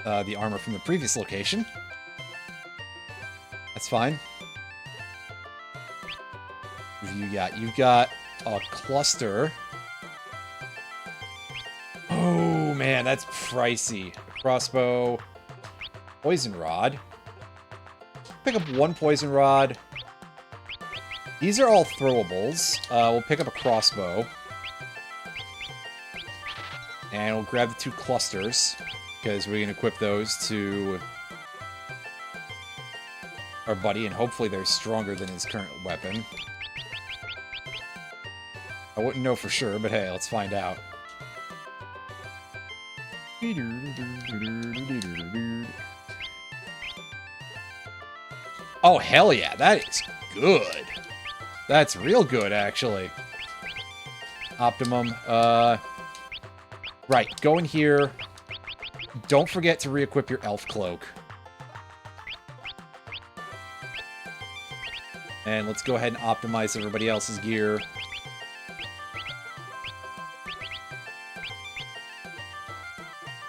[SPEAKER 1] the armor from the previous location. That's fine. What have you got? You've got a cluster. Oh, man, that's pricey. Crossbow. Poison rod. Pick up one poison rod. These are all throwables. We'll pick up a crossbow. And we'll grab the two clusters, because we can equip those to our buddy, and hopefully they're stronger than his current weapon. I wouldn't know for sure, but hey, let's find out. Oh, hell yeah, that is good. That's real good, actually. Optimum, right, go in here. Don't forget to re-equip your elf cloak. And let's go ahead and optimize everybody else's gear.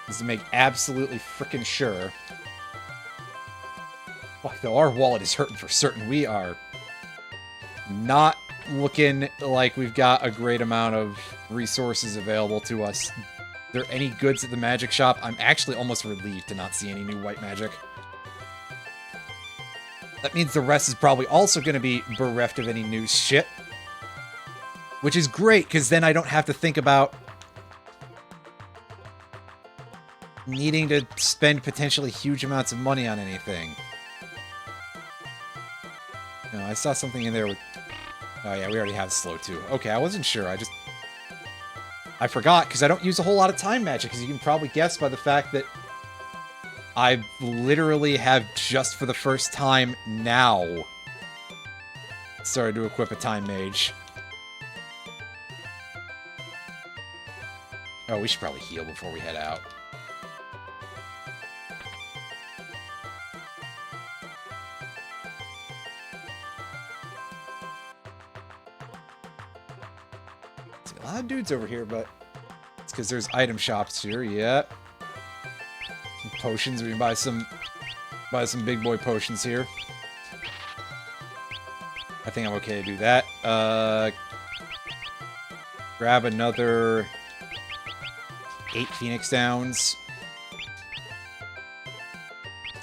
[SPEAKER 1] Just to make absolutely frickin' sure. Fuck, though, our wallet is hurting for certain. We are not looking like we've got a great amount of resources available to us. There any goods at the magic shop? I'm actually almost relieved to not see any new white magic. That means the rest is probably also going to be bereft of any new shit. Which is great, because then I don't have to think about needing to spend potentially huge amounts of money on anything. No, I saw something in there with... Oh yeah, we already have slow too. Okay, I wasn't sure. I forgot, because I don't use a whole lot of time magic, as you can probably guess by the fact that I literally have just for the first time now started to equip a time mage. Oh, we should probably heal before we head out. See a lot of dudes over here, but it's because there's item shops here. Yep. Some potions. We can buy some big boy potions here. I think I'm okay to do that. Grab another 8 Phoenix Downs.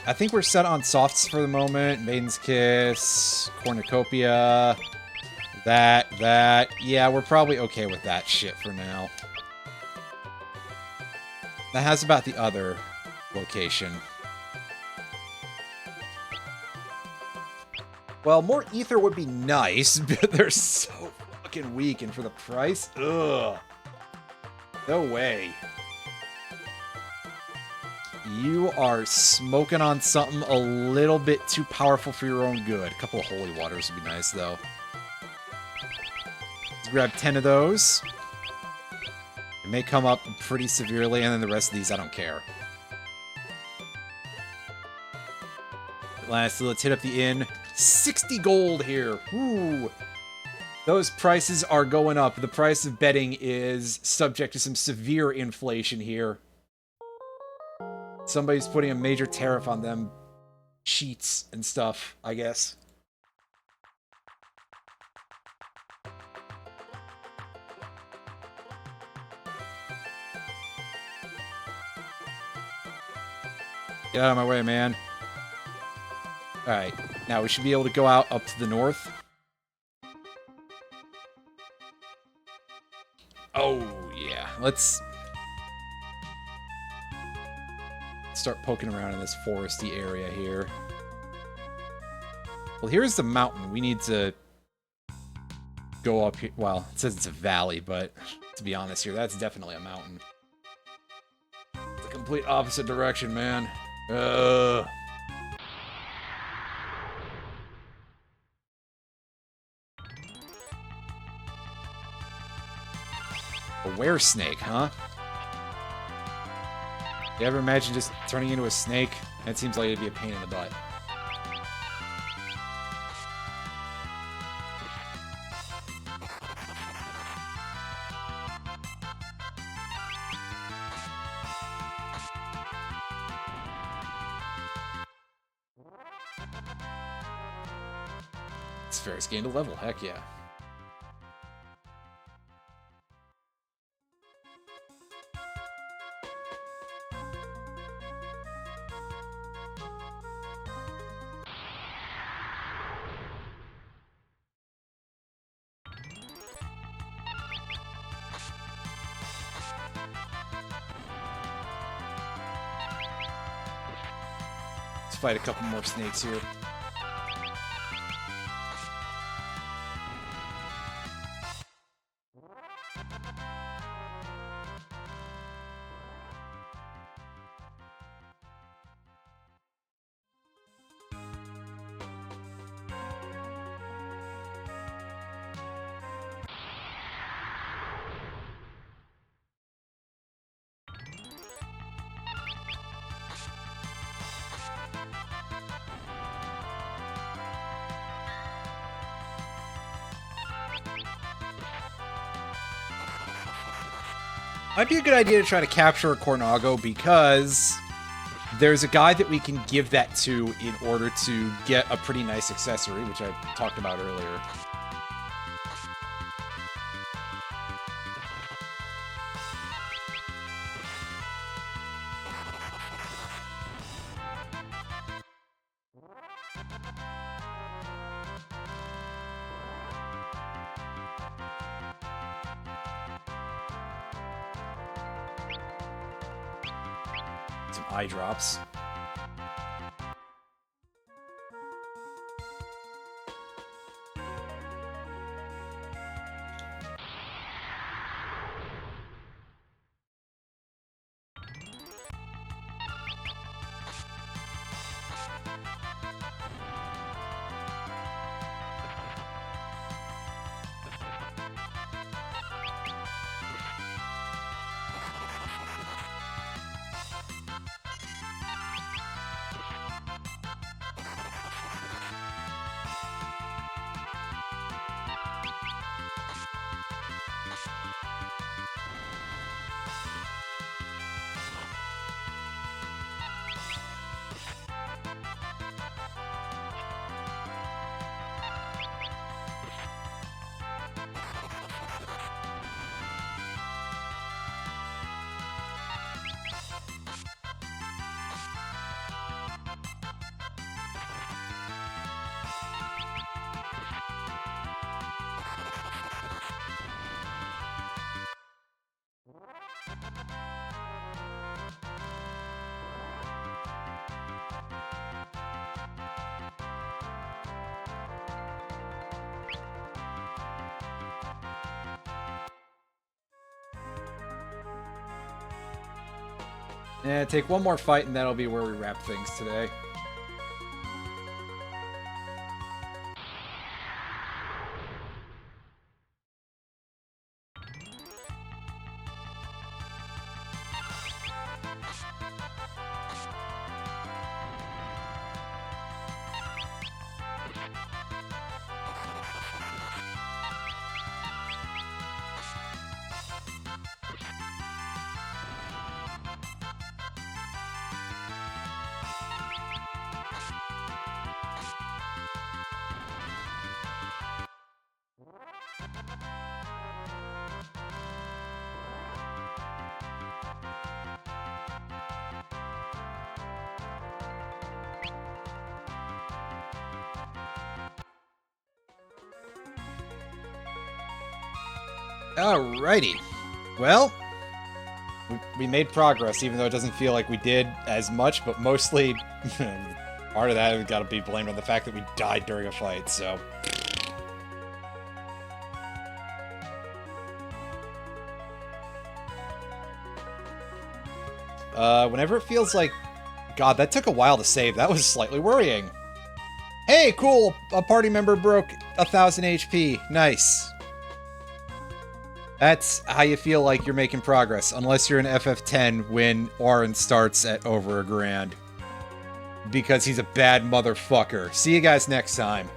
[SPEAKER 1] I think we're set on softs for the moment. Maiden's Kiss, Cornucopia, that. Yeah, we're probably okay with that shit for now. That has about the other location. Well, more ether would be nice, but they're so fucking weak, and for the price, ugh. No way. You are smoking on something a little bit too powerful for your own good. A couple of holy waters would be nice, though. Let's grab 10 of those. It may come up pretty severely, and then the rest of these, I don't care. Lastly, let's hit up the inn. 60 gold here. Woo! Those prices are going up. The price of betting is subject to some severe inflation here. Somebody's putting a major tariff on them sheets and stuff, I guess. Get out of my way, man. Alright, now we should be able to go out up to the north. Oh, yeah. Let's start poking around in this foresty area here. Well, here's the mountain. We need to go up here. Well, it says it's a valley, but to be honest here, that's definitely a mountain. It's the complete opposite direction, man. A were snake, huh? You ever imagine just turning into a snake? That seems like it'd be a pain in the butt. It's Ferris gained a level, heck yeah. Let's fight a couple more snakes here. Might be a good idea to try to capture a Cornago because there's a guy that we can give that to in order to get a pretty nice accessory, which I talked about earlier. Some eye drops. Take one more fight, and that'll be where we wrap things today. Alrighty. Well, we made progress, even though it doesn't feel like we did as much, but mostly part of that has got to be blamed on the fact that we died during a fight, so... whenever it feels like... God, that took a while to save. That was slightly worrying. Hey, cool! A party member broke 1,000 HP. Nice. That's how you feel like you're making progress, unless you're an FF10 when Orin starts at over $1,000. Because he's a bad motherfucker. See you guys next time.